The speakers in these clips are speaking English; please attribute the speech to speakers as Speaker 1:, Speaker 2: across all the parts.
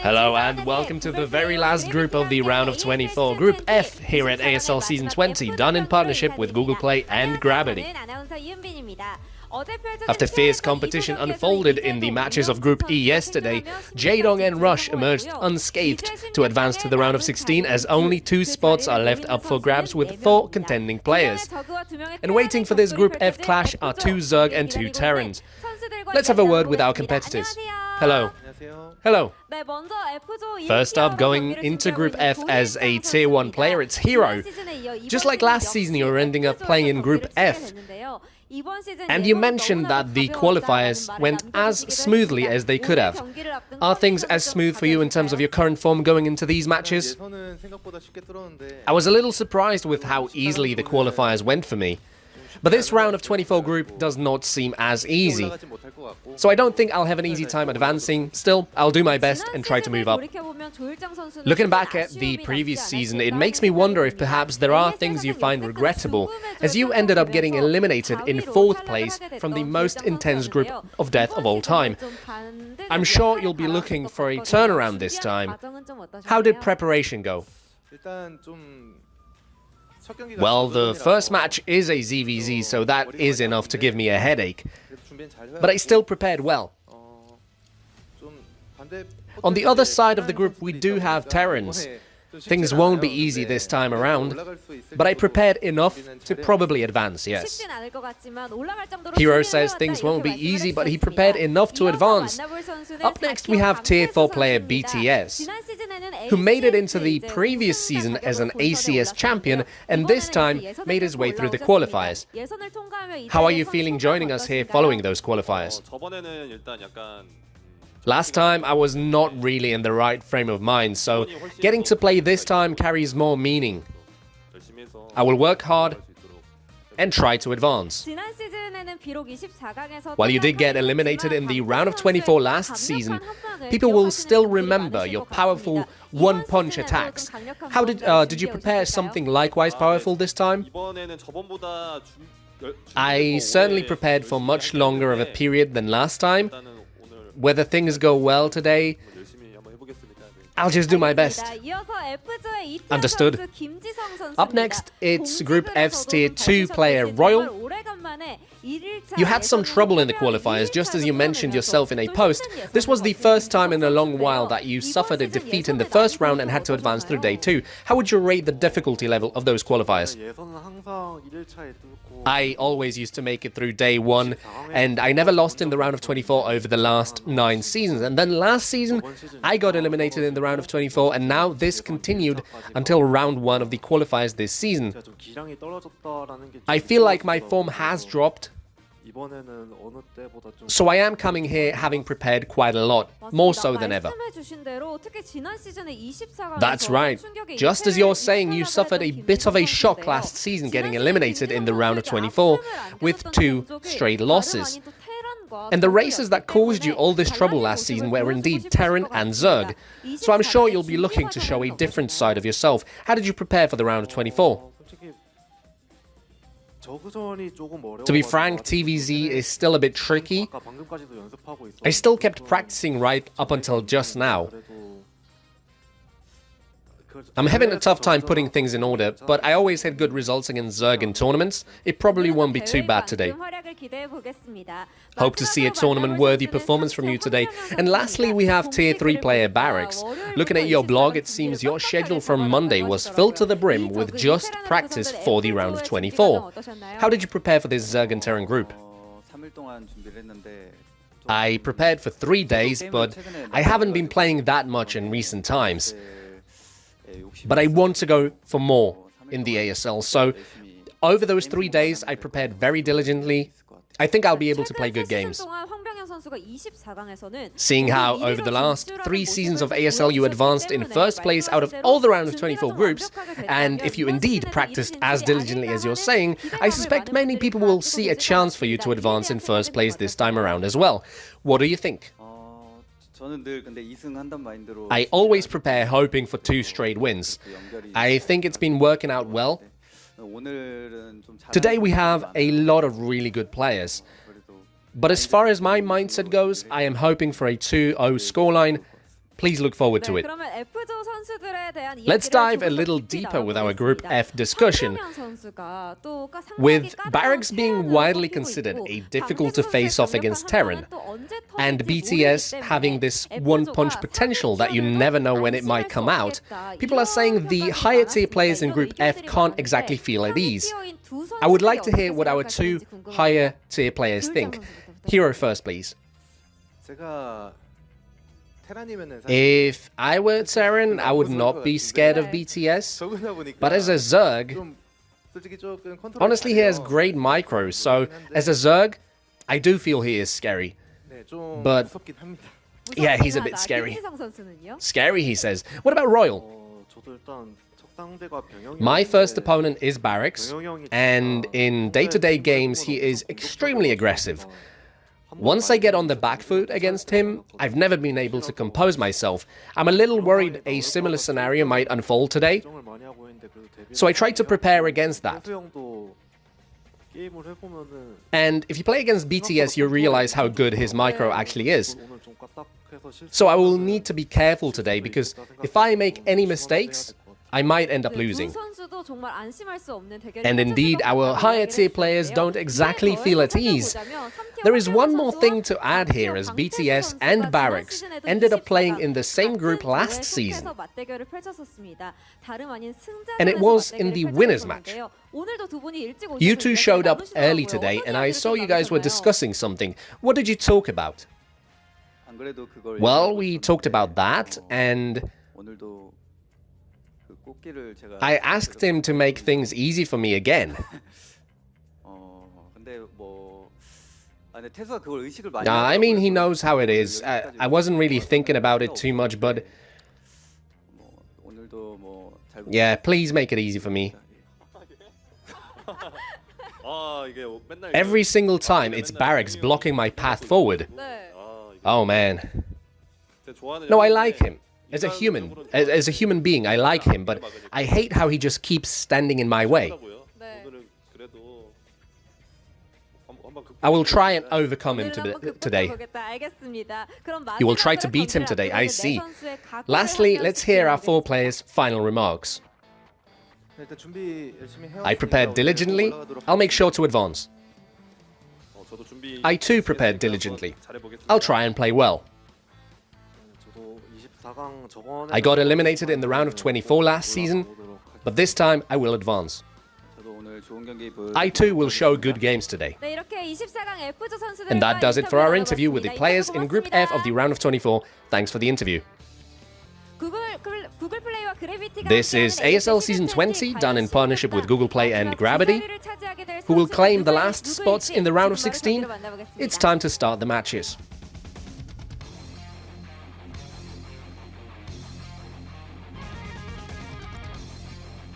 Speaker 1: Hello and welcome to the very last group of the round of 24, Group F here at ASL Season 20, done in partnership with Google Play and Gravity. After fierce competition unfolded in the matches of Group E yesterday, Jaedong and Rush emerged unscathed to advance to the round of 16 as only 2 spots are left up for grabs with 4 contending players. And waiting for this Group F clash are 2 Zerg and 2 Terrans. Let's have a word with our competitors. Hello. Hello. First up, going into Group F as a Tier 1 player, it's Hero. Just like last season, you're ending up playing in Group F. And you mentioned that the qualifiers went as smoothly as they could have. Are things as smooth for you in terms of your current form going into these matches? I was a little surprised with how easily the qualifiers went for me. But this round of 24 group does not seem as easy. So I don't think I'll have an easy time advancing. Still, I'll do my best and try to move up. Looking back at the previous season, it makes me wonder if perhaps there are things you find regrettable, as you ended up getting eliminated in 4th place from the most intense group of death of all time. I'm sure you'll be looking for a turnaround this time. How did preparation go? Well, the first match is a ZVZ, so that is enough to give me a headache. But I still prepared well. On the other side of the group, we do have Terrans. Things won't be easy this time around, but I prepared enough to probably advance, yes. Hero says things won't be easy, but he prepared enough to advance. Up next, we have Tier 4 player BTS, who made it into the previous season as an ACS champion, and this time made his way through the qualifiers. How are you feeling joining us here following those qualifiers? Last time, I was not really in the right frame of mind, so getting to play this time carries more meaning. I will work hard and try to advance. While you did get eliminated in the round of 24 last season, people will still remember your powerful one-punch attacks. How did you prepare something likewise powerful this time? I certainly prepared for much longer of a period than last time. Whether things go well today, I'll just do my best. Understood. Up next, it's Group F's Tier 2 player Royal. You had some trouble in the qualifiers, just as you mentioned yourself in a post. This was the first time in a long while that you suffered a defeat in the first round and had to advance through day 2. How would you rate the difficulty level of those qualifiers? I always used to make it through day 1, and I never lost in the round of 24 over the last 9 seasons. And then last season, I got eliminated in the round of 24, and now this continued until round 1 of the qualifiers this season. I feel like my form has dropped. So I am coming here having prepared quite a lot, more so than ever. That's right. Just as you're saying, you suffered a bit of a shock last season getting eliminated in the round of 24 with 2 straight losses. And the races that caused you all this trouble last season were indeed Terran and Zerg. So I'm sure you'll be looking to show a different side of yourself. How did you prepare for the round of 24? To be frank, TVZ is still a bit tricky. I still kept practicing right up until just now. I'm having a tough time putting things in order, but I always had good results against Zerg in tournaments. It probably won't be too bad today. Hope to see a tournament-worthy performance from you today. And lastly, we have Tier 3 player Barracks. Looking at your blog, it seems your schedule from Monday was filled to the brim with just practice for the round of 24. How did you prepare for this Zerg and Terran group? I prepared for 3 days, but I haven't been playing that much in recent times. But I want to go for more in the ASL, so over those 3 days I prepared very diligently. I think I'll be able to play good games. Seeing how over the last 3 seasons of ASL you advanced in first place out of all the round of 24 groups, and if you indeed practiced as diligently as you're saying, I suspect many people will see a chance for you to advance in first place this time around as well. What do you think? I always prepare hoping for 2 straight wins. I think it's been working out well. Today we have a lot of really good players. But as far as my mindset goes, I am hoping for a 2-0 scoreline Please look forward to it. Let's dive a little deeper with our Group F discussion. With Barracks being widely considered a difficult to face off against Terran, and BTS having this one-punch potential that you never know when it might come out, people are saying the higher tier players in Group F can't exactly feel at ease. I would like to hear what our two higher tier players think. Hero first, please. If I were Terran, I would not be scared of BTS, but as a Zerg, honestly he has great micros, so as a Zerg, I do feel he is scary. But yeah, he's a bit scary. Scary, he says. What about Royal? My first opponent is Barracks, and in day-to-day games he is extremely aggressive. Once I get on the back foot against him, I've never been able to compose myself. I'm a little worried a similar scenario might unfold today, so I try to prepare against that. And if you play against BTS, you realize how good his micro actually is. So I will need to be careful today, because if I make any mistakes, I might end up losing. And indeed, our higher tier players don't exactly feel at ease. There is one more thing to add here, as BTS and Barracks ended up playing in the same group last season. And it was in the winners match. You two showed up early today, and I saw you guys were discussing something. What did you talk about? Well, we talked about that, and I asked him to make things easy for me again. I mean, he knows how it is. I wasn't really thinking about it too much, but yeah, please make it easy for me. Every single time, it's Barracks blocking my path forward. Oh man. No, I like him. As a human being, I like him, but I hate how he just keeps standing in my way. I will try and overcome him today. You will try to beat him today, I see. Lastly, let's hear our four players' final remarks. I prepared diligently. I'll make sure to advance. I too prepared diligently. I'll try and play well. I got eliminated in the round of 24 last season, but this time I will advance. I too will show good games today. And that does it for our interview with the players in Group F of the round of 24. Thanks for the interview. This is ASL Season 20, done in partnership with Google Play and Gravity. Who will claim the last spots in the round of 16? It's time to start the matches.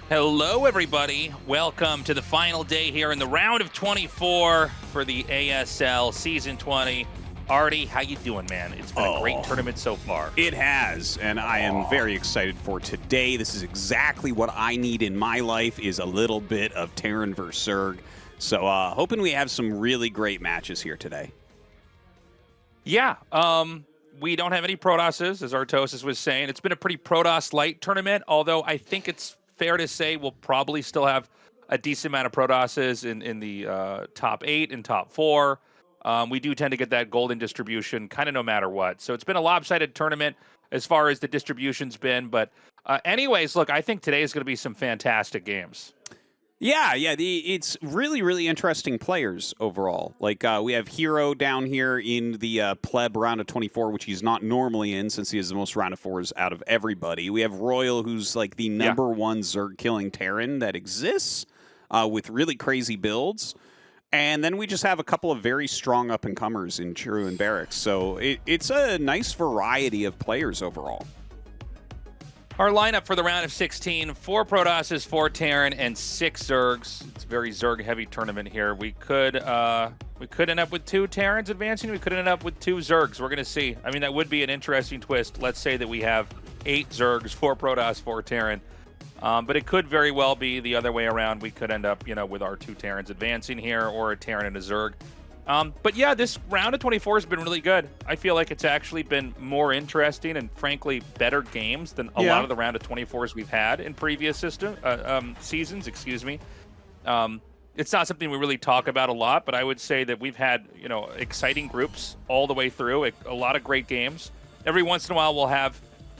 Speaker 2: Hello, everybody. Welcome to the final day here in the round of 24 for the ASL Season 20. Artie, how you doing, man? It's been a great tournament so far.
Speaker 3: It has, and I am very excited for today. This is exactly what I need in my life, is a little bit of Terran versus Zerg. So hoping we have some really great matches here today.
Speaker 2: Yeah, we don't have any Protosses, as Tastosis was saying. It's been a pretty Protoss light tournament, although I think it's fair to say we'll probably still have a decent amount of Protosses in the top 8 and top 4. We do tend to get that golden distribution kind of no matter what. So it's been a lopsided tournament as far as the distribution's been. But anyways, look, I think today is going to be some fantastic games.
Speaker 3: Yeah, it's really, really interesting players overall. Like, we have Hero down here in the pleb round of 24, which he's not normally in since he has the most round of 4s out of everybody. We have Royal, who's like the number one Zerg-killing Terran that exists, with really crazy builds. And then we just have a couple of very strong up-and-comers in Churu and Barracks. So it's a nice variety of players overall.
Speaker 2: Our lineup for the round of 16, 4 Protosses, 4 Terran, and 6 Zergs. It's a very Zerg-heavy tournament here. We could end up with 2 Terrans advancing. We could end up with 2 Zergs. We're going to see. I mean, that would be an interesting twist. Let's say that we have 8 Zergs, 4 Protoss, 4 Terran. But it could very well be the other way around. We could end up, with our 2 Terrans advancing here, or a Terran and a Zerg But yeah, this round of 24 has been really good. I feel like it's actually been more interesting and frankly better games than a lot of the round of 24s we've had in previous seasons. Excuse me. It's not something we really talk about a lot, but I would say that we've had exciting groups all the way through. A lot of great games. Every once in a while we'll have,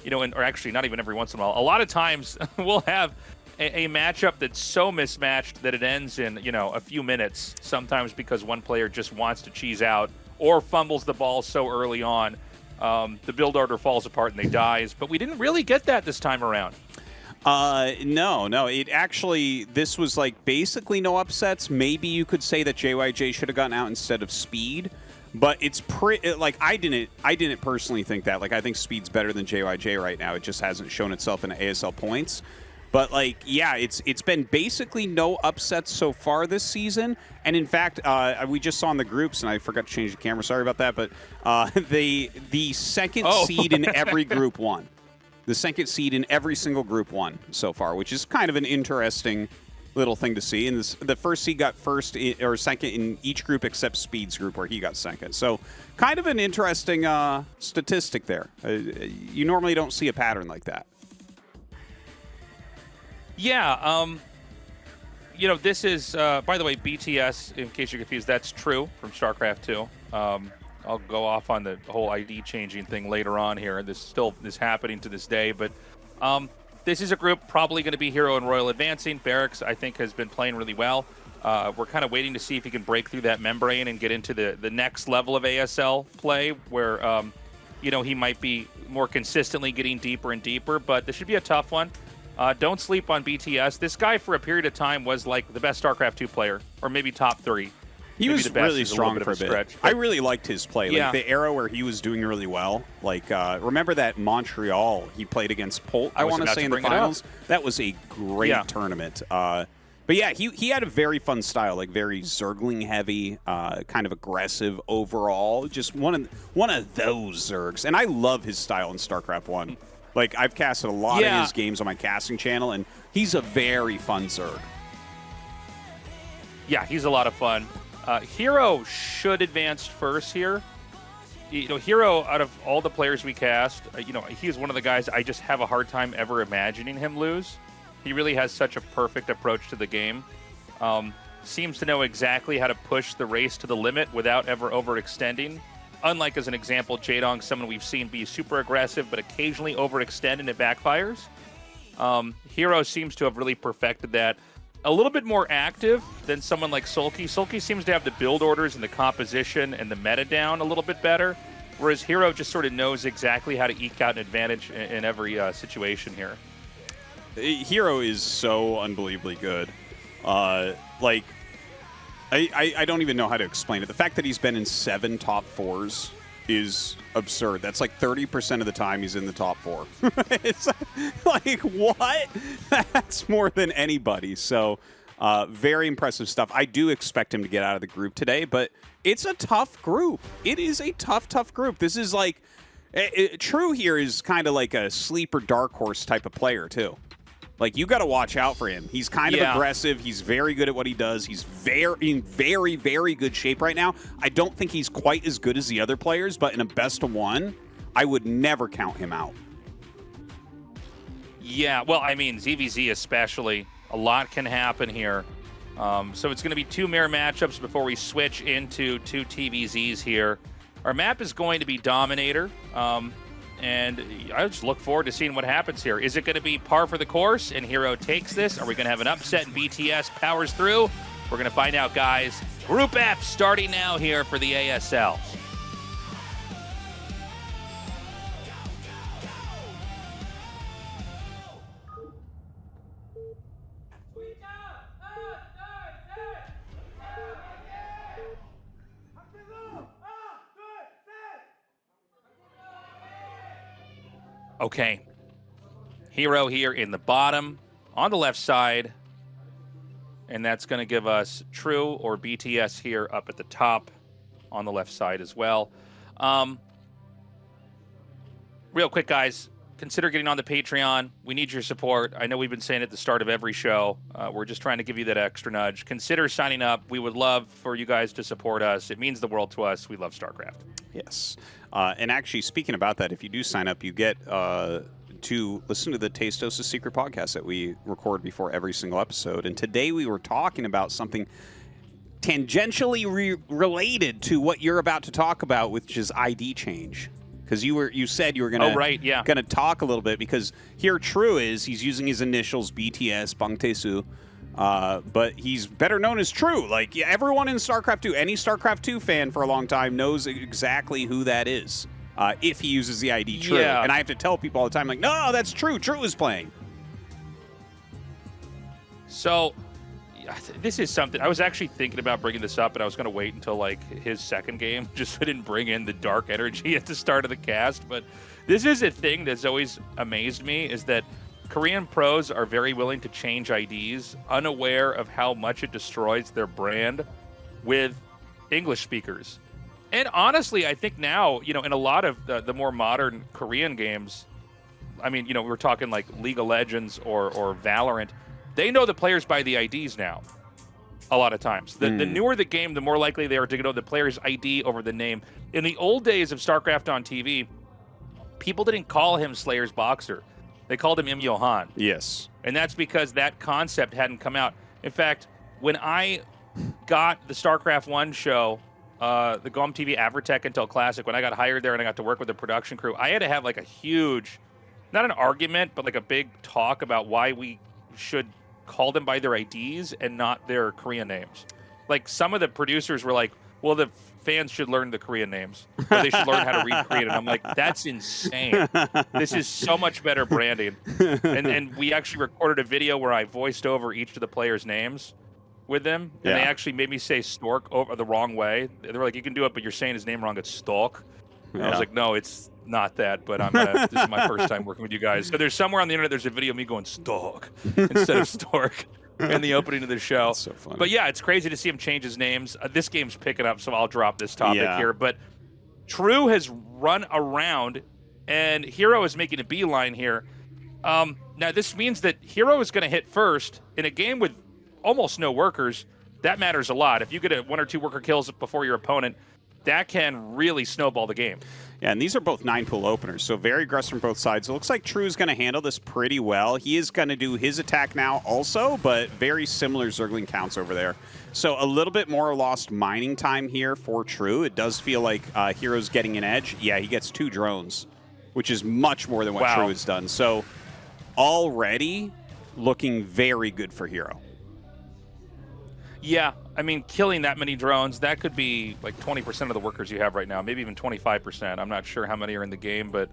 Speaker 2: or actually not even every once in a while. A lot of times we'll have a matchup that's so mismatched that it ends in, a few minutes, sometimes because one player just wants to cheese out or fumbles the ball so early on. The build order falls apart and they dies. But we didn't really get that this time around.
Speaker 3: No. This was like basically no upsets. Maybe you could say that JYJ should have gotten out instead of Speed. But it's I didn't personally think that. Like, I think Speed's better than JYJ right now. It just hasn't shown itself in ASL points. But it's been basically no upsets so far this season. And in fact, we just saw in the groups, and I forgot to change the camera. Sorry about that. But the second seed in every group won. The second seed in every single group won so far, which is kind of an interesting little thing to see. And the first seed got or second in each group except Speed's group, where he got second. So kind of an interesting statistic there. You normally don't see a pattern like that.
Speaker 2: Yeah, this is, by the way, BTS, in case you're confused, that's true from StarCraft 2. I'll go off on the whole ID changing thing later on here. This is happening to this day, but this is a group probably going to be Hero and Royal advancing. Barracks, I think, has been playing really well. We're kind of waiting to see if he can break through that membrane and get into the next level of ASL play where, he might be more consistently getting deeper and deeper, but this should be a tough one. Don't sleep on BTS. This guy, for a period of time, was like the best StarCraft 2 player, or maybe top 3.
Speaker 3: He
Speaker 2: maybe
Speaker 3: was really strong for a bit.
Speaker 2: Stretch,
Speaker 3: I really liked his play. Like the era where he was doing really well. Like, remember that Montreal he played against Polt, I want to say, in the finals? That was a great tournament. But yeah, he had a very fun style, like very Zergling heavy, kind of aggressive overall. Just one of those Zergs. And I love his style in StarCraft 1. Like, I've casted a lot of his games on my casting channel, and he's a very fun Zerg.
Speaker 2: Yeah, he's a lot of fun. Hero should advance first here. Hero, out of all the players we cast, he is one of the guys I just have a hard time ever imagining him lose. He really has such a perfect approach to the game. Seems to know exactly how to push the race to the limit without ever overextending. Unlike, as an example, Jaedong, someone we've seen be super aggressive but occasionally overextend and it backfires. Hero seems to have really perfected that. A little bit more active than someone like Sulky. Sulky seems to have the build orders and the composition and the meta down a little bit better, whereas Hero just sort of knows exactly how to eke out an advantage in every situation here.
Speaker 3: Hero is so unbelievably good. I don't even know how to explain it. The fact that he's been in 7 top 4s is absurd. That's like 30% of the time he's in the top 4. It's like, what? That's more than anybody. So very impressive stuff. I do expect him to get out of the group today, but it's a tough group. It is a tough group. This is like, True here is kind of like a sleeper dark horse type of player too. Like, you got to watch out for him. He's kind of aggressive. He's very good at what he does. He's in very, very good shape right now. I don't think he's quite as good as the other players, but in a best of 1, I would never count him out.
Speaker 2: Yeah, well, I mean, ZVZ especially, a lot can happen here. So it's going to be 2 mirror matchups before we switch into 2 TVZs here. Our map is going to be Dominator. And I just look forward to seeing what happens here. Is it going to be par for the course and Hero takes this? Are we going to have an upset and BTS powers through? We're going to find out, guys. Group F starting now here for the ASL. Okay, Hero here in the bottom on the left side, and that's going to give us True or BTS here up at the top on the left side as well. Real quick, guys, consider getting on the Patreon. We need your support. I know we've been saying it at the start of every show. We're just trying to give you that extra nudge. Consider signing up. We would love for you guys to support us. It means the world to us. We love StarCraft.
Speaker 3: Yes. And actually, speaking about that, if you do sign up, you get to listen to the Tastosis Secret Podcast that we record before every single episode. And today we were talking about something tangentially related to what you're about to talk about, which is ID change. Because you said you were gonna talk a little bit, because here True he's using his initials BTS Bangtaesu, but he's better known as True. Like, everyone in StarCraft 2, any StarCraft 2 fan for a long time knows exactly who that is. If he uses the ID True, and I have to tell people all the time, like, no, that's True. True is playing.
Speaker 2: So this is something I was actually thinking about bringing this up, and I was going to wait until like his second game, just so I didn't bring in the dark energy at the start of the cast. But this is a thing that's always amazed me, is that Korean pros are very willing to change IDs, unaware of how much it destroys their brand with English speakers. And honestly, I think now, in a lot of the more modern Korean games, I mean, we were talking like League of Legends or Valorant, they know the players by the IDs now, a lot of times. The newer the game, the more likely they are to know the player's ID over the name. In the old days of StarCraft on TV, people didn't call him Slayer's Boxer. They called him Im Johan.
Speaker 3: Yes.
Speaker 2: And that's because that concept hadn't come out. In fact, when I got the StarCraft 1 show, the GOM TV Avertech Intel Classic, when I got hired there and I got to work with the production crew, I had to have like a huge, not an argument, but like a big talk about why we should call them by their IDs and not their Korean names. Like, some of the producers were like, well, the fans should learn the Korean names, or they should learn how to read Korean. And I'm like, that's insane. This is so much better branding. And we actually recorded a video where I voiced over each of the players' names with them, and they actually made me say Stork over the wrong way. They were like, you can do it, but you're saying his name wrong. It's Stork. And I was like, no, it's not that, but this is my first time working with you guys. So there's somewhere on the internet, there's a video of me going Stork instead of Stork in the opening of the show.
Speaker 3: That's so funny.
Speaker 2: But yeah, it's crazy to see him change his names. This game's picking up, so I'll drop this topic here. But True has run around, and Hero is making a beeline here. Now, this means that Hero is going to hit first in a game with almost no workers. That matters a lot. If you get 1 or 2 worker kills before your opponent, that can really snowball the game.
Speaker 3: Yeah, and these are both 9-pool openers, so very aggressive from both sides. It looks like True is going to handle this pretty well. He is going to do his attack now also, but very similar Zergling counts over there. So a little bit more lost mining time here for True. It does feel like Hero's getting an edge. Yeah, he gets 2 drones, which is much more than what True has done. So already looking very good for Hero.
Speaker 2: Yeah, I mean, killing that many drones, that could be like 20% of the workers you have right now, maybe even 25%. I'm not sure how many are in the game, but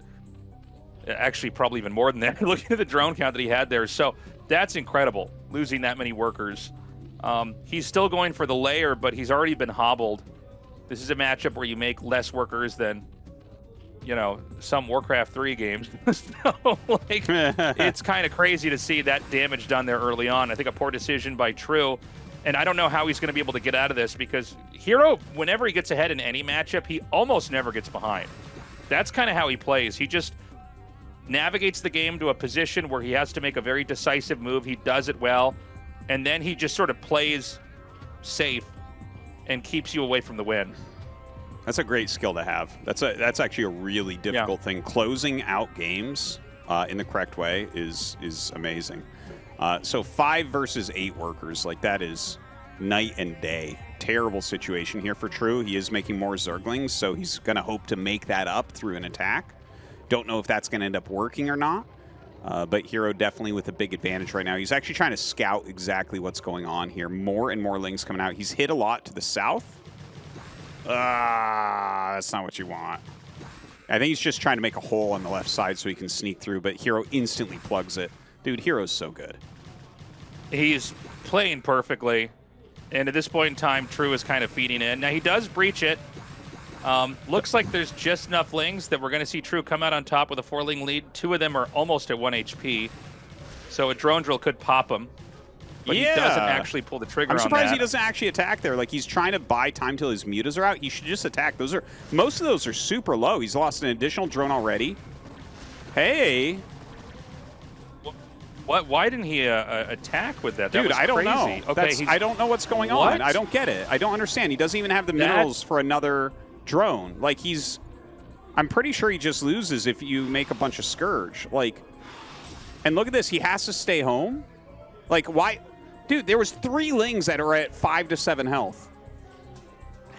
Speaker 2: actually probably even more than that, looking at the drone count that he had there. So that's incredible, losing that many workers. He's still going for the layer, but he's already been hobbled. This is a matchup where you make less workers than, some Warcraft 3 games. So, it's kind of crazy to see that damage done there early on. I think a poor decision by True. And I don't know how he's going to be able to get out of this, because Hero, whenever he gets ahead in any matchup, he almost never gets behind. That's kind of how he plays. He just navigates the game to a position where he has to make a very decisive move. He does it well, and then he just sort of plays safe and keeps you away from the win.
Speaker 3: That's a great skill to have. That's actually a really difficult thing. Closing out games in the correct way is amazing. So 5 versus 8 workers, like, that is night and day. Terrible situation here for True. He is making more Zerglings, so he's going to hope to make that up through an attack. Don't know if that's going to end up working or not, but Hero definitely with a big advantage right now. He's actually trying to scout exactly what's going on here. More and more Lings coming out. He's hit a lot to the south. That's not what you want. I think he's just trying to make a hole on the left side so he can sneak through, but Hero instantly plugs it. Dude, Hero's so good. He's
Speaker 2: playing perfectly. And at this point in time, True is kind of feeding in. Now, he does breach it. Looks like there's just enough Lings that we're going to see True come out on top with a 4-Ling lead. 2 of them are almost at 1 HP. So a drone drill could pop him. But he doesn't actually pull the trigger on that.
Speaker 3: I'm surprised he doesn't actually attack there. Like, he's trying to buy time till his mutas are out. He should just attack. Most of those are super low. He's lost an additional drone already. Hey.
Speaker 2: What? Why didn't he attack with that? That
Speaker 3: Dude,
Speaker 2: was
Speaker 3: I don't
Speaker 2: crazy.
Speaker 3: know.
Speaker 2: Okay,
Speaker 3: I don't know what's going on. I don't get it. I don't understand. He doesn't even have the minerals for another drone. Like, I'm pretty sure he just loses if you make a bunch of Scourge. Like, and look at this. He has to stay home. Like, why? Dude, there was 3 Lings that are at 5 to 7 health.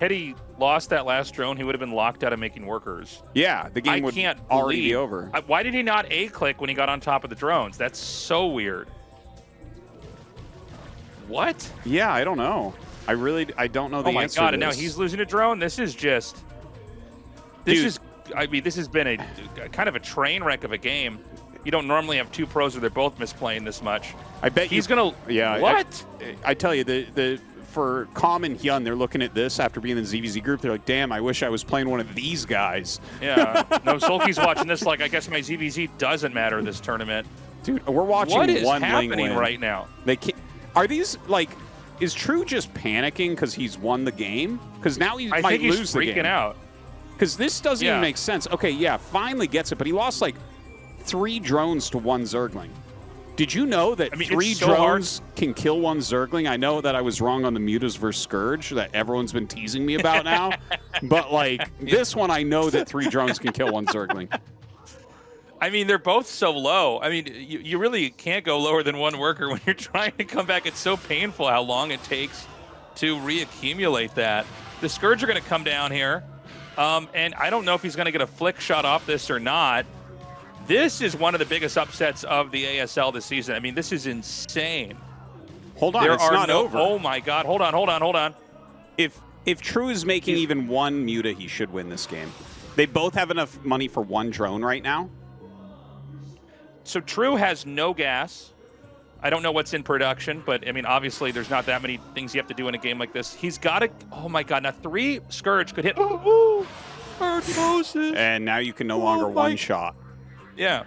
Speaker 2: Had he lost that last drone, he would have been locked out of making workers.
Speaker 3: Yeah, the game would already be over.
Speaker 2: Why did he not A-click when he got on top of the drones? That's so weird. What?
Speaker 3: Yeah, I don't know. I don't know the answer.
Speaker 2: Oh my god!
Speaker 3: to
Speaker 2: And now
Speaker 3: this.
Speaker 2: he's losing a drone. This is just. This is. I mean, this has been a kind of a train wreck of a game. You don't normally have 2 pros where they're both misplaying this much.
Speaker 3: I bet
Speaker 2: he's gonna.
Speaker 3: Yeah.
Speaker 2: What?
Speaker 3: I tell you, for Com and Hyun, they're looking at this after being in the ZVZ group. They're like, damn, I wish I was playing one of these guys.
Speaker 2: Yeah. No, Sulky's watching this like, I guess my ZVZ doesn't matter this tournament.
Speaker 3: Dude, we're watching
Speaker 2: what is
Speaker 3: one
Speaker 2: happening
Speaker 3: Ling win.
Speaker 2: right now?
Speaker 3: They can't, are these, like, is True just panicking because he's won the game? Because now he might lose the game.
Speaker 2: I think he's freaking out.
Speaker 3: Because this doesn't even make sense. Okay, yeah, finally gets it, but he lost, like, 3 drones to 1 Zergling. Did you know that 3 drones can kill 1 Zergling? I know that I was wrong on the Mutas versus Scourge that everyone's been teasing me about now. But, like, this one, I know that 3 drones can kill 1 Zergling.
Speaker 2: I mean, they're both so low. I mean, you really can't go lower than 1 worker when you're trying to come back. It's so painful how long it takes to reaccumulate that. The Scourge are going to come down here. And I don't know if he's going to get a flick shot off this or not. This is one of the biggest upsets of the ASL this season. I mean, this is insane.
Speaker 3: Hold on, it's not over.
Speaker 2: Oh my God! Hold on.
Speaker 3: If True is making even 1 Muta, he should win this game. They both have enough money for 1 drone right now.
Speaker 2: So True has no gas. I don't know what's in production, but I mean, obviously, there's not that many things you have to do in a game like this. He's got to. Oh my God! Now 3 Scourge could hit. Tastosis.
Speaker 3: And now you can no longer one-shot.
Speaker 2: Yeah.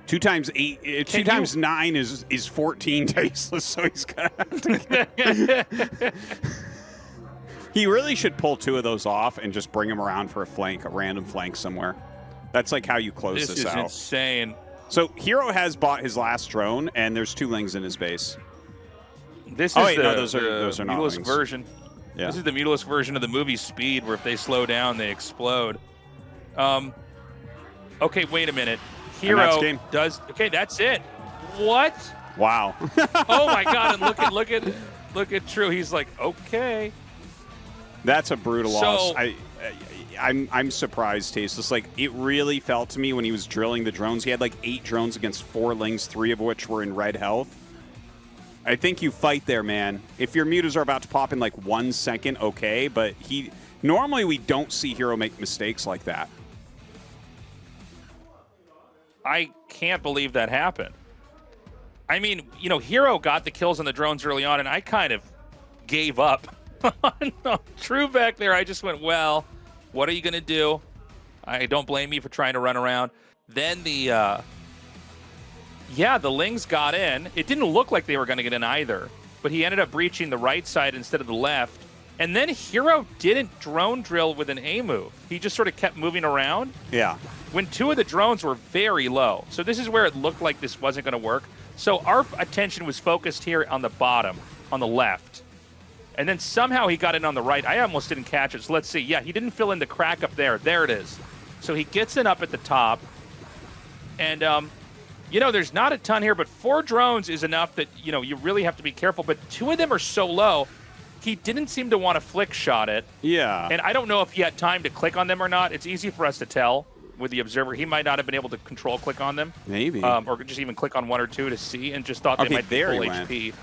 Speaker 3: 2 times 8, 2 times 9 is 14 tasteless, so he's gonna have to He really should pull 2 of those off and just bring them around for a random flank somewhere. That's like how you close this out.
Speaker 2: This is insane.
Speaker 3: So Hero has bought his last drone, and there's 2 Lings in his base.
Speaker 2: This is
Speaker 3: those are not
Speaker 2: Mutalisk
Speaker 3: Lings.
Speaker 2: version.
Speaker 3: Yeah.
Speaker 2: This is the Mutalisk version of the movie Speed, where if they slow down, they explode. Okay, wait a minute. Hero does. Okay, that's it. What?
Speaker 3: Wow.
Speaker 2: Oh my God! And look at True. He's like, okay.
Speaker 3: That's a brutal loss. I'm surprised, Tasteless. Like, it really felt to me when he was drilling the drones. He had like 8 drones against 4 Lings, 3 of which were in red health. I think you fight there, man. If your mutas are about to pop in like 1 second, okay. But normally we don't see Hero make mistakes like that.
Speaker 2: I can't believe that happened. I mean, you know, Hero got the kills on the drones early on, and I kind of gave up on True back there. I just went, well, what are you going to do? I don't blame you for trying to run around. Then the Lings got in. It didn't look like they were going to get in either, but he ended up breaching the right side instead of the left. And then Hero didn't drone drill with an A move. He just sort of kept moving around.
Speaker 3: Yeah.
Speaker 2: When 2 of the drones were very low. So this is where it looked like this wasn't going to work. So our attention was focused here on the bottom, on the left. And then somehow he got in on the right. I almost didn't catch it. So let's see. Yeah, he didn't fill in the crack up there. There it is. So he gets in up at the top. And, you know, there's not a ton here, but 4 drones is enough that, you know, you really have to be careful. But 2 of them are so low. He didn't seem to want to flick shot it.
Speaker 3: Yeah.
Speaker 2: And I don't know if he had time to click on them or not. It's easy for us to tell with the observer. He might not have been able to control click on them.
Speaker 3: Maybe.
Speaker 2: Or just even click on 1 or 2 to see and just thought they might be full HP.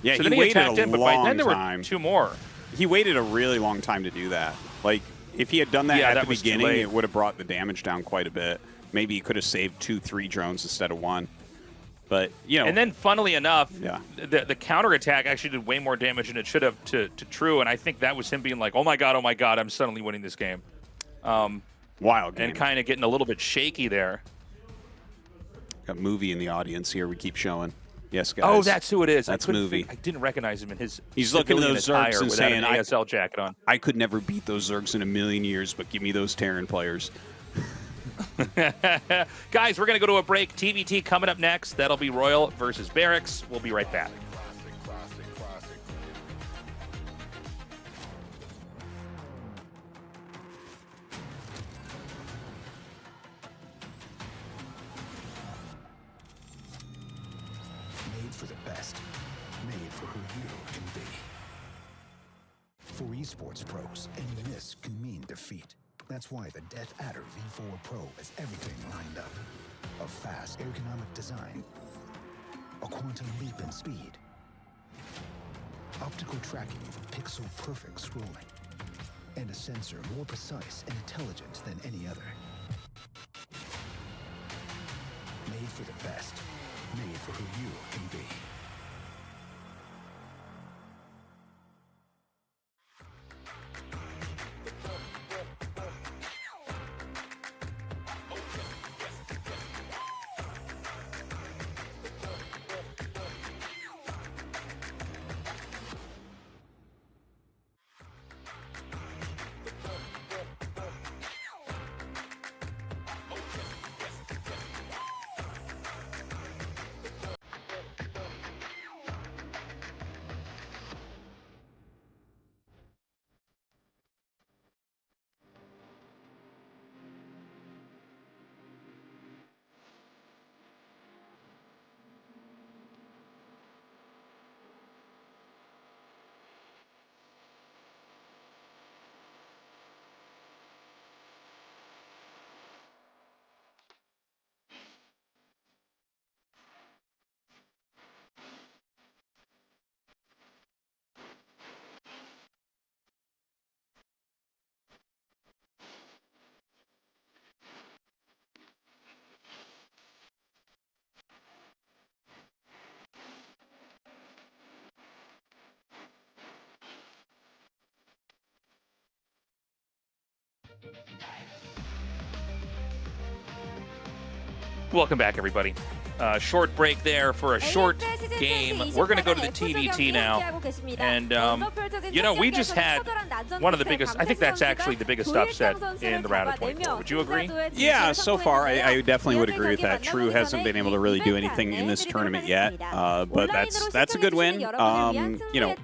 Speaker 3: Yeah,
Speaker 2: so
Speaker 3: he
Speaker 2: then he
Speaker 3: waited
Speaker 2: attacked
Speaker 3: a
Speaker 2: in, but
Speaker 3: long
Speaker 2: by then there
Speaker 3: time.
Speaker 2: were 2 more.
Speaker 3: He waited a really long time to do that. Like, if he had done that at the beginning, it would have brought the damage down quite a bit. Maybe he could have saved 2, 3 drones instead of 1. But, you know.
Speaker 2: And then, funnily enough, the counterattack actually did way more damage than it should have to True. And I think that was him being like, oh my God, I'm suddenly winning this game.
Speaker 3: Wild game.
Speaker 2: And kind of getting a little bit shaky there.
Speaker 3: Got Movie in the audience here we keep showing. Yes, guys.
Speaker 2: Oh, that's who it is.
Speaker 3: That's Movie.
Speaker 2: I didn't recognize him in his
Speaker 3: He's looking at those Zergs and saying,
Speaker 2: an ASL jacket on.
Speaker 3: I could never beat those Zergs in a million years, but give me those Terran players.
Speaker 2: Guys, we're going to go to a break. TVT coming up next. That'll be Royal versus Barracks. We'll be right back.
Speaker 4: Made for the best. Made for who you can be. For esports pros, any miss can mean defeat. That's why the Death Adder V4 Pro has everything lined up. A fast, ergonomic design. A quantum leap in speed. Optical tracking for pixel-perfect scrolling. And a sensor more precise and intelligent than any other. Made for the best. Made for who you can be.
Speaker 2: Welcome back, everybody. Short break there for a short game. We're going to go to the TVT now. And, you know, we just had one of the biggest, I think that's actually the biggest upset in the round of 24. Would you agree?
Speaker 3: Yeah, so far, I definitely would agree with that. True hasn't been able to really do anything in this tournament yet, but that's a good win. You know,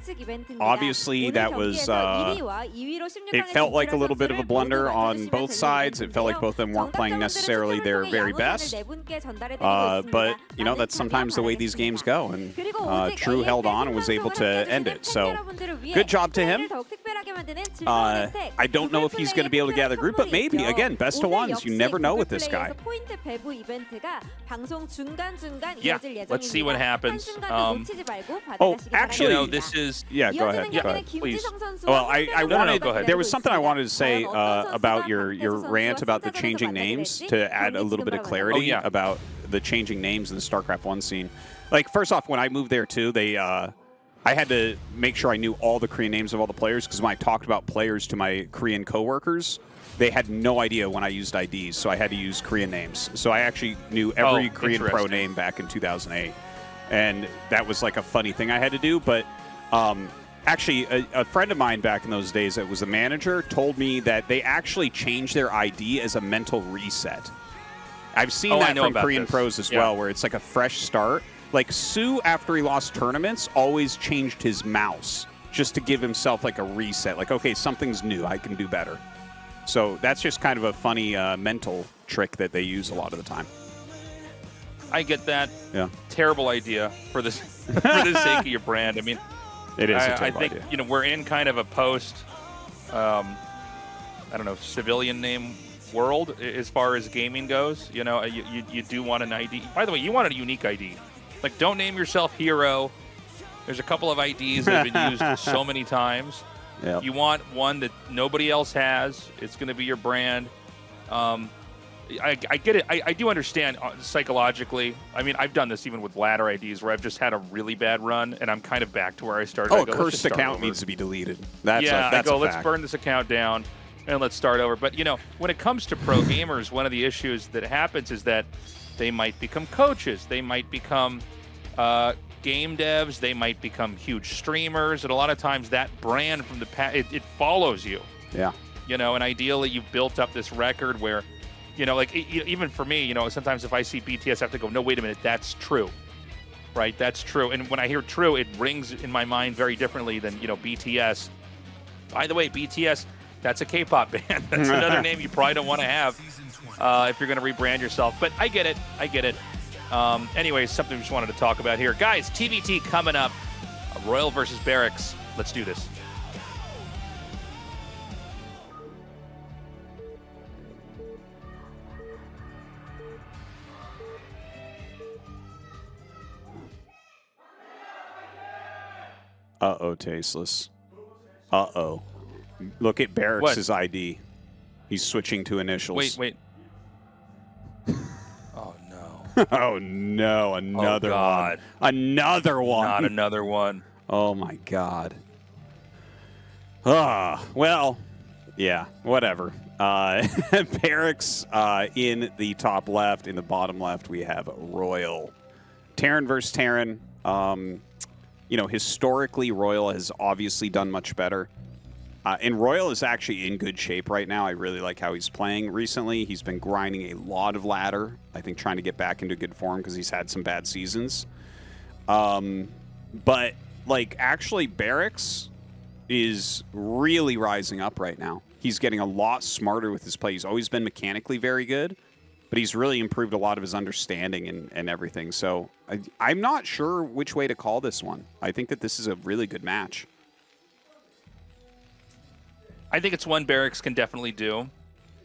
Speaker 3: obviously that was, it felt like a little bit of a blunder on both sides. It felt like both of them weren't playing necessarily their very best. But, you know, that's sometimes the way these games go, and True held on and was able to end it. So, good job to him. I don't know if he's going to be able to gather a group, but maybe. Again, best of ones. You never know with this guy.
Speaker 2: Yeah, let's see what happens.
Speaker 3: Oh, actually,
Speaker 2: you know, this is...
Speaker 3: Yeah, go ahead.
Speaker 2: Yeah,
Speaker 3: go ahead.
Speaker 2: please.
Speaker 3: Well, I wanted,
Speaker 2: go ahead.
Speaker 3: there was something I wanted to say about your rant about the changing names to add a little bit of clarity about the changing names in the StarCraft 1 scene. Like, first off, when I moved there too, they I had to make sure I knew all the Korean names of all the players, because when I talked about players to my Korean coworkers, they had no idea when I used IDs, so I had to use Korean names. So I actually knew every Korean pro name back in 2008. And that was like a funny thing I had to do. But actually, a friend of mine back in those days that was a manager told me that they actually changed their ID as a mental reset. I've seen that from Korean pros as well, where it's like a fresh start. Like Sue, after he lost tournaments, always changed his mouse just to give himself like a reset. Like, okay, something's new. I can do better. So that's just kind of a funny mental trick that they use a lot of the time.
Speaker 2: I get that.
Speaker 3: Yeah.
Speaker 2: Terrible idea for this for the sake of your brand. I mean,
Speaker 3: it is a terrible
Speaker 2: I think
Speaker 3: idea.
Speaker 2: You know, we're in kind of a post, I don't know, civilian name world as far as gaming goes. You know, you do want an ID. By the way, you want a unique ID. Like, don't name yourself Hero. There's a couple of IDs that have been used so many times.
Speaker 3: Yep.
Speaker 2: You want one that nobody else has. It's going to be your brand. I get it. I do understand psychologically. I mean, I've done this even with ladder IDs where I've just had a really bad run, and I'm kind of back to where I started.
Speaker 3: Oh, a cursed account needs to be deleted. That's
Speaker 2: I go,
Speaker 3: a fact.
Speaker 2: Let's burn this account down, and let's start over. But, you know, when it comes to pro gamers, one of the issues that happens is that they might become coaches. They might become game devs. They might become huge streamers. And a lot of times that brand from the past, it follows you.
Speaker 3: Yeah.
Speaker 2: You know, and ideally you've built up this record where You know, like even for me, you know, sometimes if I see BTS, I have to go, no, wait a minute, that's true, right? That's true. And when I hear true, it rings in my mind very differently than, you know, BTS. By the way, BTS, that's a K-pop band. That's another name you probably don't want to have if you're going to rebrand yourself. But I get it. I get it. Anyways, something we just wanted to talk about here. Guys, TBT coming up. Royal versus Barracks. Let's do this.
Speaker 3: Uh-oh, Tasteless. Uh-oh. Look at Barracks' ID. He's switching to initials.
Speaker 2: Wait. Oh, no.
Speaker 3: Oh, no. Another one. Another one.
Speaker 2: Not another one.
Speaker 3: Oh, my God. Well, yeah, whatever. Barracks in the top left. In the bottom left, we have Royal. Terran versus Terran. You know, historically, Royal has obviously done much better. And Royal is actually in good shape right now. I really like how he's playing recently. He's been grinding a lot of ladder, I think trying to get back into good form because he's had some bad seasons. But, like, actually, Barracks is really rising up right now. He's getting a lot smarter with his play. He's always been mechanically very good, but he's really improved a lot of his understanding and everything. So I'm not sure which way to call this one. I think that this is a really good match.
Speaker 2: I think it's one Barracks can definitely do.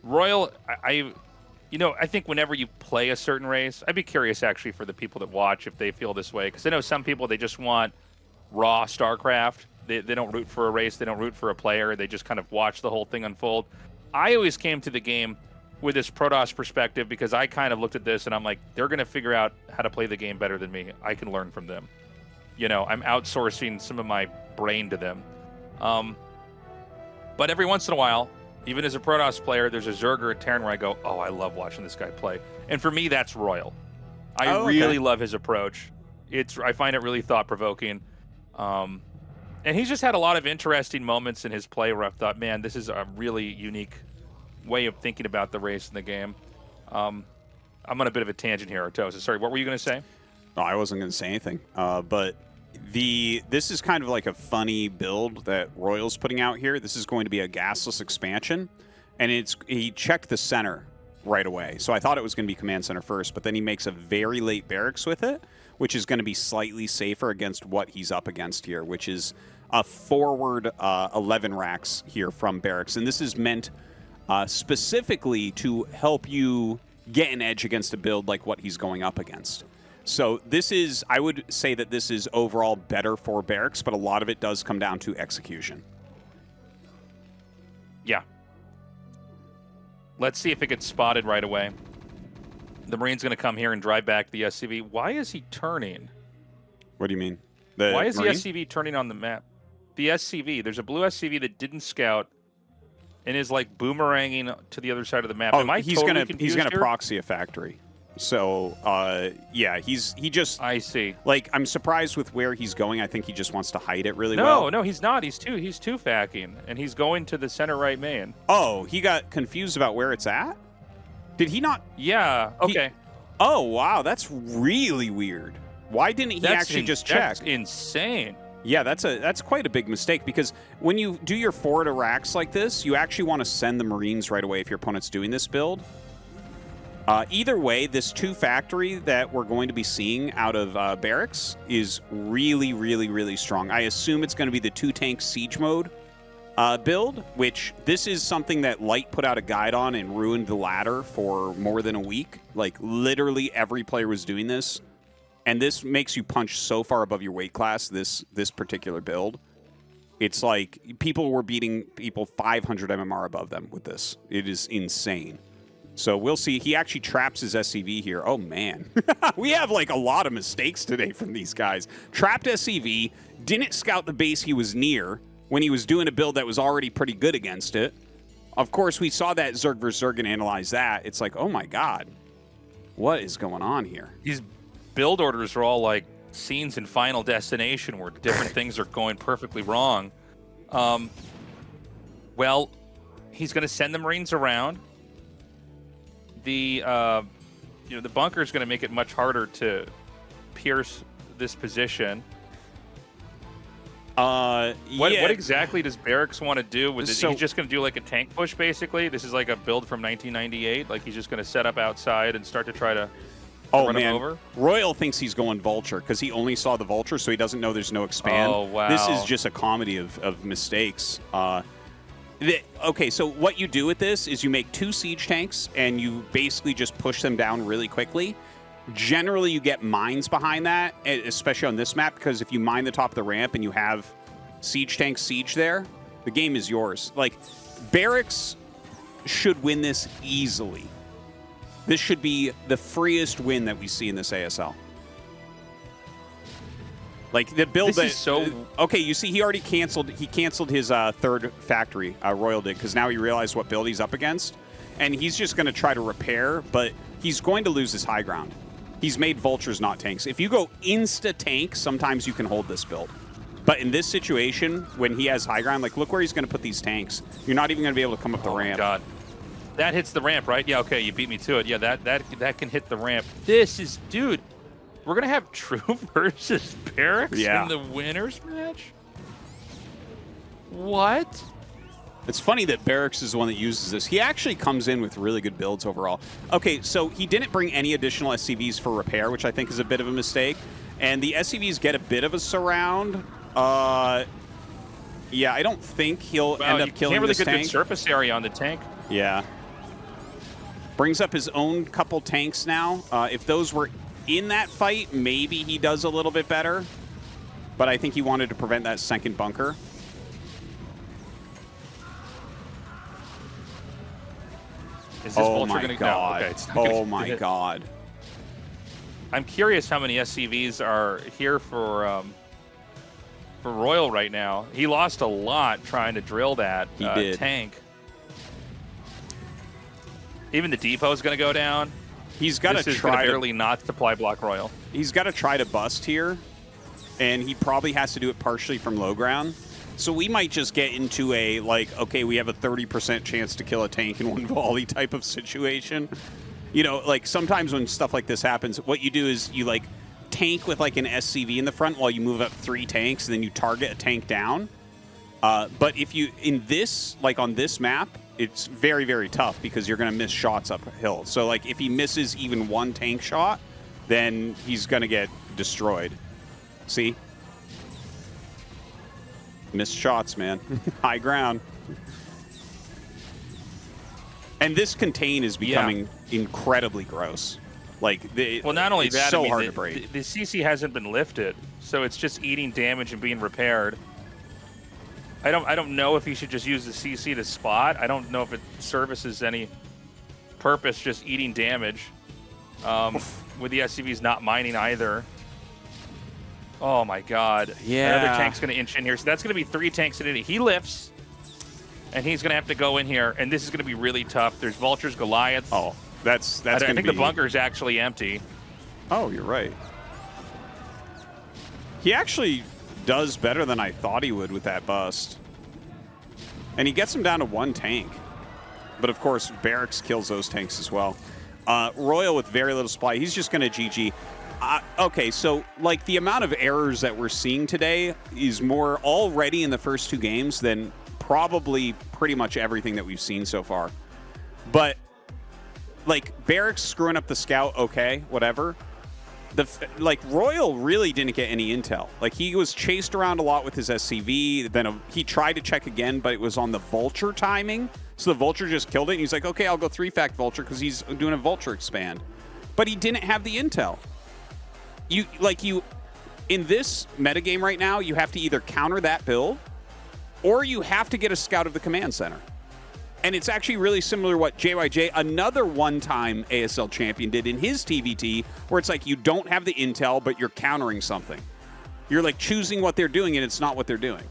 Speaker 2: Royal, I think whenever you play a certain race, I'd be curious actually for the people that watch if they feel this way. Because I know some people, they just want raw StarCraft. They don't root for a race. They don't root for a player. They just kind of watch the whole thing unfold. I always came to the game with this Protoss perspective because I kind of looked at this and I'm like, they're going to figure out how to play the game better than me. I can learn from them. You know, I'm outsourcing some of my brain to them. But every once in a while, even as a Protoss player, there's a Zerg or a Terran where I go, oh, I love watching this guy play. And for me, that's Royal. I really love his approach. I find it really thought-provoking. And he's just had a lot of interesting moments in his play where I've thought, man, this is a really unique way of thinking about the race in the game. I'm on a bit of a tangent here, Tastosis. Sorry, what were you going to say?
Speaker 3: No, I wasn't going to say anything. But this is kind of like a funny build that Royal's putting out here. This is going to be a gasless expansion, and he checked the center right away. So I thought it was going to be command center first, but then he makes a very late Barracks with it, which is going to be slightly safer against what he's up against here, which is a forward 11 racks here from Barracks. And this is meant specifically to help you get an edge against a build like what he's going up against. So this is, I would say that this is overall better for Barracks, but a lot of it does come down to execution.
Speaker 2: Yeah. Let's see if it gets spotted right away. The Marine's going to come here and drive back the SCV. Why is he turning?
Speaker 3: What do you mean?
Speaker 2: Why is
Speaker 3: Marine?
Speaker 2: the SCV turning on the map? The SCV. There's a blue SCV that didn't scout and is like boomeranging to the other side of the map.
Speaker 3: Oh,
Speaker 2: Am I
Speaker 3: he's
Speaker 2: totally
Speaker 3: gonna
Speaker 2: confused
Speaker 3: he's gonna
Speaker 2: here?
Speaker 3: proxy a factory. So yeah, he just
Speaker 2: I see.
Speaker 3: like I'm surprised with where he's going. I think he just wants to hide it really
Speaker 2: No,
Speaker 3: well.
Speaker 2: no, he's not. He's two facking, and he's going to the center right main.
Speaker 3: Oh, he got confused about where it's at? Did he not?
Speaker 2: Yeah. Okay.
Speaker 3: Oh wow, that's really weird. Why didn't he actually just check?
Speaker 2: That's insane.
Speaker 3: Yeah, that's quite a big mistake because when you do your forward racks like this, you actually want to send the Marines right away if your opponent's doing this build. Either way, this 2 factory that we're going to be seeing out of Barracks is really, really, really strong. I assume it's going to be the 2 tank siege mode build, which this is something that Light put out a guide on and ruined the ladder for more than a week. Like literally every player was doing this. And this makes you punch so far above your weight class, this particular build. It's like people were beating people 500 MMR above them with this. It is insane. So we'll see. He actually traps his SCV here. Oh, man. We have like a lot of mistakes today from these guys. Trapped SCV, didn't scout the base he was near when he was doing a build that was already pretty good against it. Of course, we saw that Zerg vs. Zerg and analyze that. It's like, oh, my God. What is going on here?
Speaker 2: These build orders are all like scenes in Final Destination where different things are going perfectly wrong. Well, he's going to send the Marines around. the the bunker is going to make it much harder to pierce this position. What exactly does Barracks want to do with it?
Speaker 3: So,
Speaker 2: he's just going to do like a tank push, basically. This is like a build from 1998. Like he's just going to set up outside and start to try to run him over.
Speaker 3: Royal thinks he's going Vulture because he only saw the Vulture, so he doesn't know there's no expand.
Speaker 2: Oh, wow.
Speaker 3: This is just a comedy of mistakes. Okay, so what you do with this is you make 2 siege tanks, and you basically just push them down really quickly. Generally, you get mines behind that, especially on this map, because if you mine the top of the ramp and you have siege tanks siege there, the game is yours. Like, Barracks should win this easily. This should be the freest win that we see in this ASL. Like, the build
Speaker 2: this is so...
Speaker 3: Okay, you see, he already canceled. He canceled his third factory, Royal did, because now he realized what build he's up against. And he's just going to try to repair, but he's going to lose his high ground. He's made vultures, not tanks. If you go insta-tank, sometimes you can hold this build. But in this situation, when he has high ground, like, look where he's going to put these tanks. You're not even going to be able to come up the ramp.
Speaker 2: Oh, my God. That hits the ramp, right? Yeah, okay, you beat me to it. Yeah, that can hit the ramp. This is... Dude, we're going to have True versus Barracks in the winners match? What?
Speaker 3: It's funny that Barracks is the one that uses this. He actually comes in with really good builds overall. Okay, so he didn't bring any additional SCVs for repair, which I think is a bit of a mistake. And the SCVs get a bit of a surround. Yeah, I don't think he'll end up killing this tank.
Speaker 2: Can't really get good surface area on the tank.
Speaker 3: Yeah. Brings up his own couple tanks now. If those were in that fight, maybe he does a little bit better. But I think he wanted to prevent that second bunker.
Speaker 2: Is this Vulture
Speaker 3: my
Speaker 2: gonna,
Speaker 3: God.
Speaker 2: No, okay, it's not
Speaker 3: Oh
Speaker 2: gonna
Speaker 3: my
Speaker 2: hit.
Speaker 3: God.
Speaker 2: I'm curious how many SCVs are here for Royal right now. He lost a lot trying to drill that tank. Even the depot is going to go down.
Speaker 3: He's got to try
Speaker 2: to barely not supply block Royal.
Speaker 3: He's got to try to bust here, and he probably has to do it partially from low ground. So we might just get into a, like, okay, we have a 30% chance to kill a tank in one volley type of situation. You know, like, sometimes when stuff like this happens, what you do is you, like, tank with, like, an SCV in the front while you move up 3 tanks, and then you target a tank down. But if you, in this, like, on this map, it's very, very tough because you're going to miss shots uphill. So, like, if he misses even 1 tank shot, then he's going to get destroyed. See? Missed shots, man. High ground. And this contain is becoming incredibly gross. Like,
Speaker 2: well, not only
Speaker 3: it's
Speaker 2: that,
Speaker 3: so
Speaker 2: I mean,
Speaker 3: hard to break.
Speaker 2: The CC hasn't been lifted, so it's just eating damage and being repaired. I don't know if he should just use the CC to spot. I don't know if it services any purpose, just eating damage. With the SCVs not mining either. Oh my God.
Speaker 3: Yeah.
Speaker 2: Another tank's going to inch in here. So that's going to be 3 tanks in it. He lifts, and he's going to have to go in here, and this is going to be really tough. There's Vultures, Goliaths.
Speaker 3: Oh, that's going to be...
Speaker 2: I think the bunker's actually empty.
Speaker 3: Oh, you're right. He actually does better than I thought he would with that bust. And he gets him down to 1 tank. But of course, Barracks kills those tanks as well. Royal with very little supply. He's just going to GG. Okay, so like the amount of errors that we're seeing today is more already in the first 2 games than probably pretty much everything that we've seen so far. But like Barracks screwing up the scout, okay, whatever. Like Royal really didn't get any intel. Like he was chased around a lot with his SCV. Then he tried to check again, but it was on the Vulture timing. So the Vulture just killed it. And he's like, okay, I'll go 3-fact Vulture because he's doing a Vulture expand. But he didn't have the intel. In this metagame right now, you have to either counter that build or you have to get a scout of the command center. And it's actually really similar to what JYJ, another one-time ASL champion, did in his TVT, where it's like you don't have the intel, but you're countering something. You're like choosing what they're doing, and it's not what they're doing.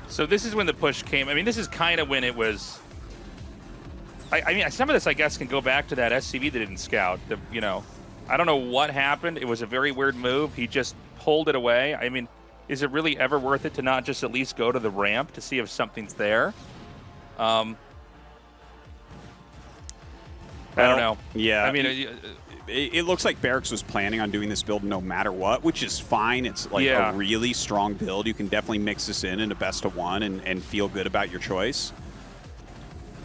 Speaker 2: So this is when the push came. I mean, this is kind of when it was... I mean, some of this, I guess, can go back to that SCV that didn't scout. I don't know what happened. It was a very weird move. He just pulled it away. I mean... Is it really ever worth it to not just at least go to the ramp to see if something's there? I don't know.
Speaker 3: Yeah.
Speaker 2: I mean,
Speaker 3: It looks like Barracks was planning on doing this build no matter what, which is fine. It's like a really strong build. You can definitely mix this in a best of one and feel good about your choice.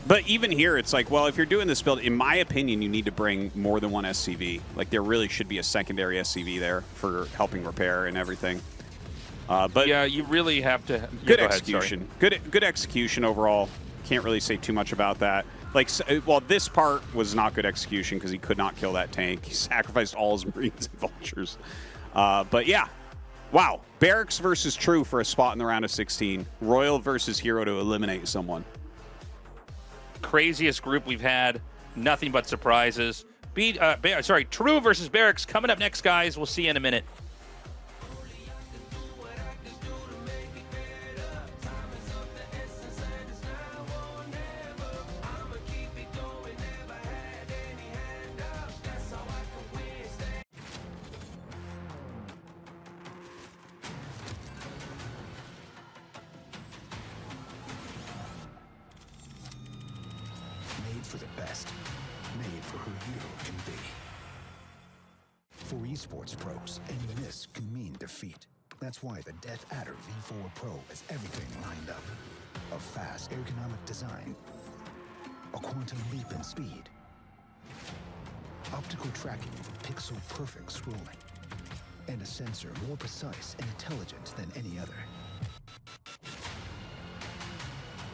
Speaker 3: But even here, it's like, well, if you're doing this build, in my opinion, you need to bring more than one SCV. Like, there really should be a secondary SCV there for helping repair and everything. But
Speaker 2: yeah, you really have to.
Speaker 3: Good execution. Good execution overall. Can't really say too much about that. Like, well, this part was not good execution because he could not kill that tank. He sacrificed all his Marines and Vultures. But yeah, wow. Barracks versus True for a spot in the round of 16. Royal versus Hero to eliminate someone.
Speaker 2: Craziest group we've had. Nothing but surprises. True versus Barracks coming up next, guys. We'll see you in a minute.
Speaker 4: Made for the best. Made for who you can be. For esports pros, any miss can mean defeat. That's why the Death Adder V4 Pro has everything lined up. A fast, ergonomic design. A quantum leap in speed. Optical tracking for pixel-perfect scrolling. And a sensor more precise and intelligent than any other.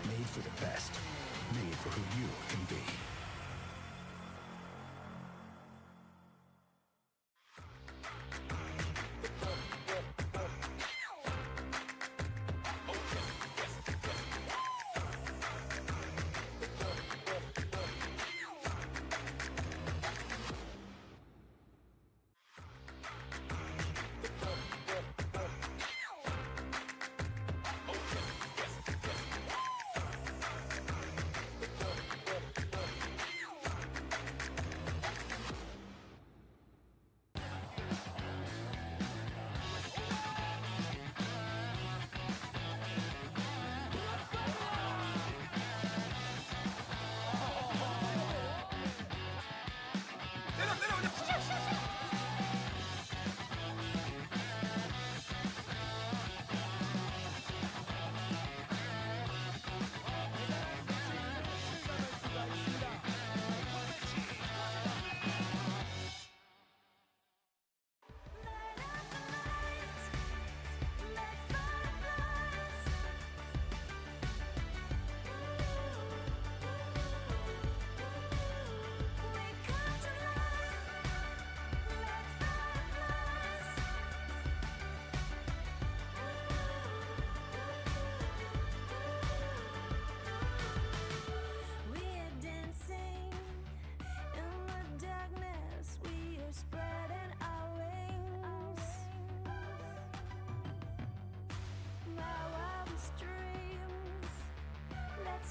Speaker 4: Made for the best. Made for who you can be.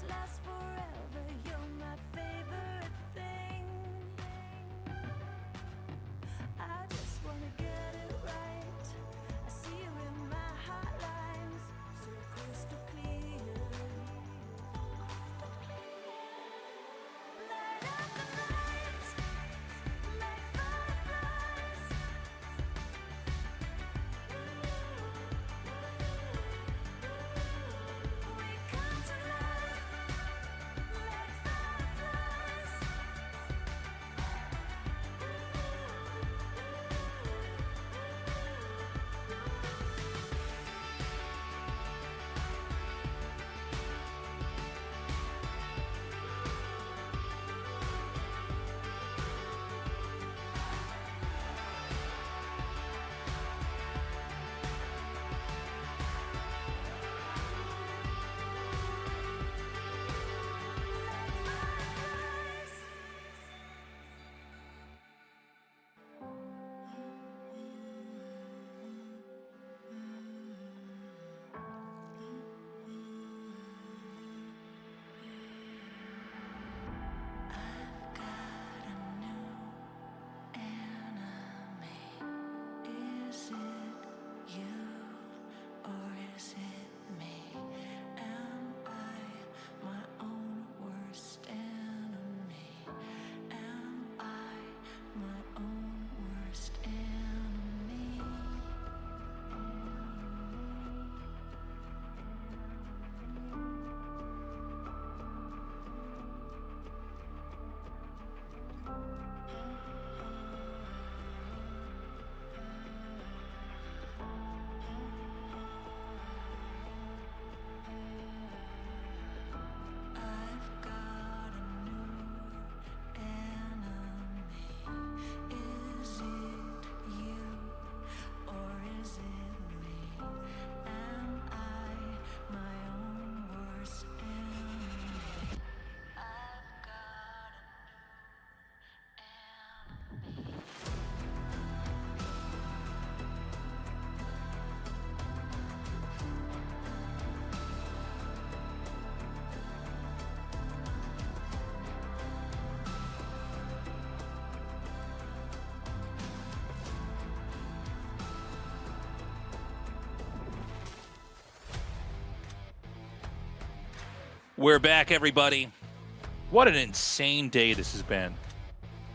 Speaker 5: Last forever, you're my favorite thing. I just wanna get it right. I see you in my hotlines, so crystal clear. Light up the lights, like fireflies. We come to life.
Speaker 2: We're back, everybody. What an insane day this has been.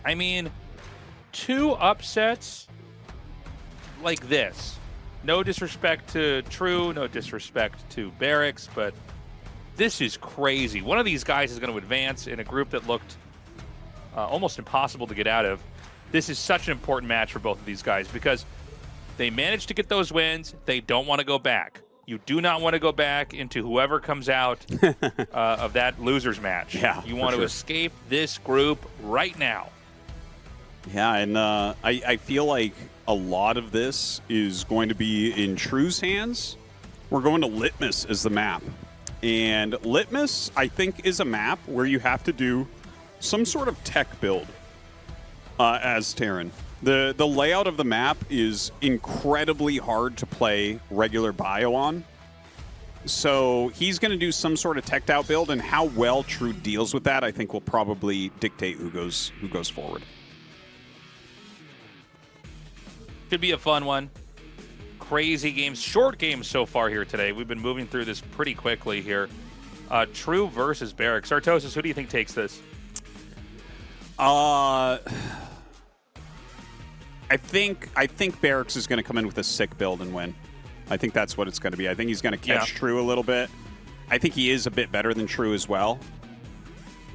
Speaker 2: I mean, 2 upsets like this. No disrespect to True, no disrespect to Barracks, but this is crazy. One of these guys is going to advance in a group that looked almost impossible to get out of. This is such an important match for both of these guys because they managed to get those wins. They don't want to go back. You do not want to go back into whoever comes out of that losers match.
Speaker 3: Yeah,
Speaker 2: you want to escape this group right now.
Speaker 3: Yeah, and I feel like a lot of this is going to be in True's hands. We're going to Litmus as the map. And Litmus, I think, is a map where you have to do some sort of tech build as Terran. The layout of the map is incredibly hard to play regular bio on. So he's going to do some sort of teched out build, and how well True deals with that, I think, will probably dictate who goes forward.
Speaker 2: Could be a fun one. Crazy games, short games so far here today. We've been moving through this pretty quickly here. True versus Barracks. Tastosis, who do you think takes this?
Speaker 3: I think Barracks is going to come in with a sick build and win. I think that's what it's going to be. I think he's going to catch True a little bit. I think he is a bit better than True as well.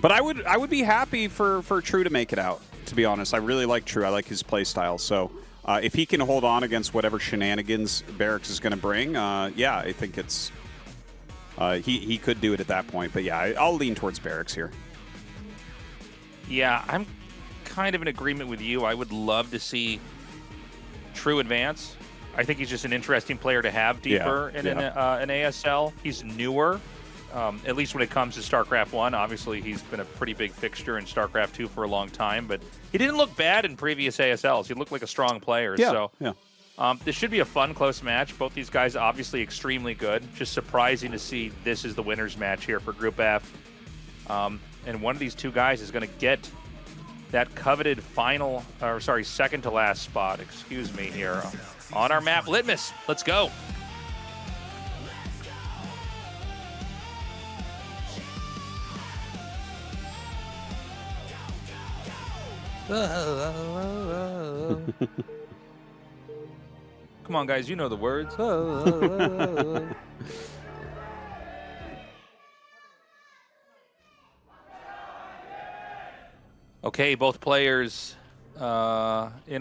Speaker 3: But I would be happy for True to make it out, to be honest. I really like True. I like his play style. So if he can hold on against whatever shenanigans Barracks is going to bring, yeah, I think it's he could do it at that point. But yeah, I'll lean towards Barracks here.
Speaker 2: Yeah, I'm kind of in agreement with you. I would love to see True advance. I think he's just an interesting player to have deeper in an ASL. He's newer, at least when it comes to StarCraft 1. Obviously, he's been a pretty big fixture in StarCraft 2 for a long time, but he didn't look bad in previous ASLs. He looked like a strong player. This should be a fun, close match. Both these guys obviously extremely good. Just surprising to see this is the winner's match here for Group F. And one of these two guys is going to get that coveted second to last spot, excuse me, here on our map, Litmus. Let's go. Come on, guys, you know the words. Okay, both players in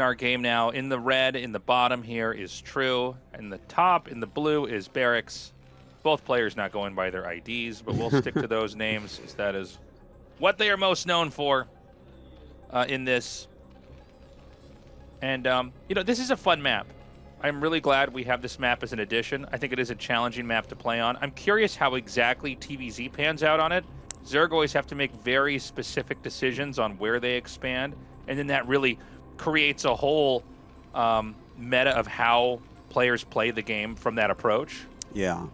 Speaker 2: our game now. In the red, in the bottom here is True. In the top, in the blue, is Barracks. Both players not going by their IDs, but we'll stick to those names, as that is what they are most known for in this. And, this is a fun map. I'm really glad we have this map as an addition. I think it is a challenging map to play on. I'm curious how exactly TVZ pans out on it. Zerg always have to make very specific decisions on where they expand, and then that really creates a whole meta of how players play the game from that approach.
Speaker 3: Yeah.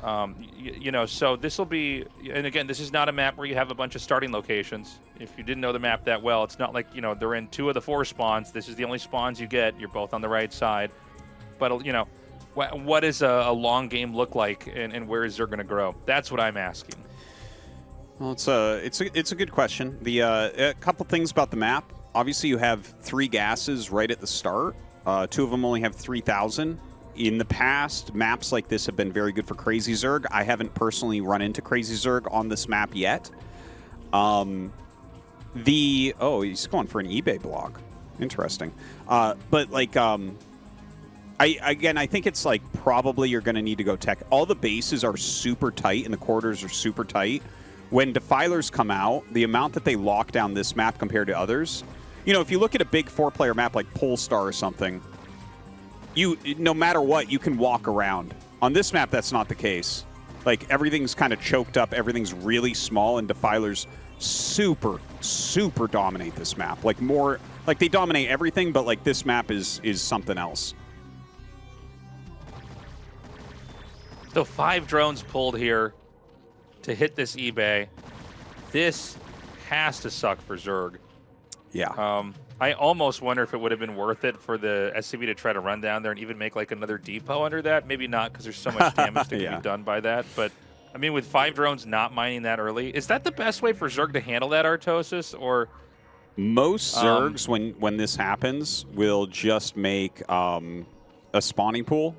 Speaker 2: So this will be, and again, this is not a map where you have a bunch of starting locations. If you didn't know the map that well, it's not like, they're in 2 of the 4 spawns. This is the only spawns you get. You're both on the right side. But, what does a long game look like, and where is Zerg going to grow? That's what I'm asking.
Speaker 3: Well, it's a good question. A couple things about the map. Obviously, you have 3 gases right at the start. 2 of them only have 3,000. In the past, maps like this have been very good for Crazy Zerg. I haven't personally run into Crazy Zerg on this map yet. He's going for an eBay block. Interesting. I think it's like probably you're going to need to go tech. All the bases are super tight and the corridors are super tight. When Defilers come out, the amount that they lock down this map compared to others, if you look at a big 4-player map like Polestar or something, no matter what, you can walk around. On this map, that's not the case. Like, everything's kind of choked up, everything's really small, and Defilers super, super dominate this map. They dominate everything, but this map is something else.
Speaker 2: So 5 drones pulled here to hit this eBay. This has to suck for Zerg.
Speaker 3: Yeah.
Speaker 2: I almost wonder if it would have been worth it for the SCV to try to run down there and even make another depot under that. Maybe not, because there's so much damage that can be done by that. But I mean, with 5 drones not mining that early, is that the best way for Zerg to handle that, Artosis? Or
Speaker 3: most Zergs, when this happens, will just make a spawning pool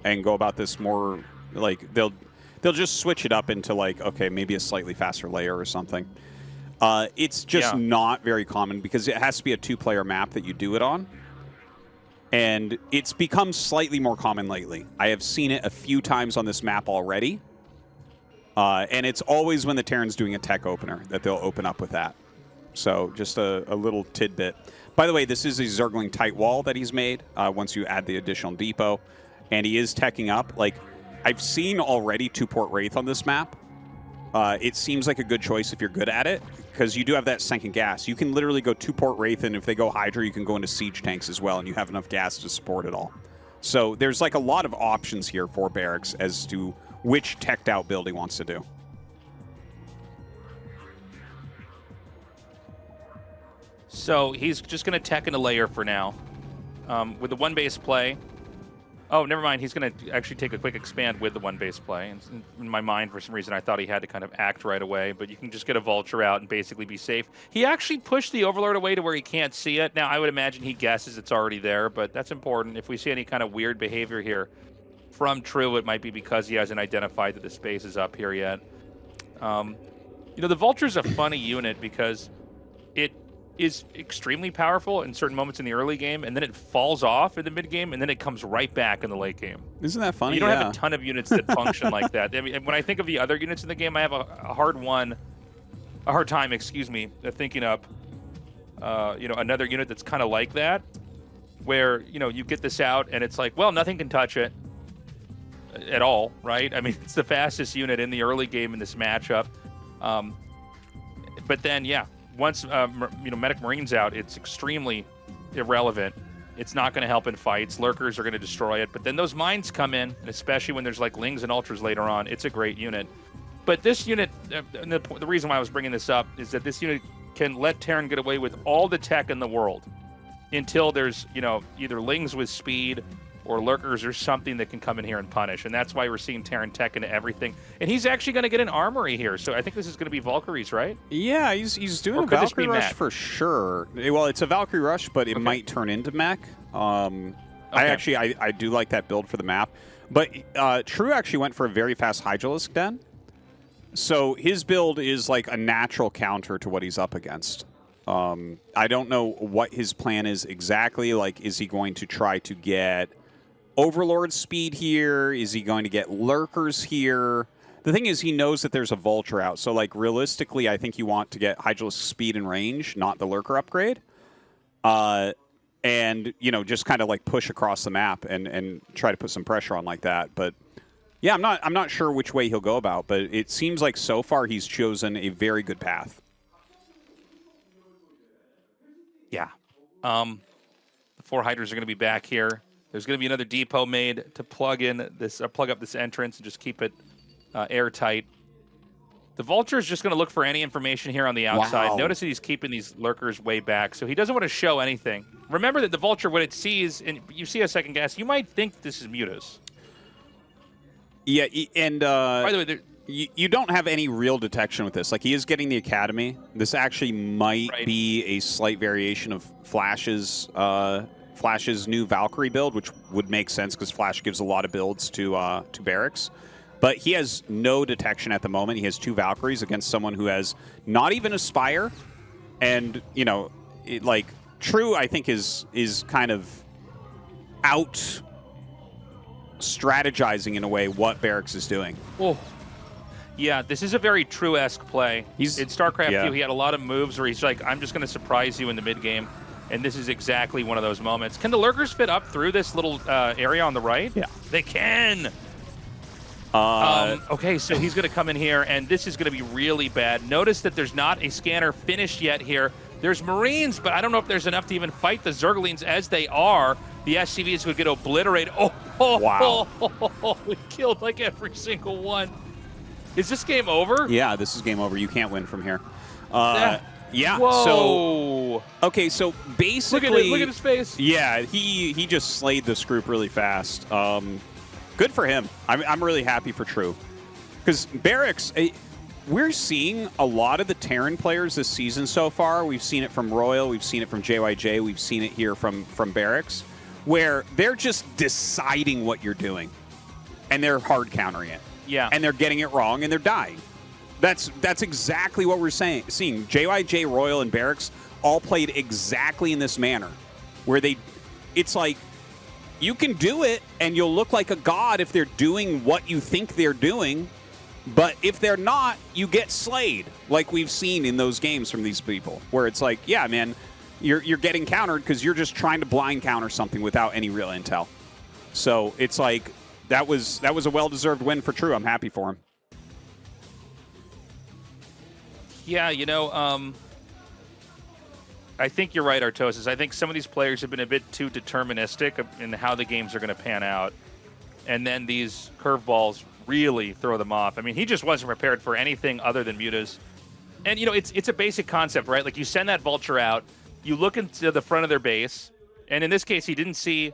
Speaker 3: and go about this more like they'll just switch it up into like, okay, maybe a slightly faster layer or something. It's just not very common because it has to be a 2-player map that you do it on. And it's become slightly more common lately. I have seen it a few times on this map already. And it's always when the Terran's doing a tech opener that they'll open up with that. So just a little tidbit. By the way, this is a Zergling tight wall that he's made once you add the additional depot. And he is teching up. Like, I've seen already 2-port Wraith on this map. It seems like a good choice if you're good at it, because you do have that second gas. You can literally go 2-port Wraith, and if they go Hydra, you can go into siege tanks as well, and you have enough gas to support it all. So there's like a lot of options here for Barracks as to which teched out build he wants to do.
Speaker 2: So he's just going to tech in a layer for now. With the 1-base play. Oh, never mind. He's going to actually take a quick expand with the 1-base play. And in my mind, for some reason, I thought he had to kind of act right away. But you can just get a Vulture out and basically be safe. He actually pushed the Overlord away to where he can't see it. Now, I would imagine he guesses it's already there, but that's important. If we see any kind of weird behavior here from True, it might be because he hasn't identified that the space is up here yet. You know, the Vulture's a funny unit because it is extremely powerful in certain moments in the early game, and then it falls off in the mid game, and then it comes right back in the late game.
Speaker 3: Isn't that funny?
Speaker 2: You don't have a ton of units that function like that. I mean, when I think of the other units in the game, I have a hard time, thinking up, you know, another unit that's kind of like that, where, you know, you get this out, and it's like, well, nothing can touch it at all, right? I mean, it's the fastest unit in the early game in this matchup. But then, yeah, once you know, Medic Marine's out, it's extremely irrelevant. It's not going to help in fights. Lurkers are going to destroy it. But then those mines come in, and especially when there's like Lings and Ultras later on, it's a great unit. But this unit, and the reason why I was bringing this up is that this unit can let Terran get away with all the tech in the world until there's, you know, either Lings with speed or Lurkers or something that can come in here and punish. And that's why we're seeing Terran tech into everything. And he's actually going to get an armory here. So I think this is going to be Valkyries, right?
Speaker 3: Yeah, he's doing a Valkyrie rush for sure. Well, it's a Valkyrie rush, but it might turn into mech. I do like that build for the map. But True actually went for a very fast Hydralisk Den. So his build is like a natural counter to what he's up against. I don't know what his plan is exactly. Like, is he going to try to get Overlord speed here? Is he going to get Lurkers here? The thing is, he knows that there's a Vulture out. So, like, realistically, I think you want to get Hydralisk speed and range, not the Lurker upgrade. And, you know, just kind of, like, push across the map and try to put some pressure on like that. But, yeah, I'm not sure which way he'll go about. But it seems like so far he's chosen a very good path.
Speaker 2: Yeah. The 4 Hydras are going to be back here. There's going to be another depot made to plug up this entrance and just keep it airtight. The Vulture is just going to look for any information here on the outside. Wow. Notice that he's keeping these Lurkers way back, so he doesn't want to show anything. Remember that the Vulture, when it sees, and you see a second gas, you might think this is Mutas.
Speaker 3: Yeah, and
Speaker 2: by the way,
Speaker 3: you don't have any real detection with this. Like, he is getting the Academy. This actually might be a slight variation of Flash's new Valkyrie build, which would make sense because Flash gives a lot of builds to Barracks. But he has no detection at the moment. He has 2 Valkyries against someone who has not even a Spire. And, you know, like, True, I think, is kind of out strategizing in a way what Barracks is doing.
Speaker 2: Oh. Yeah, this is a very True-esque play. In StarCraft 2, he had a lot of moves where he's like, I'm just going to surprise you in the mid-game. And this is exactly one of those moments. Can the Lurkers fit up through this little area on the right?
Speaker 3: Yeah.
Speaker 2: They can! Okay, so he's going to come in here, and this is going to be really bad. Notice that there's not a scanner finished yet here. There's Marines, but I don't know if there's enough to even fight the Zerglings as they are. The SCVs would get obliterated.
Speaker 3: Wow.
Speaker 2: We killed like every single one. Is this game over?
Speaker 3: Yeah, this is game over. You can't win from here. Yeah.
Speaker 2: Whoa.
Speaker 3: So okay. So basically,
Speaker 2: look at his face.
Speaker 3: Yeah, he just slayed this group really fast. Good for him. I'm really happy for True. Because Barracks, we're seeing a lot of the Terran players this season so far. We've seen it from Royal, we've seen it from JYJ, we've seen it here from Barracks, where they're just deciding what you're doing, and they're hard countering it.
Speaker 2: Yeah.
Speaker 3: And they're getting it wrong, and they're dying. That's exactly what we're seeing. JYJ, Royal, and Barracks all played exactly in this manner, where it's like, you can do it, and you'll look like a god if they're doing what you think they're doing, but if they're not, you get slayed, like we've seen in those games from these people, where it's like, yeah, man, you're getting countered because you're just trying to blind counter something without any real intel. So it's like, that was a well-deserved win for True. I'm happy for him.
Speaker 2: Yeah, I think you're right, Tastosis. I think some of these players have been a bit too deterministic in how the games are going to pan out. And then these curveballs really throw them off. I mean, he just wasn't prepared for anything other than mutas. And, it's a basic concept, right? Like, you send that vulture out, you look into the front of their base, and in this case, he didn't see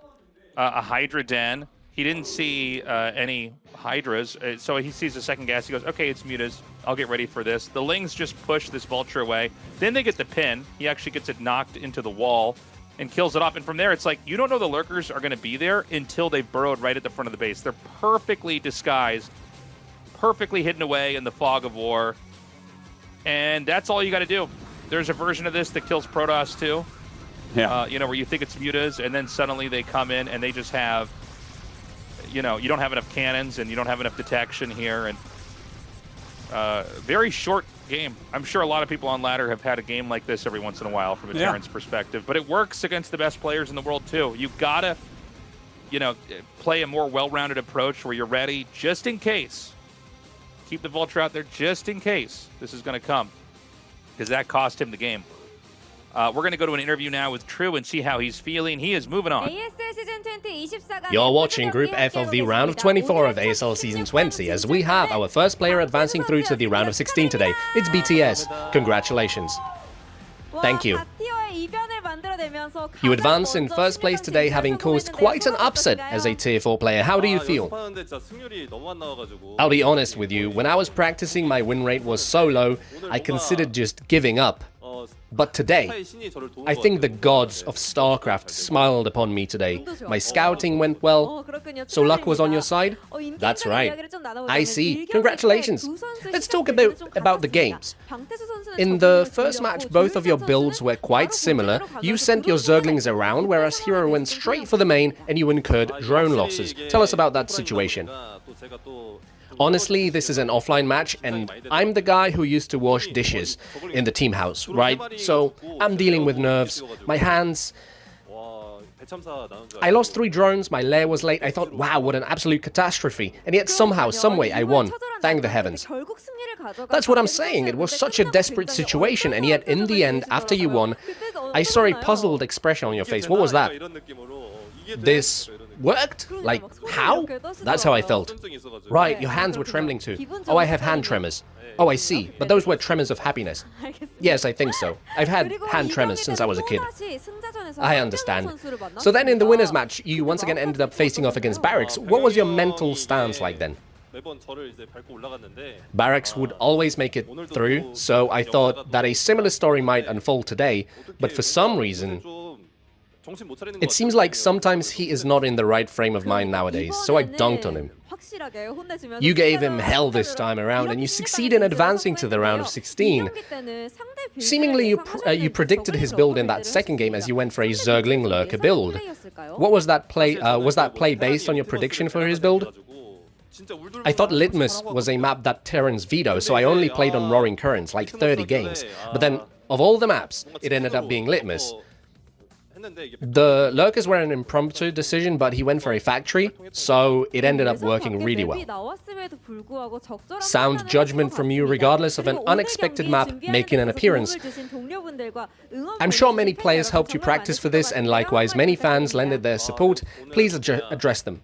Speaker 2: a Hydra den. He didn't see any Hydras. So he sees the second gas. He goes, okay, it's mutas. I'll get ready for this. The Lings just push this vulture away. Then they get the pin. He actually gets it knocked into the wall and kills it off. And from there, it's like, you don't know the lurkers are going to be there until they've burrowed right at the front of the base. They're perfectly disguised, perfectly hidden away in the fog of war. And that's all you got to do. There's a version of this that kills Protoss too.
Speaker 3: Yeah.
Speaker 2: Where you think it's mutas, and then suddenly they come in and they just have, you don't have enough cannons and you don't have enough detection here. And very short game. I'm sure a lot of people on ladder have had a game like this every once in a while from a Terran's perspective, but it works against the best players in the world too. You've got to, play a more well-rounded approach where you're ready just in case. Keep the vulture out there just in case this is going to come, because that cost him the game. We're going to go to an interview now with True and see how he's feeling. He is moving on.
Speaker 5: ASL Season20 24강
Speaker 1: You're watching Group F of the round of 24 of ASL Season 20 as we have our first player advancing through to the round of 16 today. It's BTS. Congratulations. Thank you. You advance in first place today, having caused quite an upset as a Tier 4 player. How do you feel? I'll be honest with you, when I was practicing, my win rate was so low, I considered just giving up. But today, I think the gods of StarCraft smiled upon me today. My scouting went well, so luck was on your side? That's right. I see. Congratulations. Let's talk about the games. In the first match, both of your builds were quite similar. You sent your Zerglings around, whereas Hero went straight for the main and you incurred drone losses. Tell us about that situation. Honestly, this is an offline match, and I'm the guy who used to wash dishes in the team house, right? So I'm dealing with nerves. My hands... I lost 3 drones, my lair was late. I thought, wow, what an absolute catastrophe. And yet somehow, someway, I won. Thank the heavens. That's what I'm saying. It was such a desperate situation, and yet in the end, after you won, I saw a puzzled expression on your face. What was that? This worked? Like, how? That's how I felt. Right, your hands were trembling too. Oh, I have hand tremors. Oh, I see. But those were tremors of happiness. Yes, I think so. I've had hand tremors since I was a kid. I understand. So then in the winners match, you once again ended up facing off against Barracks. What was your mental stance like then? Barracks would always make it through, so I thought that a similar story might unfold today, but for some reason, it seems like sometimes he is not in the right frame of mind nowadays, so I dunked on him. You gave him hell this time around, and you succeed in advancing to the round of 16. Seemingly, you predicted his build in that second game as you went for a Zergling Lurker build. What was that play? Was that play based on your prediction for his build? I thought Litmus was a map that Terrans veto, so I only played on Roaring Currents, like 30 games. But then, of all the maps, it ended up being Litmus. The Lurkers were an impromptu decision, but he went for a factory, so it ended up working really well. Sound judgment from you regardless of an unexpected map making an appearance. I'm sure many players helped you practice for this, and likewise many fans lended their support. Please address them.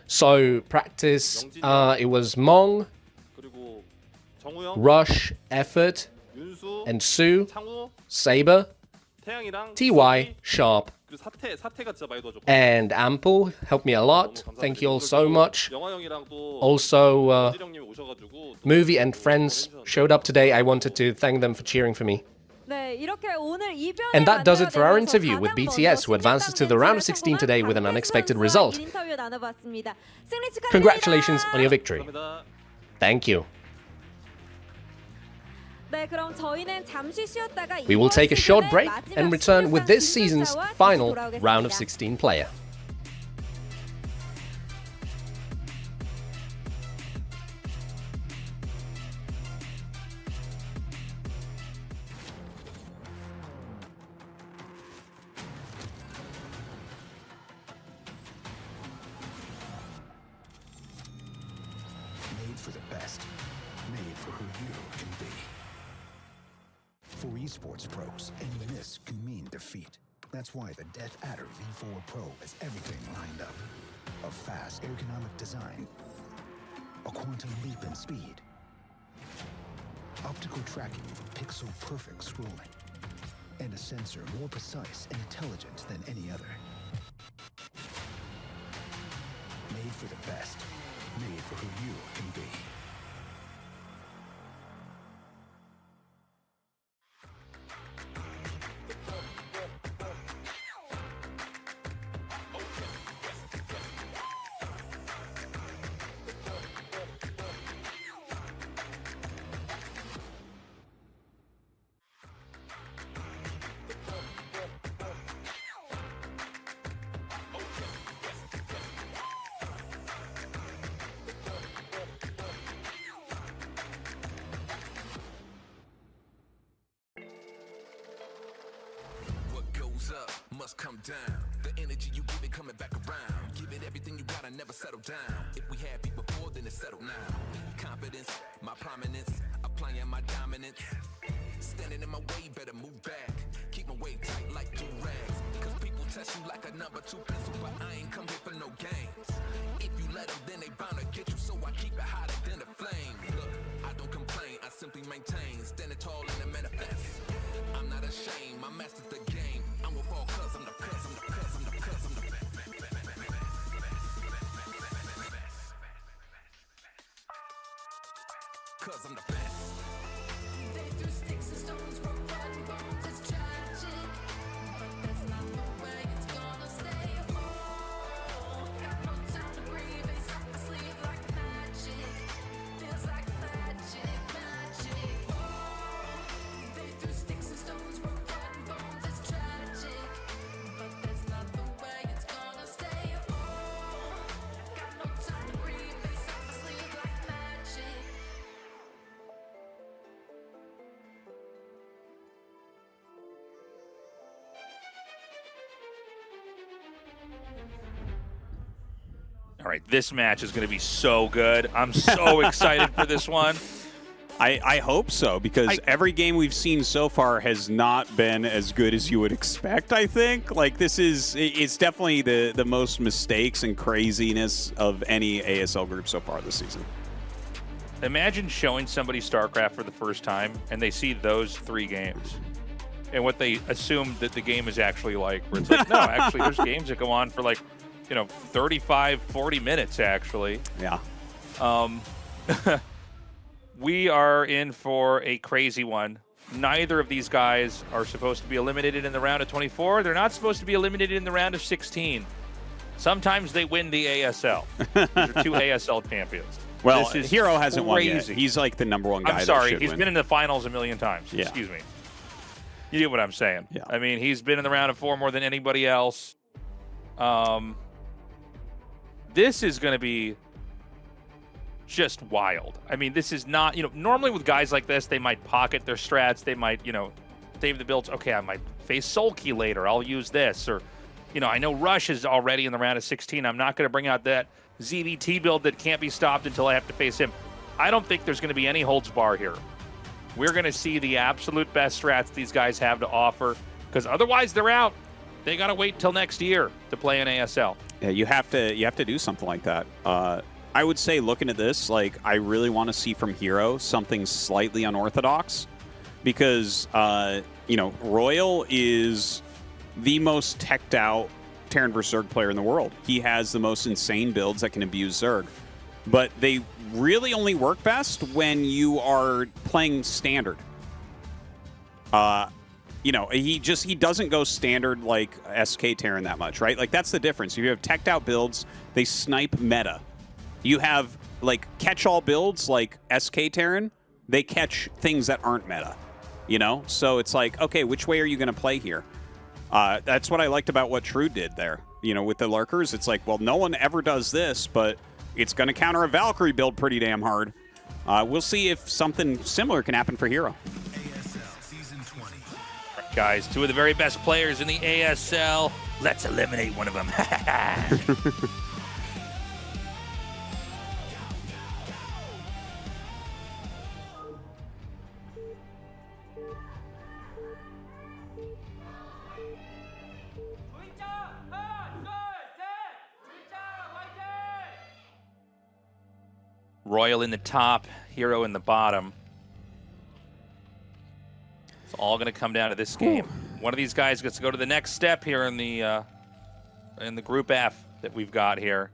Speaker 1: So, practice, it was Mong, Rush, Effort, and Sue, Saber, TY, Sharp,
Speaker 6: 그리고 사태가 진짜 많이 도와줬고.
Speaker 1: And Ample helped me a lot. Thank you all so much.
Speaker 6: 영화 형이랑 또
Speaker 1: Also,
Speaker 6: 원질 형님 오셔가지고 또
Speaker 1: Movie and friends showed up today. I wanted to thank them for cheering for me.
Speaker 5: 네, 이렇게 오늘 이변을
Speaker 1: And that does it for our
Speaker 5: 만들어내면서
Speaker 1: interview with
Speaker 5: 가장
Speaker 1: BTS, who
Speaker 5: 먼저
Speaker 1: advances to the round of 16 today with an unexpected result.
Speaker 5: 인터뷰 나눠봤습니다. 승리 축하드립니다.
Speaker 1: Congratulations on your victory.
Speaker 6: 감사합니다.
Speaker 1: Thank you.
Speaker 5: 네, 그럼 저희는 잠시 쉬었다가
Speaker 1: We will take a short break
Speaker 5: 마지막
Speaker 1: and return with this
Speaker 5: 16강
Speaker 1: season's
Speaker 5: 준비자와
Speaker 1: final
Speaker 5: 다시
Speaker 1: round of
Speaker 5: 돌아오겠습니다.
Speaker 1: 16 player.
Speaker 4: Made for the best. Made for who you can be. For esports pros, any miss can mean defeat. That's why the Death Adder V4 Pro has everything lined up. A fast, ergonomic design. A quantum leap in speed. Optical tracking for pixel-perfect scrolling. And a sensor more precise and intelligent than any other. Made for the best. Made for who you can be.
Speaker 7: What goes up must come down. The energy you give it coming back around. Give it everything you got and never settle down. If we had beat before, then it's settled now. Confidence, my prominence, applying my dominance. Standing in my way, better move back. Keep my weight tight like two rags. Cause people test you like a number 2 pencil, but I ain't come here for no games. If you let them, then they bound to get you, so I keep it hotter than a flame. Look, I don't complain, I simply maintain. Standing tall in the manifest. I'm not ashamed, I mastered the game. I'm with all cuz I'm the best, I'm the best, I'm the best, I'm the best. Cuz I'm the best.
Speaker 5: They threw sticks and stones, broke bread and bones. It's tragic, but that's not the way it's gonna stay. Oh, got no time to breathe. It's up the sleeve like magic. Feels like magic, magic. Oh, they threw sticks and stones, broke bread and bones. It's tragic, but that's not the way it's gonna stay. Oh, got no time to breathe. It's up the sleeve like magic.
Speaker 2: All right, this match is going to be so good. I'm so excited for this one.
Speaker 3: I hope so, because every game we've seen so far has not been as good as you would expect, I think. Like, it's definitely the most mistakes and craziness of any ASL group so far this season.
Speaker 2: Imagine showing somebody StarCraft for the first time and they see those 3 games and what they assume that the game is actually like. Where it's like, no, actually, there's games that go on for like, 35, 40 minutes, actually.
Speaker 3: Yeah.
Speaker 2: We are in for a crazy one. Neither of these guys are supposed to be eliminated in the round of 24. They're not supposed to be eliminated in the round of 16. Sometimes they win the ASL. These are 2 ASL champions.
Speaker 3: Well,
Speaker 2: This is
Speaker 3: Hero hasn't won yet.
Speaker 2: crazy.
Speaker 3: He's like the #1 guy.
Speaker 2: I'm sorry,
Speaker 3: that should
Speaker 2: he's
Speaker 3: win.
Speaker 2: been in the finals a million times.
Speaker 3: Yeah.
Speaker 2: Excuse me. You get what I'm saying.
Speaker 3: Yeah.
Speaker 2: I mean, he's been in the round of 4 more than anybody else. This is going to be just wild. I mean, this is not, normally with guys like this, they might pocket their strats. They might, save the builds. Okay, I might face Sulky later. I'll use this. Or, I know Rush is already in the round of 16. I'm not going to bring out that ZVT build that can't be stopped until I have to face him. I don't think there's going to be any holds bar here. We're going to see the absolute best strats these guys have to offer, because otherwise they're out. They got to wait till next year to play in ASL.
Speaker 3: Yeah, you have to do something like that. I would say, looking at this, like, I really want to see from Hero something slightly unorthodox, because Royal is the most teched out Terran vs. Zerg player in the world. He has the most insane builds that can abuse Zerg. But they really only work best when you are playing standard. You know, he doesn't go standard like SK Terran that much, right? Like, that's the difference. If you have teched out builds, they snipe meta. You have, like, catch-all builds like SK Terran, they catch things that aren't meta, you know? So it's like, okay, which way are you going to play here? That's what I liked about what True did there. You know, with the Lurkers, it's like, well, no one ever does this, but it's going to counter a Valkyrie build pretty damn hard. We'll see if something similar can happen for Hero.
Speaker 7: ASL Season 20.
Speaker 2: Guys, two of the very best players in the ASL. Let's eliminate one of them. Royal in the top, Hero in the bottom. It's all going to come down to this game. One of these guys gets to go to the next step here in the Group F that we've got here.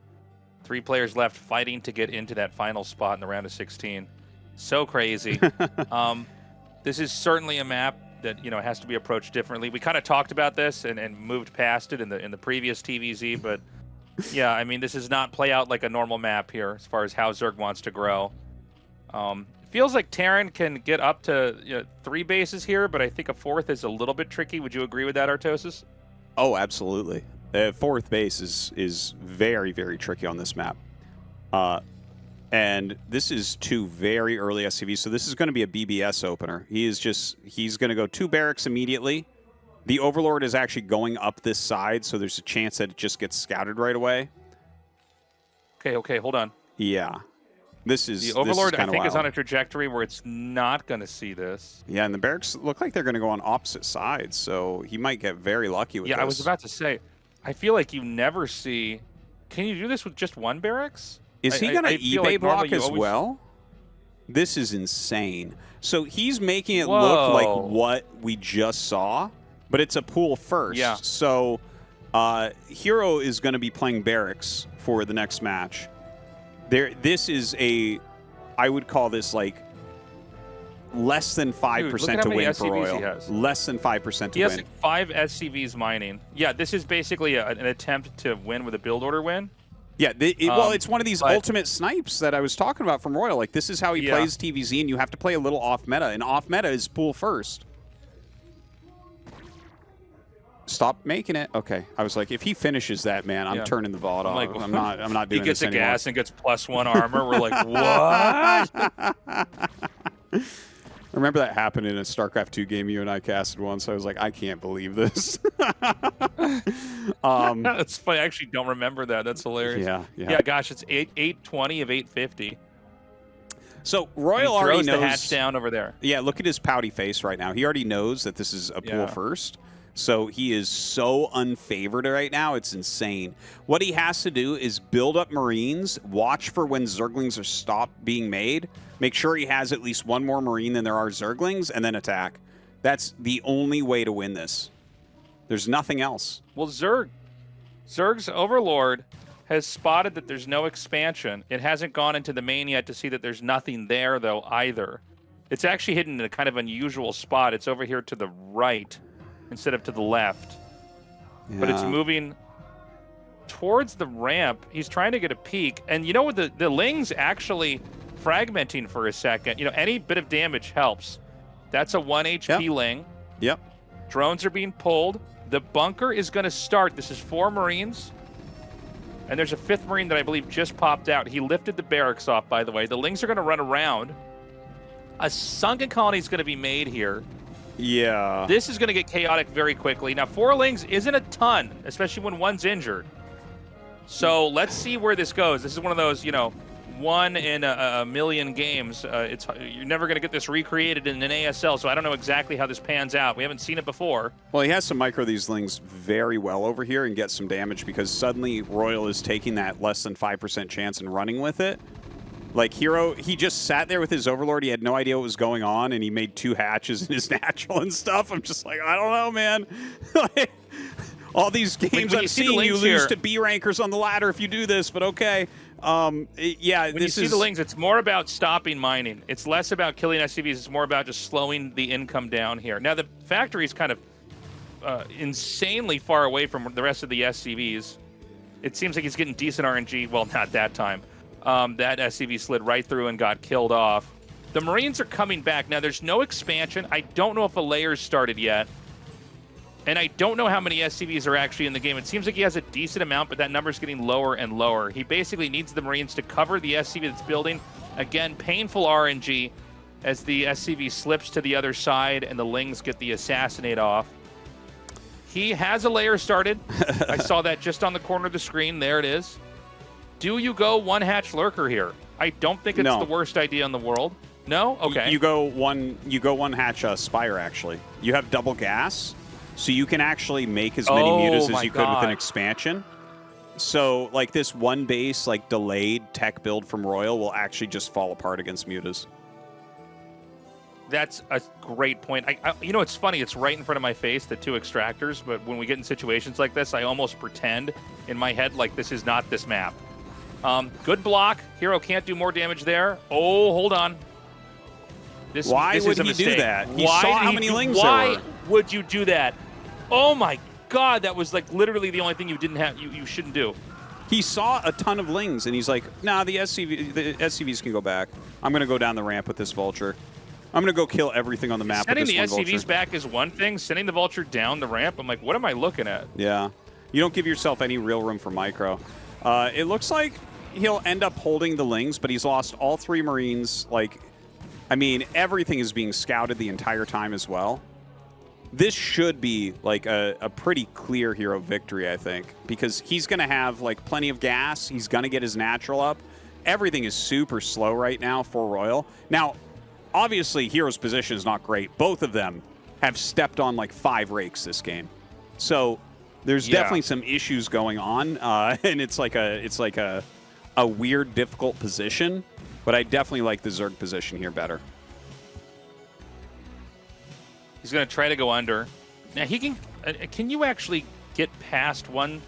Speaker 2: 3 players left fighting to get into that final spot in the round of 16. So crazy. This is certainly a map that, you know, has to be approached differently. We kind of talked about this and moved past it in the previous TVZ, but yeah, I mean, this does not play out like a normal map here as far as how Zerg wants to grow. It feels like Terran can get up to 3 bases here, but I think a 4th is a little bit tricky. Would you agree with that, Tastosis?
Speaker 3: Oh, absolutely. The 4th base is very, very tricky on this map. And this is 2 very early SCVs, so this is going to be a BBS opener. He's going to go 2 barracks immediately. The Overlord is actually going up this side, so there's a chance that it just gets scouted right away.
Speaker 2: Okay, hold on.
Speaker 3: Yeah. This is
Speaker 2: the Overlord, I think,
Speaker 3: wild.
Speaker 2: is on a trajectory where it's not going to see this.
Speaker 3: Yeah, and the barracks look like they're going to go on opposite sides, so he might get very lucky with this.
Speaker 2: Yeah, I was about to say, I feel like you never see... Can you do this with just 1 barracks?
Speaker 3: Is he going to eBay
Speaker 2: like
Speaker 3: block as
Speaker 2: always...
Speaker 3: well? This is insane. So he's making it
Speaker 2: Whoa.
Speaker 3: look like what we just saw, but it's a pool first.
Speaker 2: Yeah.
Speaker 3: So Hero is going to be playing Barracks for the next match. This is I would call this like less than 5% to win for Royal. Less than 5% to win.
Speaker 2: He has 5 SCVs mining. Yeah, this is basically an attempt to win with a build order win.
Speaker 3: Yeah, well, it's one of these ultimate snipes that I was talking about from Royal. Like, this is how he plays TVZ, and you have to play a little off-meta, and off-meta is pool first. Stop making it. Okay, I was like, if he finishes that, man, I'm turning the VOD off.
Speaker 2: Like,
Speaker 3: I'm not doing this anymore.
Speaker 2: He gets a gas and gets +1 armor. We're like, what?
Speaker 3: I remember that happened in a StarCraft 2 game you and I casted once. I was like, I can't believe this.
Speaker 2: That's funny. I actually don't remember that. That's hilarious.
Speaker 3: Yeah.
Speaker 2: Gosh, it's 820 of 850.
Speaker 3: So Royal
Speaker 2: he
Speaker 3: already
Speaker 2: throws
Speaker 3: knows
Speaker 2: the hatch down over there.
Speaker 3: Yeah, look at his pouty face right now. He already knows that this is a pool first. So he is so unfavored right now. It's insane. What he has to do is build up Marines, watch for when Zerglings are stopped being made, make sure he has at least 1 more Marine than there are Zerglings, and then attack. That's the only way to win this. There's nothing else.
Speaker 2: Well, Zerg's Overlord has spotted that there's no expansion. It hasn't gone into the main yet to see that there's nothing there, though, either. It's actually hidden in a kind of unusual spot. It's over here to the right instead of to the left. Yeah. But it's moving towards the ramp. He's trying to get a peek. And you know what? The Ling's actually fragmenting for a second. You know, any bit of damage helps. That's a 1 HP Ling.
Speaker 3: Yep.
Speaker 2: Drones are being pulled. The bunker is going to start. This is 4 Marines. And there's a 5th Marine that I believe just popped out. He lifted the barracks off, by the way. The Lings are going to run around. A sunken colony is going to be made here.
Speaker 3: Yeah.
Speaker 2: This is going to get chaotic very quickly. Now, 4 Lings isn't a ton, especially when one's injured. So let's see where this goes. This is one of those, 1 in a million games. You're never going to get this recreated in an ASL, so I don't know exactly how this pans out. We haven't seen it before.
Speaker 3: Well, he has to micro these Lings very well over here and get some damage because suddenly Royal is taking that less than 5% chance and running with it. Like, Hero, he just sat there with his Overlord. He had no idea what was going on, and he made 2 hatches in his natural and stuff. I'm just like, I don't know, man. Like, all these games
Speaker 2: when
Speaker 3: I'm
Speaker 2: you see the
Speaker 3: seeing, you
Speaker 2: links
Speaker 3: lose
Speaker 2: here-
Speaker 3: to B rankers on the ladder if you do this, but okay. Yeah,
Speaker 2: When you
Speaker 3: this
Speaker 2: see
Speaker 3: is...
Speaker 2: the lings, it's more about stopping mining. It's less about killing SCVs. It's more about just slowing the income down here. Now, the factory is kind of insanely far away from the rest of the SCVs. It seems like he's getting decent RNG. Well, not that time. That SCV slid right through and got killed off. The Marines are coming back. Now, there's no expansion. I don't know if a layer's started yet. And I don't know how many SCVs are actually in the game. It seems like he has a decent amount, but that number's getting lower and lower. He basically needs the Marines to cover the SCV that's building. Again, painful RNG as the SCV slips to the other side and the Lings get the assassinate off. He has a layer started. I saw that just on the corner of the screen. There it is. Do you go 1 hatch lurker here? I don't think it's
Speaker 3: No.
Speaker 2: the worst idea in the world. No? Okay.
Speaker 3: You go one hatch Spire, actually. You have double gas, so you can actually make as many mutas as you could with an expansion. So, like, this one base, like, delayed tech build from Royal will actually just fall apart against mutas.
Speaker 2: That's a great point. You know, it's funny. It's right in front of my face, the 2 extractors. But when we get in situations like this, I almost pretend in my head like this is not this map. Good block. Hero can't do more damage there. Oh, hold on.
Speaker 3: Why
Speaker 2: this
Speaker 3: would
Speaker 2: is a
Speaker 3: he
Speaker 2: mistake.
Speaker 3: do that? He
Speaker 2: Why
Speaker 3: saw
Speaker 2: did
Speaker 3: how
Speaker 2: he
Speaker 3: many
Speaker 2: do-
Speaker 3: lings there
Speaker 2: Why
Speaker 3: were.
Speaker 2: would you do that? Oh my God, that was like literally the only thing you didn't have. You shouldn't do.
Speaker 3: He saw a ton of lings, and he's like, nah, the SCVs can go back. I'm going to go down the ramp with this Vulture. I'm going to go kill everything on the map
Speaker 2: Sending
Speaker 3: with
Speaker 2: the
Speaker 3: this one
Speaker 2: SCVs
Speaker 3: Vulture.
Speaker 2: back is one thing. Sending the Vulture down the ramp, I'm like, what am I looking at?
Speaker 3: Yeah. You don't give yourself any real room for micro. It looks like he'll end up holding the lings, but he's lost all 3 Marines. Like, I mean, everything is being scouted the entire time as well. This should be, like, a pretty clear Hero victory, I think, because he's going to have, like, plenty of gas. He's going to get his natural up. Everything is super slow right now for Royal. Now, obviously, Hero's position is not great. Both of them have stepped on, like, 5 rakes this game. So there's definitely some issues going on, and it's like a weird, difficult position. But I definitely like the Zerg position here better.
Speaker 2: He's going to try to go under. Now, he can... can you actually get past one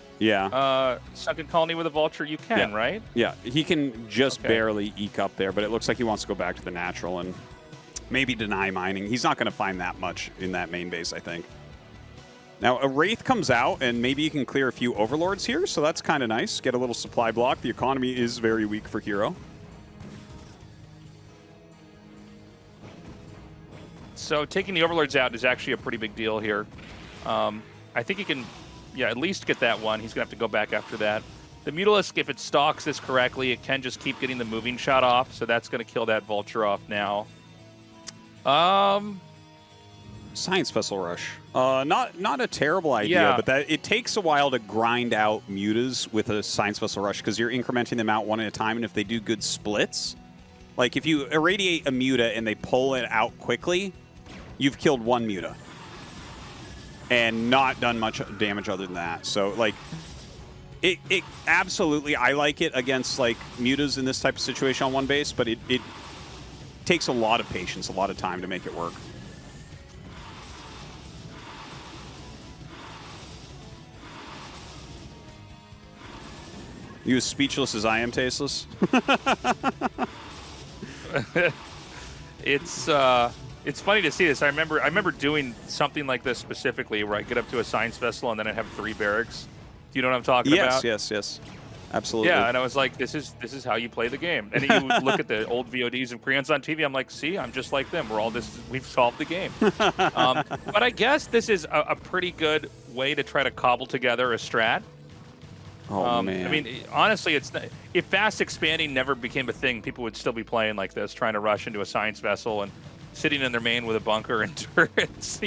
Speaker 2: sunken colony with a Vulture? You can, right?
Speaker 3: Yeah, he can just barely eke up there, but it looks like he wants to go back to the natural and maybe deny mining. He's not going to find that much in that main base, I think. Now, a Wraith comes out, and maybe you can clear a few Overlords here, so that's kind of nice. Get a little supply block. The economy is very weak for Hero.
Speaker 2: So taking the Overlords out is actually a pretty big deal here. I think he can, at least get that one. He's going to have to go back after that. The Mutalisk, if it stalks this correctly, it can just keep getting the moving shot off, so that's going to kill that Vulture off now.
Speaker 3: Science Vessel Rush. Not a terrible idea, but that it takes a while to grind out mutas with a Science Vessel Rush because you're incrementing them out one at a time, and if they do good splits, like if you irradiate a muta and they pull it out quickly, you've killed 1 muta and not done much damage other than that. So, like, it absolutely, I like it against, like, mutas in this type of situation on one base, but it takes a lot of patience, a lot of time to make it work. You as speechless as I am, Tasteless?
Speaker 2: It's funny to see this. I remember doing something like this specifically where I get up to a science vessel and then I have 3 barracks. Do you know what I'm talking about?
Speaker 3: Yes. Absolutely.
Speaker 2: Yeah, and I was like, this is how you play the game. And you would look at the old VODs of Koreans on TV. I'm like, see, I'm just like them. We've solved the game. But I guess this is a pretty good way to try to cobble together a strat.
Speaker 3: Oh, man.
Speaker 2: I mean, honestly, if fast expanding never became a thing, people would still be playing like this, trying to rush into a science vessel and sitting in their main with a bunker and turrets,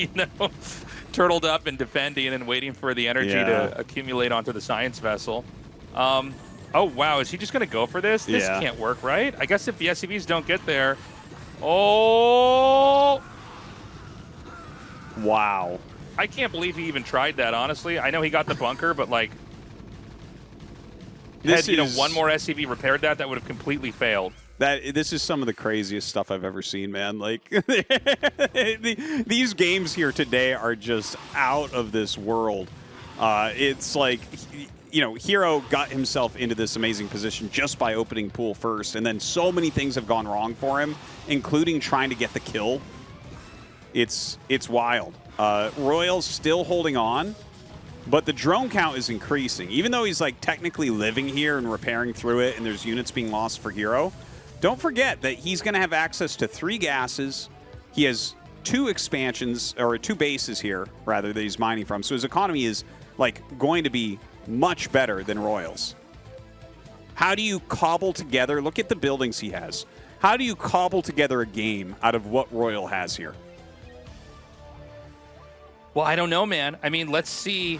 Speaker 2: turtled up and defending and waiting for the energy to accumulate onto the science vessel. Oh, wow. Is he just going to go for this? This can't work, right? I guess if the SCVs don't get there. Oh!
Speaker 3: Wow.
Speaker 2: I can't believe he even tried that, honestly. I know he got the bunker, but, like, had one more SCV repaired that would have completely failed.
Speaker 3: This is some of the craziest stuff I've ever seen, man. Like these games here today are just out of this world. It's like, you know, Hero got himself into this amazing position just by opening pool first, and then so many things have gone wrong for him, including trying to get the kill. It's wild. Royal's still holding on, but the drone count is increasing. Even though he's like technically living here and repairing through it, and there's units being lost for Hero, don't forget that he's going to have access to 3 gases. He has 2 expansions, or 2 bases here, rather, that he's mining from. So his economy is like going to be much better than Royal's. How do you cobble together? Look at the buildings he has. How do you cobble together a game out of what Royal has here?
Speaker 2: Well, I don't know, man. I mean, let's see.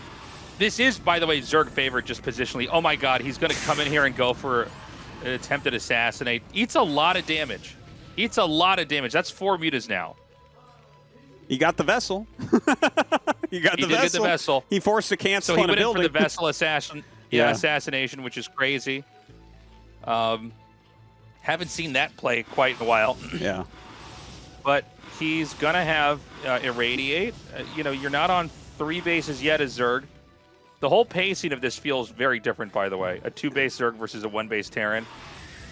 Speaker 2: This is, by the way, Zerg favorite just positionally. Oh my God, he's going to come in here and go for an attempted assassinate. Eats a lot of damage. Eats a lot of damage. That's 4 mutas now.
Speaker 3: He got the vessel. He did get the vessel. He forced to cancel
Speaker 2: so he
Speaker 3: on a
Speaker 2: went in
Speaker 3: building.
Speaker 2: for the vessel assassination, which is crazy. Haven't seen that play quite in a while.
Speaker 3: Yeah.
Speaker 2: But he's going to have Irradiate. You know, you're not on 3 bases yet as Zerg. The whole pacing of this feels very different, by the way. A 2-base Zerg versus a 1-base Terran.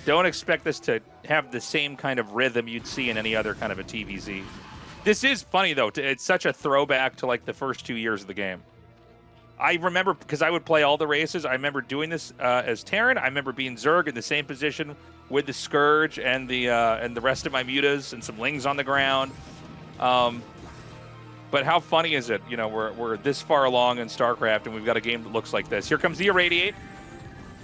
Speaker 2: Don't expect this to have the same kind of rhythm you'd see in any other kind of a TVZ. This is funny, though. It's such a throwback to, like, the first 2 years of the game. I remember, because I would play all the races, I remember doing this as Terran. I remember being Zerg in the same position with the Scourge and the rest of my mutas and some Lings on the ground. But how funny is it? You know, we're this far along in StarCraft, and we've got a game that looks like this. Here comes the Irradiate.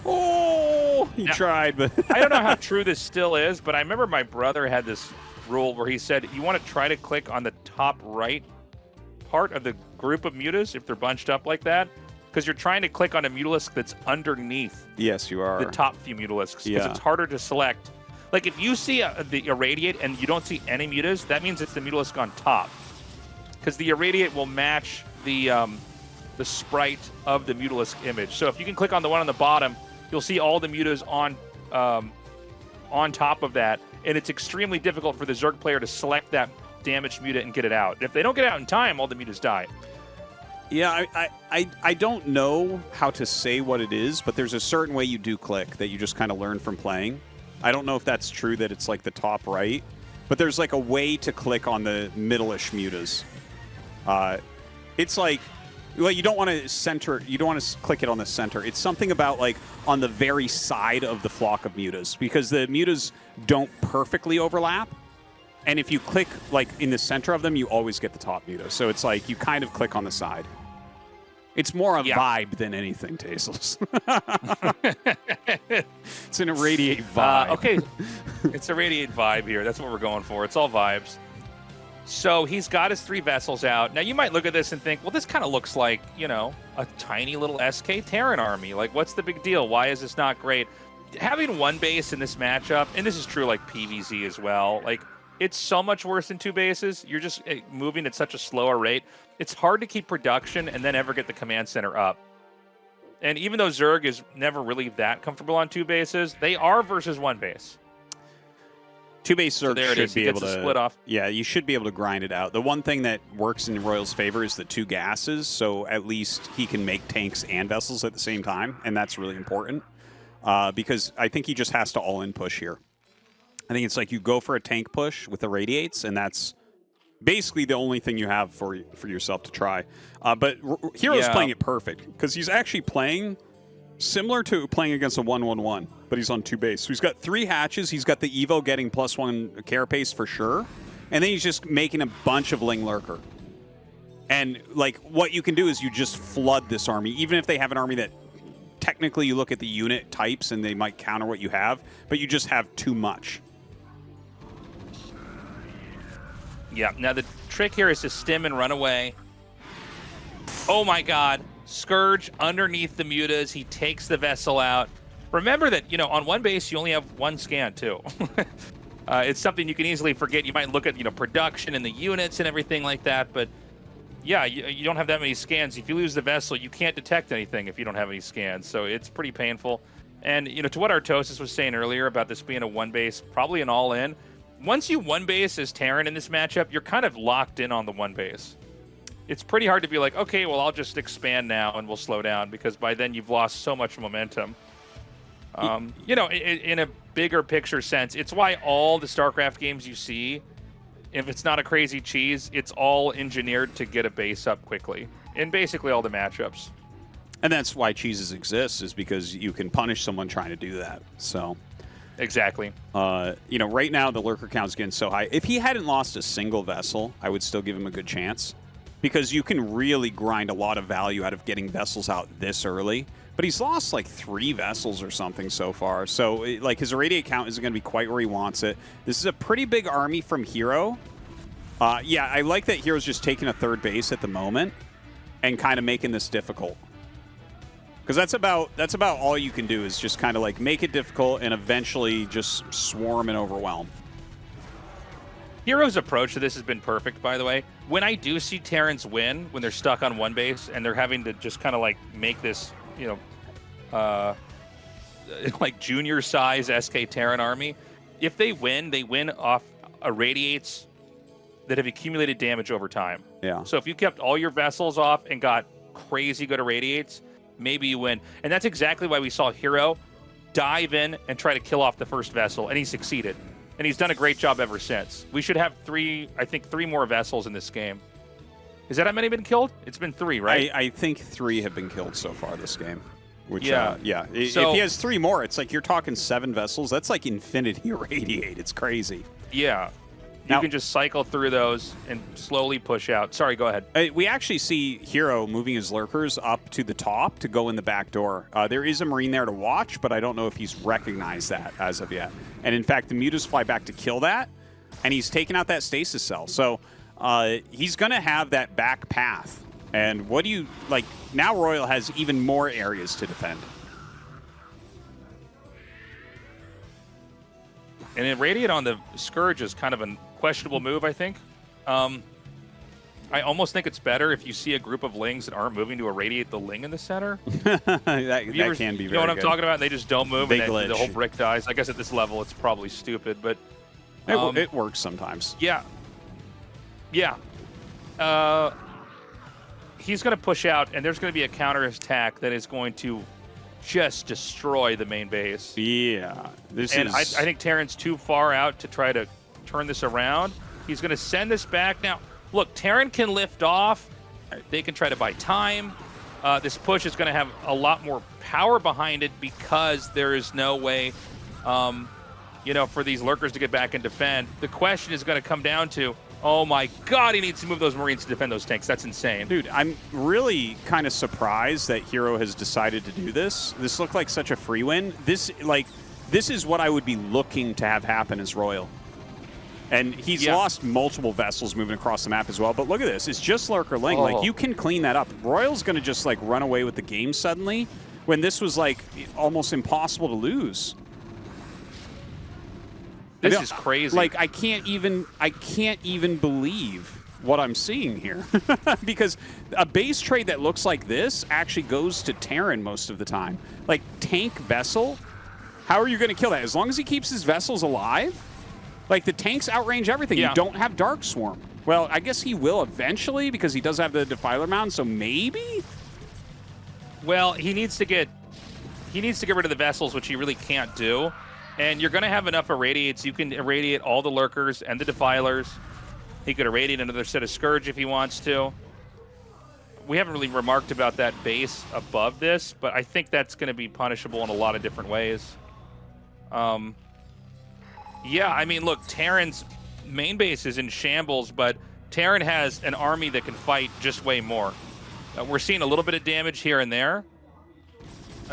Speaker 3: Oh, he tried, but
Speaker 2: I don't know how true this still is, but I remember my brother had this rule where he said you want to try to click on the top right part of the group of mutas if they're bunched up like that, because you're trying to click on a mutalisk that's underneath.
Speaker 3: Yes, you are.
Speaker 2: The top few mutalisks, because
Speaker 3: Yeah.
Speaker 2: it's harder to select. Like if you see the Irradiate and you don't see any mutas, that means it's the mutalisk on top, because the Irradiate will match the sprite of the mutalisk image. So if you can click on the one on the bottom, you'll see all the mutas on top of that, and it's extremely difficult for the Zerg player to select that damaged muta and get it out. If they don't get it out in time, all the mutas die.
Speaker 3: Yeah, I don't know how to say what it is, but there's a certain way you do click that you just kind of learn from playing. I don't know if that's true, that it's like the top right, but there's like a way to click on the middle-ish mutas. It's like, well, you don't want to center, you don't want to click it on the center. It's something about like on the very side of the flock of mutas, because the mutas don't perfectly overlap. And if you click like in the center of them, you always get the top muta. So it's like you kind of click on the side. It's more a vibe than anything, Tastosis. It's an Irradiate vibe.
Speaker 2: Okay, it's a Radiate vibe here. That's what we're going for. It's all vibes. So he's got his 3 vessels out. Now you might look at this and think, well, this kind of looks like, you know, a tiny little SK Terran army. Like, what's the big deal? Why is this not great? Having 1 base in this matchup, and this is true like PvZ as well, like it's so much worse than 2 bases. You're just moving at such a slower rate. It's hard to keep production and then ever get the command center up. And even though Zerg is never really that comfortable on 2 bases, they are versus 1 base.
Speaker 3: 2-base Zerg
Speaker 2: there it
Speaker 3: should
Speaker 2: is.
Speaker 3: be
Speaker 2: He
Speaker 3: able
Speaker 2: gets
Speaker 3: to
Speaker 2: a split off.
Speaker 3: Yeah, you should be able to grind it out. The one thing that works in Royal's favor is the 2 gases, so at least he can make tanks and vessels at the same time, and that's really important because I think he just has to all-in push here. I think it's like you go for a tank push with the Radiates, and that's basically the only thing you have for yourself to try. But Hero's playing it perfect because he's actually playing similar to playing against a 1-1-1, but he's on 2 base. So he's got 3 hatches. He's got the Evo getting +1 carapace for sure. And then he's just making a bunch of Ling Lurker. And like what you can do is you just flood this army, even if they have an army that technically you look at the unit types and they might counter what you have, but you just have too much.
Speaker 2: Yeah, now the trick here is to stim and run away. Oh my god. Scourge underneath the mutas. He takes the vessel out. Remember that, you know, on 1 base, you only have 1 scan, too. It's something you can easily forget. You might look at, you know, production and the units and everything like that, but yeah, you don't have that many scans. If you lose the vessel, you can't detect anything if you don't have any scans, so it's pretty painful. And, to what Artosis was saying earlier about this being a one base, probably an all-in. Once you one base as Terran in this matchup, you're kind of locked in on the one base. It's pretty hard to be like, okay, well, I'll just expand now and we'll slow down, because by then you've lost so much momentum. In a bigger picture sense, it's why all the StarCraft games you see, if it's not a crazy cheese, it's all engineered to get a base up quickly in basically all the matchups.
Speaker 3: And that's why cheeses exist, is because you can punish someone trying to do that. So,
Speaker 2: exactly.
Speaker 3: Right now the lurker count's getting so high. If he hadn't lost a single vessel, I would still give him a good chance, because you can really grind a lot of value out of getting vessels out this early. But he's lost like 3 vessels or something so far. So, his irradiate count isn't going to be quite where he wants it. This is a pretty big army from Hero. Yeah, I like that Hero's just taking a third base at the moment and kind of making this difficult. Because that's about all you can do, is just kind of make it difficult and eventually just swarm and overwhelm.
Speaker 2: Hero's approach to this has been perfect, by the way. When I do see Terrans win, when they're stuck on one base and they're having to just kind of make this, junior size SK Terran army, if they win off irradiates that have accumulated damage over time.
Speaker 3: Yeah.
Speaker 2: So if you kept all your vessels off and got crazy good irradiates, maybe you win. And that's exactly why we saw Hero dive in and try to kill off the first vessel, and he succeeded. And he's done a great job ever since. We should have 3 more vessels in this game. Is that how many been killed? It's been 3, right?
Speaker 3: I think 3 have been killed so far this game. Which,
Speaker 2: yeah.
Speaker 3: If he has 3 more, it's you're talking 7 vessels. That's infinity irradiate. It's crazy.
Speaker 2: Yeah. You can just cycle through those and slowly push out. Sorry, go ahead.
Speaker 3: We actually see Hero moving his lurkers up to the top to go in the back door. There is a Marine there to watch, but I don't know if he's recognized that as of yet. And in fact, the mutas fly back to kill that, and he's taken out that stasis cell. So he's going to have that back path. And what do you now Royal has even more areas to defend.
Speaker 2: And irradiate on the Scourge is kind of a questionable move, I think. I almost think it's better if you see a group of Lings that aren't moving to irradiate the Ling in the center.
Speaker 3: that can be very good.
Speaker 2: You know what I'm talking about? They just don't move,
Speaker 3: They
Speaker 2: and
Speaker 3: glitch.
Speaker 2: the whole brick dies. I guess at this level, it's probably stupid, but
Speaker 3: It works sometimes.
Speaker 2: yeah. He's going to push out, and there's going to be a counter attack that is going to just destroy the main base.
Speaker 3: Yeah.
Speaker 2: I think Terran's too far out to try to turn this around. He's going to send this back. Now, look, Terran can lift off. They can try to buy time. This push is going to have a lot more power behind it, because there is no way, for these lurkers to get back and defend. The question is going to come down to, oh my God, he needs to move those Marines to defend those tanks. That's insane.
Speaker 3: Dude, I'm really kind of surprised that Hero has decided to do this. This looked like such a free win. This is what I would be looking to have happen as Royal. And he's lost multiple vessels moving across the map as well. But look at this. It's just Lurker Ling.
Speaker 2: Oh.
Speaker 3: You can clean that up. Royal's going to just, run away with the game suddenly, when this was, almost impossible to lose.
Speaker 2: This is crazy.
Speaker 3: I can't even believe what I'm seeing here. Because a base trade that looks like this actually goes to Terran most of the time. Tank vessel, how are you going to kill that? As long as he keeps his vessels alive? The tanks outrange everything.
Speaker 2: Yeah.
Speaker 3: You don't have Dark Swarm. Well, I guess he will eventually, because he does have the Defiler Mound, so maybe?
Speaker 2: Well, he needs to get rid of the vessels, which he really can't do. And you're going to have enough irradiates. You can irradiate all the lurkers and the defilers. He could irradiate another set of Scourge if he wants to. We haven't really remarked about that base above this, but I think that's going to be punishable in a lot of different ways. Yeah, I mean, look, Terran's main base is in shambles, but Terran has an army that can fight just way more. We're seeing a little bit of damage here and there.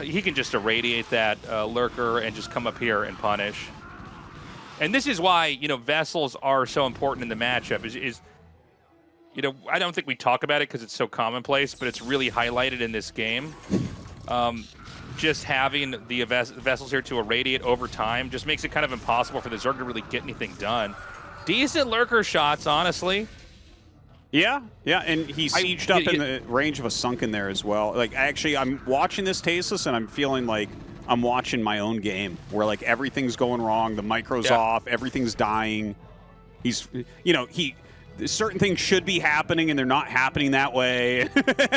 Speaker 2: He can just irradiate that lurker and just come up here and punish. And this is why, vessels are so important in the matchup. I don't think we talk about it because it's so commonplace, but it's really highlighted in this game. Just having the vessels here to irradiate over time just makes it kind of impossible for the Zerg to really get anything done. Decent lurker shots, honestly.
Speaker 3: Yeah, and he sieged up in the range of a Sunken there as well. Actually, I'm watching this Tastosis, and I'm feeling I'm watching my own game where like everything's going wrong, the micro's off, everything's dying. He's, you know, certain things should be happening and they're not happening that way.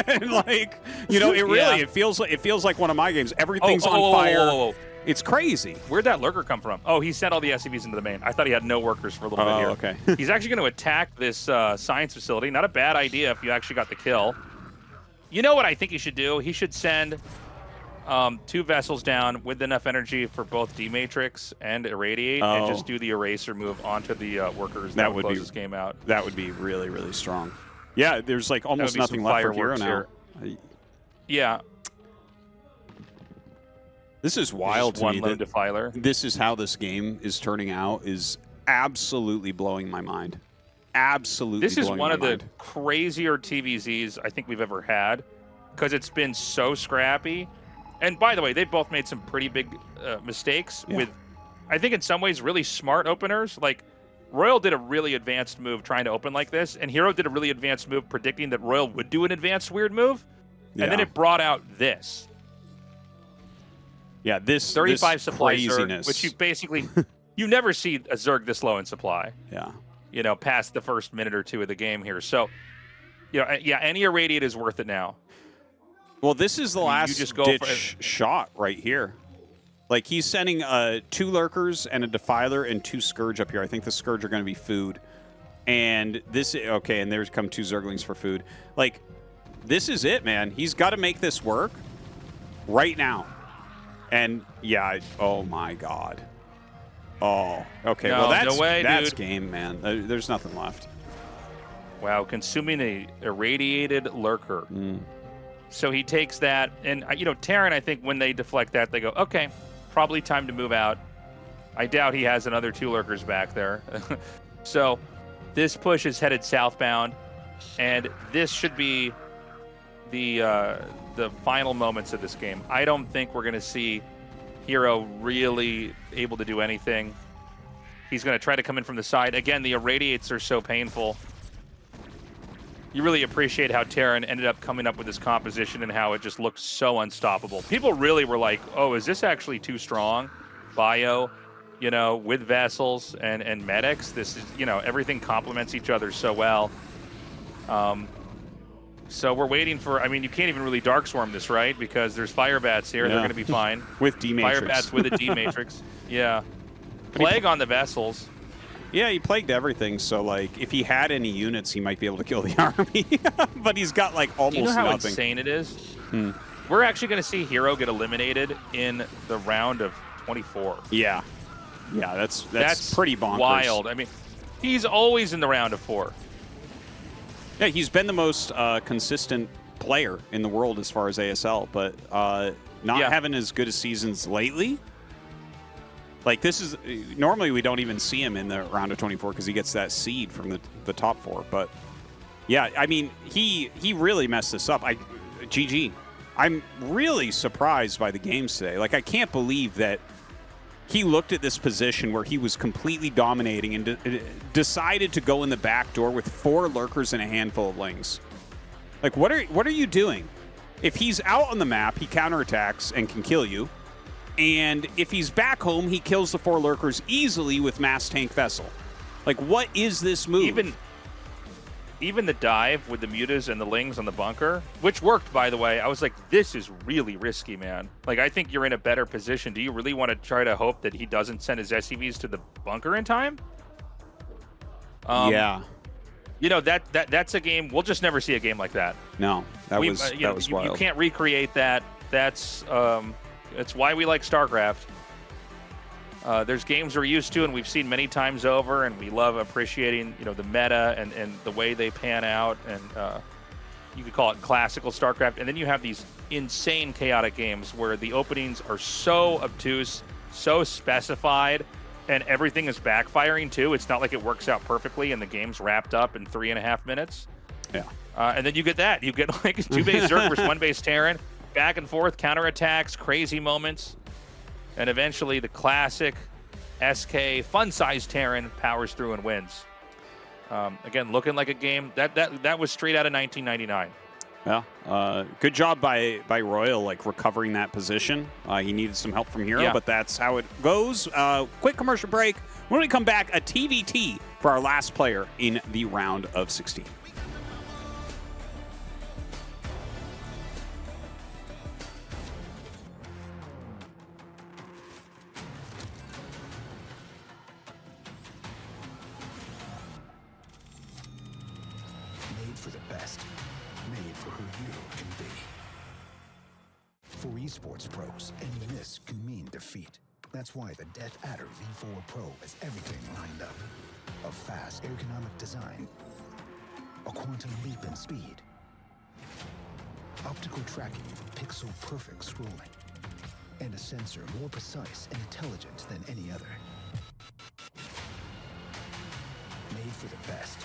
Speaker 3: And like, you know, it feels like one of my games. Everything's on fire.
Speaker 2: Whoa.
Speaker 3: It's crazy.
Speaker 2: Where'd that lurker come from? Oh, he sent all the SCVs into the main. I thought he had no workers for a little bit here.
Speaker 3: Okay.
Speaker 2: He's actually going to attack this science facility. Not a bad idea if you actually got the kill. You know what I think he should do? He should send 2 vessels down with enough energy for both D-Matrix and Irradiate, and just do the eraser move onto the workers. That would close this game out.
Speaker 3: That would be really, really strong. Yeah, there's like almost nothing left for Hero now.
Speaker 2: Yeah.
Speaker 3: This is wild to me.
Speaker 2: One lone defiler.
Speaker 3: This is how this game is turning out, is absolutely blowing my mind. Absolutely.
Speaker 2: This is one of the crazier TVZs I think we've ever had, because it's been so scrappy. And by the way, they've both made some pretty big mistakes with, I think in some ways, really smart openers. Like, Royal did a really advanced move trying to open like this, and Hero did a really advanced move predicting that Royal would do an advanced weird move, and then it brought out this.
Speaker 3: Yeah, this
Speaker 2: 35
Speaker 3: this
Speaker 2: supply
Speaker 3: craziness.
Speaker 2: Zerg, which you basically, you never see a Zerg this low in supply.
Speaker 3: Yeah.
Speaker 2: You know, past the first minute or two of the game here. So, you know, yeah, any Irradiate is worth it now.
Speaker 3: Well, this is the last ditch shot right here. Like, he's sending 2 Lurkers and a Defiler and 2 Scourge up here. I think the Scourge are going to be food. And this, okay, and there's come 2 Zerglings for food. Like, this is it, man. He's got to make this work right now. And, yeah, oh, my God. Oh, okay.
Speaker 2: No,
Speaker 3: well, that's,
Speaker 2: no way,
Speaker 3: that's
Speaker 2: dude.
Speaker 3: game, man. There's nothing left.
Speaker 2: Wow, consuming a irradiated lurker. So he takes that, and, you know, Terran, I think when they deflect that, they go, okay, probably time to move out. I doubt he has another 2 lurkers back there. So this push is headed southbound, and this should be the final moments of this game. I don't think we're going to see Hero really able to do anything. He's going to try to come in from the side. Again, the irradiates are so painful. You really appreciate how Terran ended up coming up with this composition and how it just looked so unstoppable. People really were like, oh, is this actually too strong? Bio, you know, with vessels and medics. This is, you know, everything complements each other so well. So we're waiting for, I mean, you can't even really Dark Swarm this, right? Because there's Fire Bats here. They're going to be fine.
Speaker 3: With D-Matrix.
Speaker 2: Fire Bats with a D-Matrix. Yeah. Plague on the vessels.
Speaker 3: Yeah, he plagued everything, so, like, if he had any units, he might be able to kill the army. But he's got, like, almost
Speaker 2: nothing. Do you know how
Speaker 3: nothing.
Speaker 2: insane it is? We're actually going to see Hero get eliminated in the round of 24.
Speaker 3: Yeah. Yeah, that's pretty bonkers.
Speaker 2: Wild. I mean, he's always in the round of 4.
Speaker 3: Yeah, he's been the most consistent player in the world as far as ASL, but not having as good as seasons lately. Like, this is normally we don't even see him in the round of 24 because he gets that seed from the top 4. But yeah, I mean, he really messed this up. GG. I'm really surprised by the games today. Like, I can't believe that he looked at this position where he was completely dominating and decided to go in the back door with 4 lurkers and a handful of lings. Like, what are you doing? If he's out on the map, he counterattacks and can kill you. And if he's back home, he kills the 4 lurkers easily with mass tank vessel. Like, what is this move?
Speaker 2: Even the dive with the mutas and the lings on the bunker, which worked, by the way, I was like, this is really risky, man. Like, I think you're in a better position. Do you really want to try to hope that he doesn't send his SCVs to the bunker in time?
Speaker 3: Yeah.
Speaker 2: You know, that's a game, we'll just never see a game like that.
Speaker 3: No, that was wild.
Speaker 2: You can't recreate that. That's why we like StarCraft. There's games we're used to and we've seen many times over, and we love appreciating, you know, the meta and the way they pan out, and you could call it classical StarCraft. And then you have these insane chaotic games where the openings are so obtuse, so specified, and everything is backfiring too. It's not like it works out perfectly and the game's wrapped up in 3.5 minutes.
Speaker 3: Yeah.
Speaker 2: And then you get that. You get like 2 base Zerg versus 1 base Terran, back and forth, counterattacks, crazy moments. And eventually the classic SK fun-sized Terran powers through and wins. Again, looking like a game that was straight out of 1999.
Speaker 3: Yeah, good job by Royal, like recovering that position. He needed some help from Hero,
Speaker 2: Yeah.
Speaker 3: but that's how it goes. Quick commercial break. When we come back, a TVT for our last player in the round of 16.
Speaker 4: Made for the best. Made for who you can be. For esports pros, any miss can mean defeat. That's why the Death Adder V4 Pro has everything lined up. A fast, ergonomic design. A quantum leap in speed. Optical tracking for pixel-perfect scrolling. And a sensor more precise and intelligent than any other. Made for the best.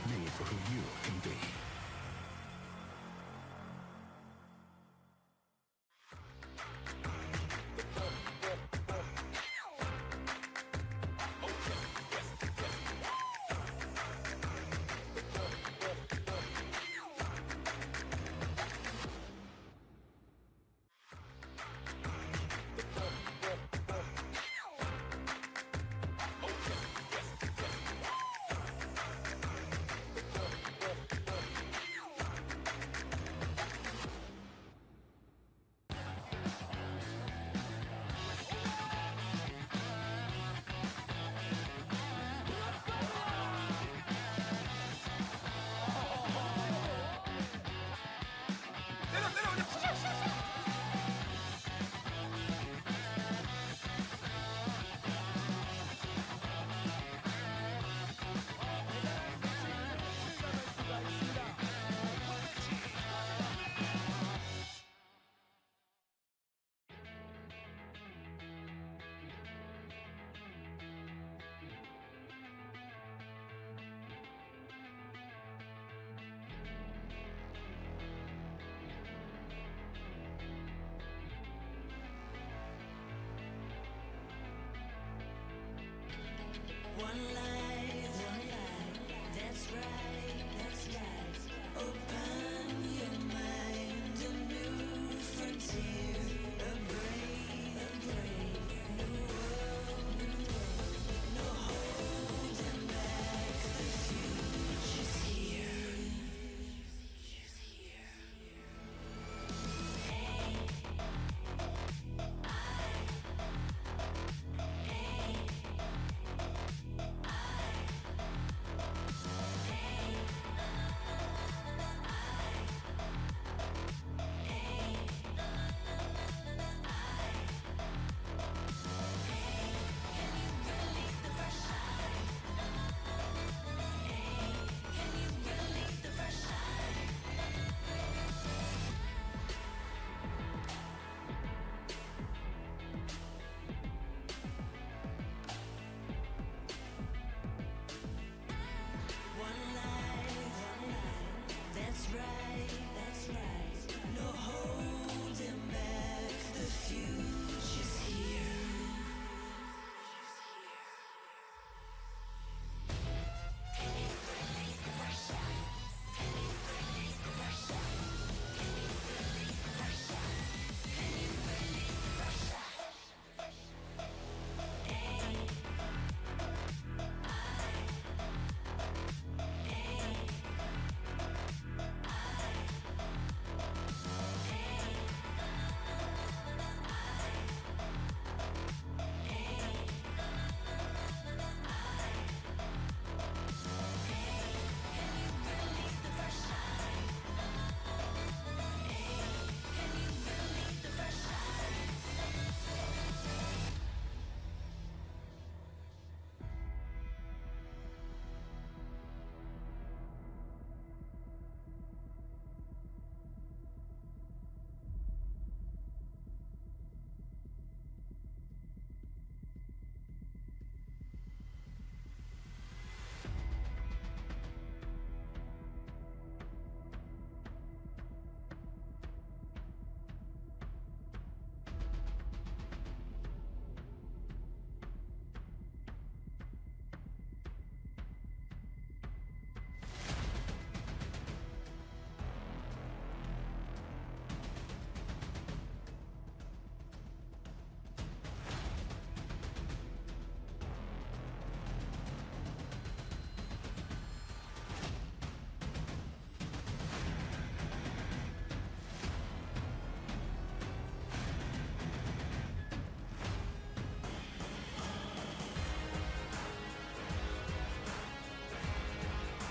Speaker 4: Made for who you can be.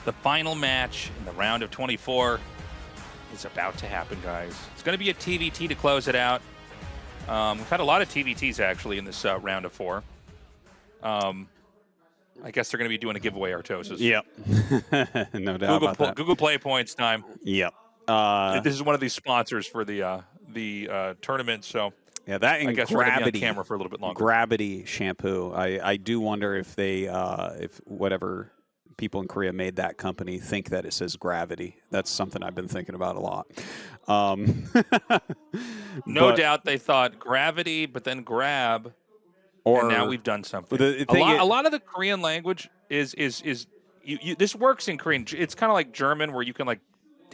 Speaker 2: The final match in the round of 24 is about to happen, guys. It's going to be a TVT to close it out. We've had a lot of TVTs, actually, in this round of 4. I guess they're going to be doing a giveaway, Artosis.
Speaker 3: Yep. No doubt about that.
Speaker 2: Google Play points time.
Speaker 3: Yep.
Speaker 2: This is one of these sponsors for the tournament, so
Speaker 3: Yeah, that and
Speaker 2: I guess we're going to
Speaker 3: Gravity.
Speaker 2: be on camera for a little bit longer.
Speaker 3: Gravity shampoo. I do wonder if they, if whatever people in Korea made that company think that it says Gravity. That's something I've been thinking about a lot.
Speaker 2: No doubt they thought Gravity, but then Grab,
Speaker 3: Or
Speaker 2: and now we've done something.
Speaker 3: The
Speaker 2: A
Speaker 3: thing
Speaker 2: lot of the Korean language is this works in Korean. It's kind of like German, where you can like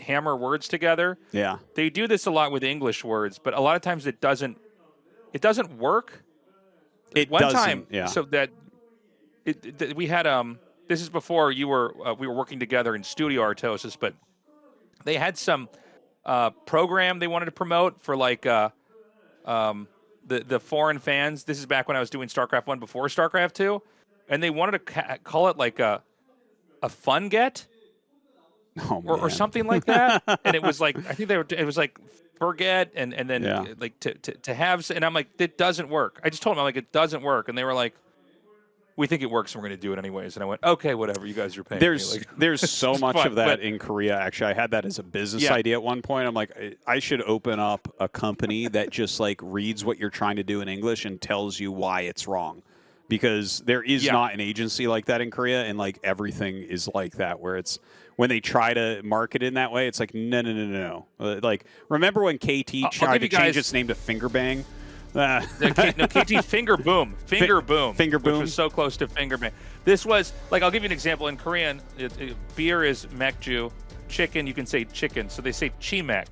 Speaker 2: hammer words together.
Speaker 3: Yeah.
Speaker 2: They do this a lot with English words, but a lot of times it doesn't work. One time,
Speaker 3: yeah.
Speaker 2: so that we had this is before you were we were working together in studio, Artosis, but they had some program they wanted to promote for like the foreign fans. This is back when I was doing StarCraft 1 before StarCraft 2, and they wanted to call it like a fun get. Or something like that, and it was like I think it was like forget and then like to have, and I'm like, it doesn't work. I just told them, I'm like, it doesn't work, and they were like, we think it works and we're going to do it anyways. And I went, okay, whatever, you guys are paying.
Speaker 3: There's so much
Speaker 2: fun,
Speaker 3: of that in Korea. Actually, I had that as a business idea at one point. I'm like, I should open up a company that just like reads what you're trying to do in English and tells you why it's wrong. Because there is not an agency like that in Korea, and like everything is like that, where it's when they try to market it in that way, it's like no. Like remember when KT tried to change its name to Finger Bang?
Speaker 2: No, KT Finger Boom, Finger Boom,
Speaker 3: which
Speaker 2: was so close to Finger Bang. This was like, I'll give you an example. In Korean, beer is mekju, chicken you can say chicken, so they say chimek.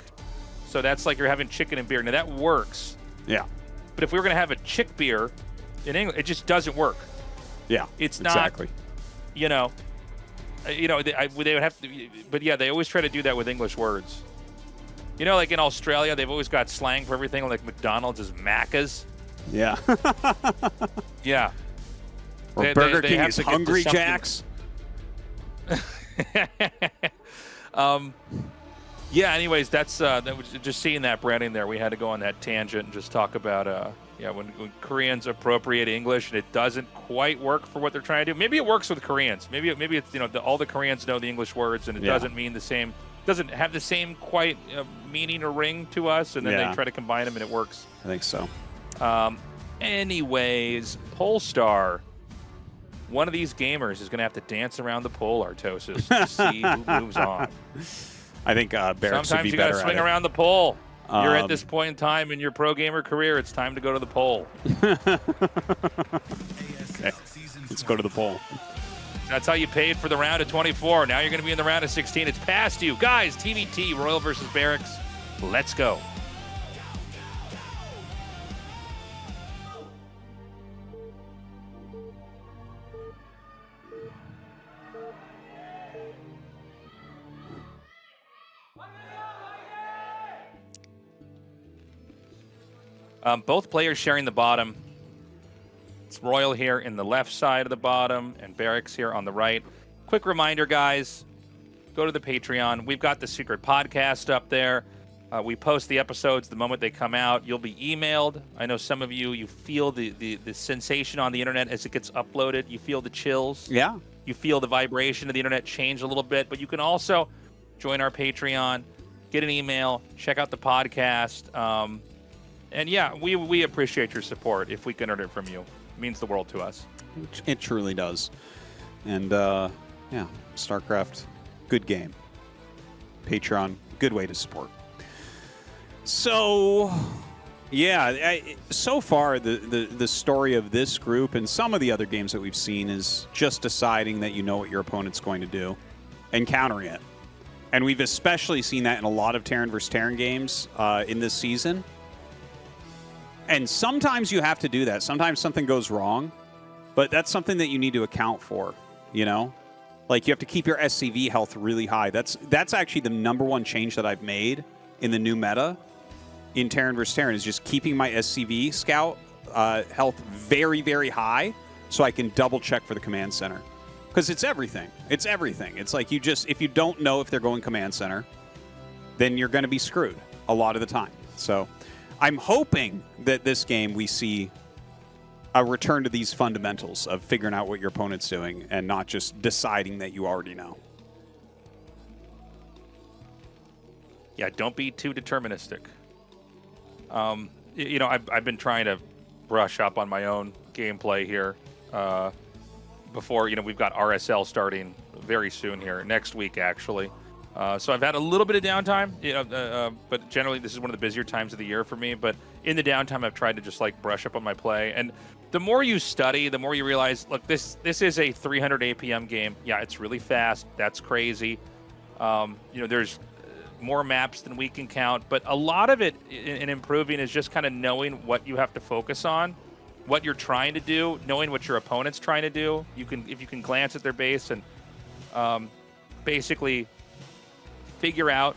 Speaker 2: So that's like you're having chicken and beer. Now that works.
Speaker 3: Yeah.
Speaker 2: But if we were going to have a chick beer in English, it just doesn't work.
Speaker 3: Yeah,
Speaker 2: it's not.
Speaker 3: Exactly.
Speaker 2: They would have to, but yeah, they always try to do that with English words. Like in Australia, they've always got slang for everything. Like McDonald's is Macca's.
Speaker 3: Yeah.
Speaker 2: Yeah.
Speaker 3: Or Burger King is Hungry Jacks.
Speaker 2: Yeah. Anyways, that was just seeing that branding there. We had to go on that tangent and just talk about when Koreans appropriate English and it doesn't quite work for what they're trying to do. Maybe it works with Koreans. Maybe it's all the Koreans know the English words and it doesn't mean the same. Doesn't have the same quite meaning or ring to us, and then they try to combine them and it works.
Speaker 3: I think so.
Speaker 2: Anyways, Polestar. One of these gamers is going to have to dance around the pole, Artosis, to see who moves on.
Speaker 3: I think Barracks would be better at it.
Speaker 2: Sometimes you got to swing around the pole. You're at this point in time in your pro gamer career. It's time to go to the pole.
Speaker 3: Okay. Let's go to the pole.
Speaker 2: That's how you paid for the round of 24. Now you're going to be in the round of 16. It's past you. Guys, TVT, Royal versus Barracks. Let's go. Both players sharing the bottom. It's Royal here in the left side of the bottom and Barracks here on the right. Quick reminder, guys, go to the Patreon. We've got the secret podcast up there. We post the episodes the moment they come out. You'll be emailed. I know some of you feel the sensation on the internet as it gets uploaded. You feel the chills.
Speaker 3: Yeah.
Speaker 2: You feel the vibration of the internet change a little bit. But you can also join our Patreon, get an email, check out the podcast. And yeah, we appreciate your support. If we can earn it from you, it means the world to us.
Speaker 3: It truly does. And StarCraft, good game. Patreon, good way to support. So, so far the story of this group and some of the other games that we've seen is just deciding that you know what your opponent's going to do and countering it. And we've especially seen that in a lot of Terran vs. Terran games in this season. And sometimes you have to do that. Sometimes something goes wrong, but that's something that you need to account for, Like, you have to keep your SCV health really high. That's actually the number one change that I've made in the new meta in Terran vs. Terran is just keeping my SCV scout health very, very high so I can double check for the command center. Because it's everything. It's everything. It's like if you don't know if they're going command center, then you're going to be screwed a lot of the time. So I'm hoping that this game we see a return to these fundamentals of figuring out what your opponent's doing and not just deciding that you already know.
Speaker 2: Yeah, don't be too deterministic. You know, I've been trying to brush up on my own gameplay here. Before, you know, we've got RSL starting very soon here, next week actually. So I've had a little bit of downtime, you know, but generally this is one of the busier times of the year for me. But in the downtime, I've tried to just like brush up on my play. And the more you study, the more you realize, look, this is a 300 APM game. Yeah, it's really fast. That's crazy. You know, there's more maps than we can count, but a lot of it in improving is just kind of knowing what you have to focus on, what you're trying to do, knowing what your opponent's trying to do. If you can glance at their base and basically figure out,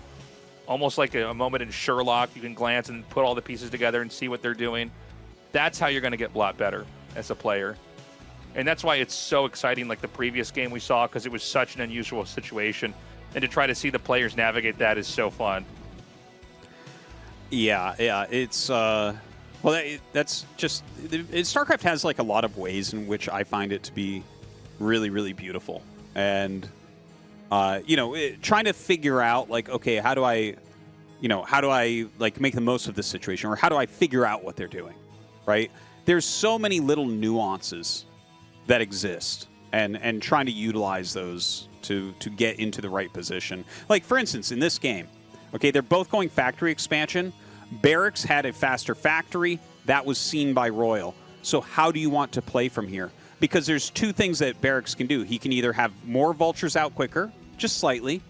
Speaker 2: almost like a moment in Sherlock, you can glance and put all the pieces together and see what they're doing. That's how you're going to get a lot better as a player. And that's why it's so exciting, like the previous game we saw, because it was such an unusual situation. And to try to see the players navigate that is so fun.
Speaker 3: Yeah, it's well, that's just StarCraft has like a lot of ways in which I find it to be really, really beautiful, and you know, trying to figure out like, okay, how do I like make the most of this situation, or how do I figure out what they're doing, right? There's so many little nuances that exist, and trying to utilize those to get into the right position. Like for instance, in this game, okay, they're both going factory expansion. Barracks had a faster factory. That was seen by Royal. So how do you want to play from here? Because there's two things that Barracks can do. He can either have more vultures out quicker, just slightly,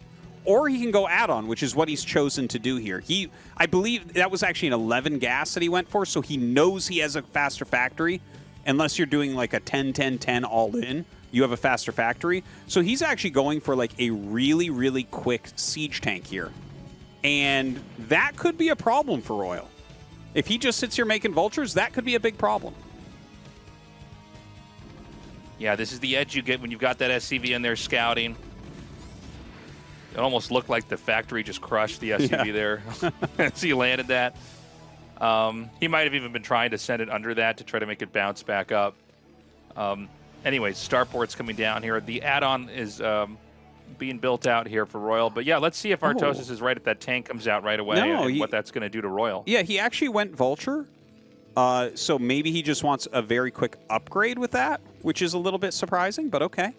Speaker 3: or he can go add-on, which is what he's chosen to do here. I believe that was actually an 11 gas that he went for, so he knows he has a faster factory. Unless you're doing like a 10-10-10 all-in, you have a faster factory. So he's actually going for like a really, really quick siege tank here. And that could be a problem for Royal. If he just sits here making vultures, that could be a big problem.
Speaker 2: Yeah, this is the edge you get when you've got that SCV in there scouting. It almost looked like the factory just crushed the SCV there as he landed that. He might have even been trying to send it under that to try to make it bounce back up. Anyway, starport's coming down here. The add-on is being built out here for Royal. But yeah, let's see if Tastosis is right if that tank comes out right away and what that's going to do to Royal.
Speaker 3: Yeah, he actually went Vulture. So maybe he just wants a very quick upgrade with that, which is a little bit surprising, but okay.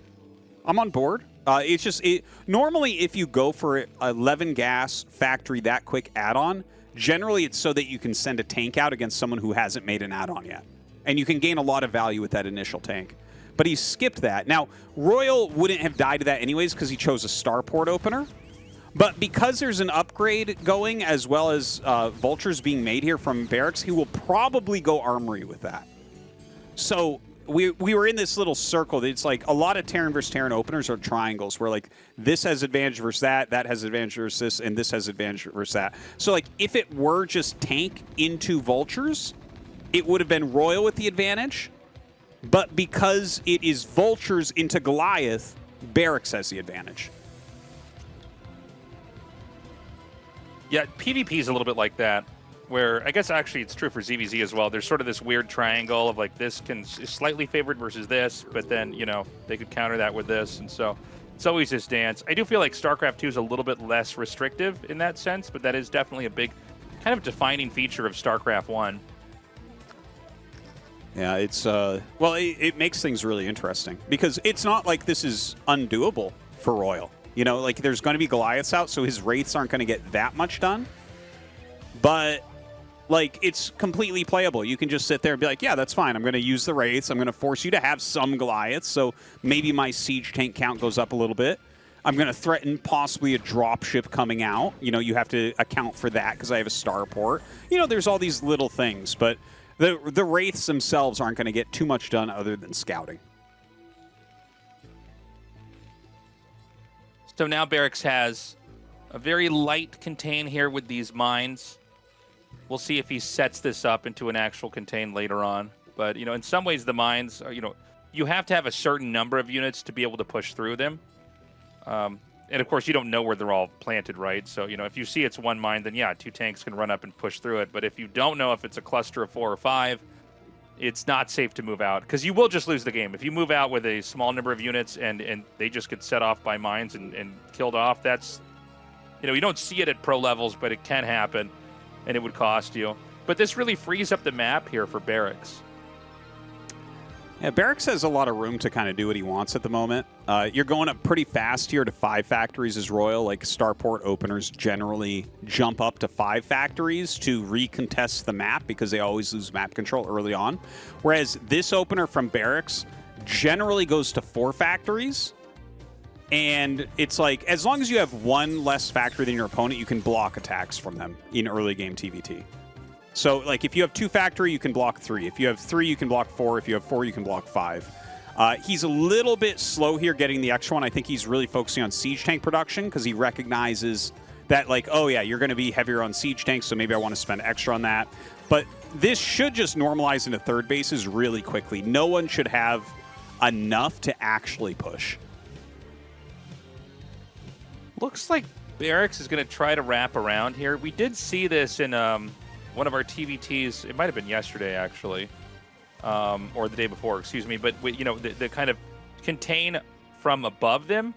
Speaker 3: I'm on board. It's just, normally if you go for 11 gas factory that quick add-on, generally it's so that you can send a tank out against someone who hasn't made an add-on yet. And you can gain a lot of value with that initial tank. But he skipped that. Now, Royal wouldn't have died to that anyways because he chose a starport opener. But because there's an upgrade going as well as vultures being made here from Barracks, he will probably go armory with that. So we were in this little circle. It's like a lot of Terran versus Terran openers are triangles where like this has advantage versus that has advantage versus this, and this has advantage versus that. So like if it were just tank into vultures, it would have been Royal with the advantage. But because it is vultures into Goliath, Barracks has the advantage.
Speaker 2: Yeah, PvP is a little bit like that, where I guess actually it's true for ZVZ as well. There's sort of this weird triangle of like this is slightly favored versus this, but then, you know, they could counter that with this. And so it's always this dance. I do feel like StarCraft 2 is a little bit less restrictive in that sense, but that is definitely a big kind of defining feature of StarCraft 1.
Speaker 3: Yeah, it's, well, it makes things really interesting because it's not like this is undoable for Royal. You know, like there's going to be Goliaths out, so his Wraiths aren't going to get that much done. But, like, it's completely playable. You can just sit there and be like, yeah, that's fine. I'm going to use the Wraiths. I'm going to force you to have some Goliaths, so maybe my siege tank count goes up a little bit. I'm going to threaten possibly a dropship coming out. You know, you have to account for that because I have a starport. You know, there's all these little things, but the Wraiths themselves aren't going to get too much done other than scouting.
Speaker 2: So now Barracks has a very light contain here with these mines. We'll see if he sets this up into an actual contain later on. But, you know, in some ways the mines are, you know, you have to have a certain number of units to be able to push through them. And of course, you don't know where they're all planted, right? So, if you see it's one mine, then yeah, 2 tanks can run up and push through it. But if you don't know if it's a cluster of 4 or 5, it's not safe to move out, because you will just lose the game. If you move out with a small number of units and they just get set off by mines and killed off, that's, you don't see it at pro levels, but it can happen, and it would cost you. But this really frees up the map here for Barracks.
Speaker 3: Yeah, Barracks has a lot of room to kind of do what he wants at the moment. You're going up pretty fast here to 5 factories as Royal. Like, Starport openers generally jump up to 5 factories to recontest the map because they always lose map control early on. Whereas this opener from Barracks generally goes to 4 factories. And it's like, as long as you have 1 less factory than your opponent, you can block attacks from them in early game TVT. So, like, if you have 2 factory, you can block 3. If you have 3, you can block 4. If you have 4, you can block 5. He's a little bit slow here getting the extra one. I think he's really focusing on siege tank production because he recognizes that, like, oh, yeah, you're going to be heavier on siege tanks, so maybe I want to spend extra on that. But this should just normalize into third bases really quickly. No one should have enough to actually push.
Speaker 2: Looks like Barracks is going to try to wrap around here. We did see this in one of our TVTs. It might have been yesterday, actually, or the day before, excuse me. But, the kind of contain from above them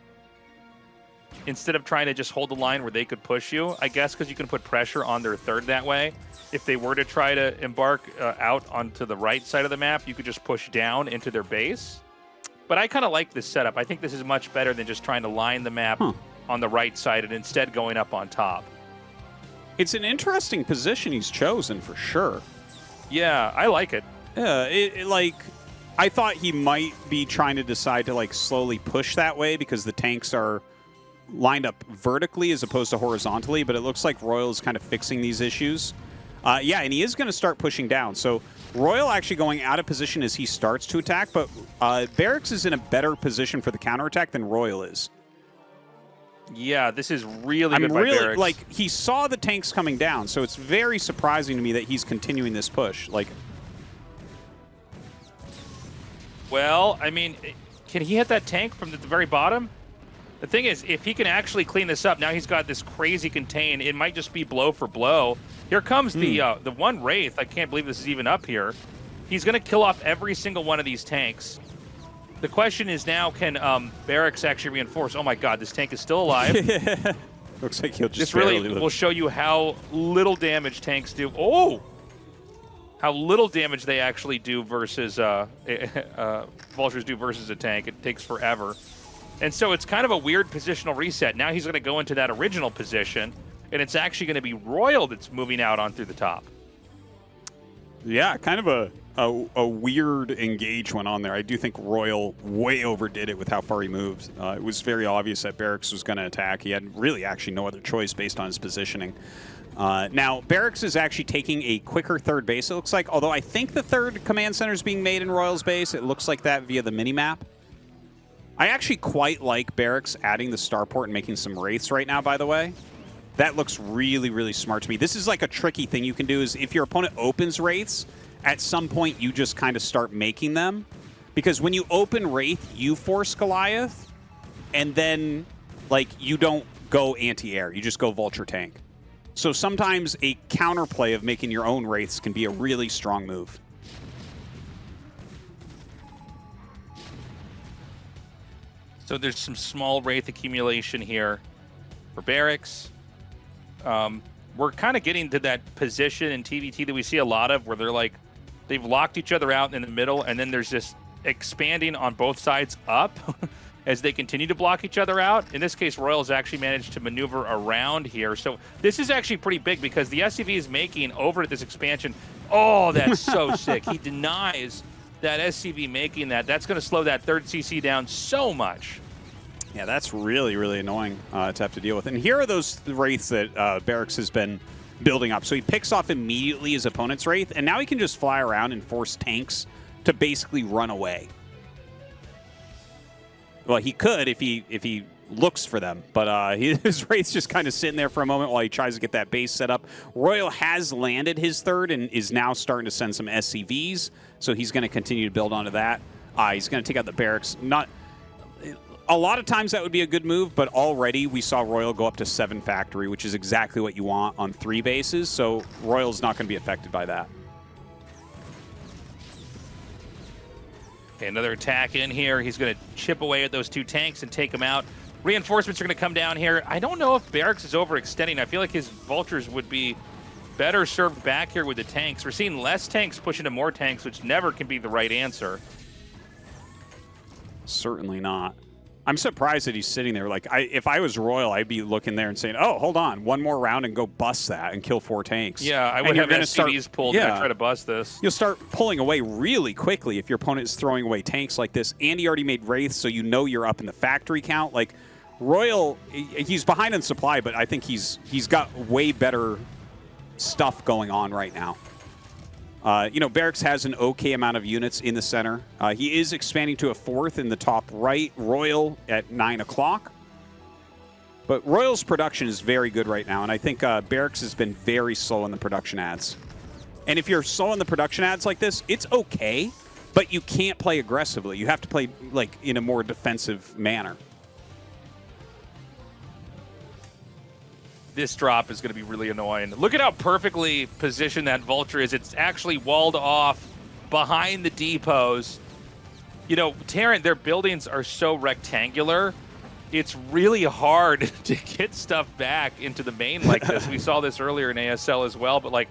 Speaker 2: instead of trying to just hold the line where they could push you, I guess, because you can put pressure on their third that way. If they were to try to embark out onto the right side of the map, you could just push down into their base. But I kind of like this setup. I think this is much better than just trying to line the map on the right side and instead going up on top.
Speaker 3: It's an interesting position he's chosen for sure.
Speaker 2: Yeah, I like it.
Speaker 3: Yeah, like, I thought he might be trying to decide to, like, slowly push that way because the tanks are lined up vertically as opposed to horizontally, but it looks like Royal is kind of fixing these issues. Yeah, and he is going to start pushing down. So Royal actually going out of position as he starts to attack, but Barracks is in a better position for the counterattack than Royal is.
Speaker 2: Yeah, this is really good by Barracks.
Speaker 3: Like, he saw the tanks coming down, so it's very surprising to me that he's continuing this push. Like,
Speaker 2: well, I mean, can he hit that tank from the very bottom? The thing is, if he can actually clean this up, now he's got this crazy contain. It might just be blow for blow. Here comes the one Wraith. I can't believe this is even up here. He's going to kill off every single one of these tanks. The question is now, can Barracks actually reinforce? Oh my God, this tank is still alive.
Speaker 3: Looks like he'll just
Speaker 2: This really will show you how little damage tanks do. Oh! How little damage they actually do versus vultures do versus a tank. It takes forever. And so it's kind of a weird positional reset. Now he's going to go into that original position, and it's actually going to be Royal that's moving out on through the top.
Speaker 3: Yeah, kind of a weird engage went on there. I do think Royal way overdid it with how far he moved. It was very obvious that Barracks was going to attack. He had really actually no other choice based on his positioning. Now, Barracks is actually taking a quicker third base, it looks like. Although I think the third command center is being made in Royal's base. It looks like that via the mini-map. I actually quite like Barracks adding the starport and making some wraiths right now, by the way. That looks really, really smart to me. This is like a tricky thing you can do is if your opponent opens wraiths, at some point you just kind of start making them. Because when you open wraith, you force Goliath, and then, like, you don't go anti-air. You just go vulture tank. So sometimes a counterplay of making your own wraiths can be a really strong move.
Speaker 2: So there's some small Wraith accumulation here for Barracks. We're kind of getting to that position in TVT that we see a lot of where they're like, they've locked each other out in the middle, and then there's this expanding on both sides up as they continue to block each other out. In this case, Royal's actually managed to maneuver around here. So this is actually pretty big because the SCV is making over at this expansion. Oh, that's so sick. He denies that SCV making that. That's going to slow that third CC down so much.
Speaker 3: Yeah, that's really, really annoying to have to deal with. And here are those wraiths that Barracks has been building up. So he picks off immediately his opponent's wraith, and now he can just fly around and force tanks to basically run away. Well, he could if he looks for them, but his wraith's just kind of sitting there for a moment while he tries to get that base set up. Royal has landed his third and is now starting to send some SCVs, so he's going to continue to build onto that. He's going to take out the Barracks. Not a lot of times that would be a good move, but already we saw Royal go up to 7 factory, which is exactly what you want on 3 bases, so Royal's not going to be affected by that.
Speaker 2: Okay, another attack in here. He's going to chip away at those 2 tanks and take them out. Reinforcements are going to come down here. I don't know if Barracks is overextending. I feel like his vultures would be better served back here with the tanks. We're seeing less tanks push into more tanks, which never can be the right answer.
Speaker 3: Certainly not. I'm surprised that he's sitting there. Like, if I was Royal, I'd be looking there and saying, oh, hold on, 1 more round and go bust that and kill 4 tanks.
Speaker 2: Yeah, I would have SCVs pulled and try to bust this.
Speaker 3: You'll start pulling away really quickly if your opponent is throwing away tanks like this. And he already made Wraiths, so you know you're up in the factory count. Like, Royal, he's behind in supply, but I think he's got way better stuff going on right now. You know, Barracks has an okay amount of units in the center. He is expanding to a 4th in the top right. Royal at 9 o'clock. But Royal's production is very good right now, and I think Barracks has been very slow in the production ads. And if you're slow in the production ads like this, it's okay, but you can't play aggressively. You have to play like in a more defensive manner.
Speaker 2: This drop is going to be really annoying. Look at how perfectly positioned that Vulture is. It's actually walled off behind the depots. You know, Terran, their buildings are so rectangular. It's really hard to get stuff back into the main like this. We saw this earlier in ASL as well, but like,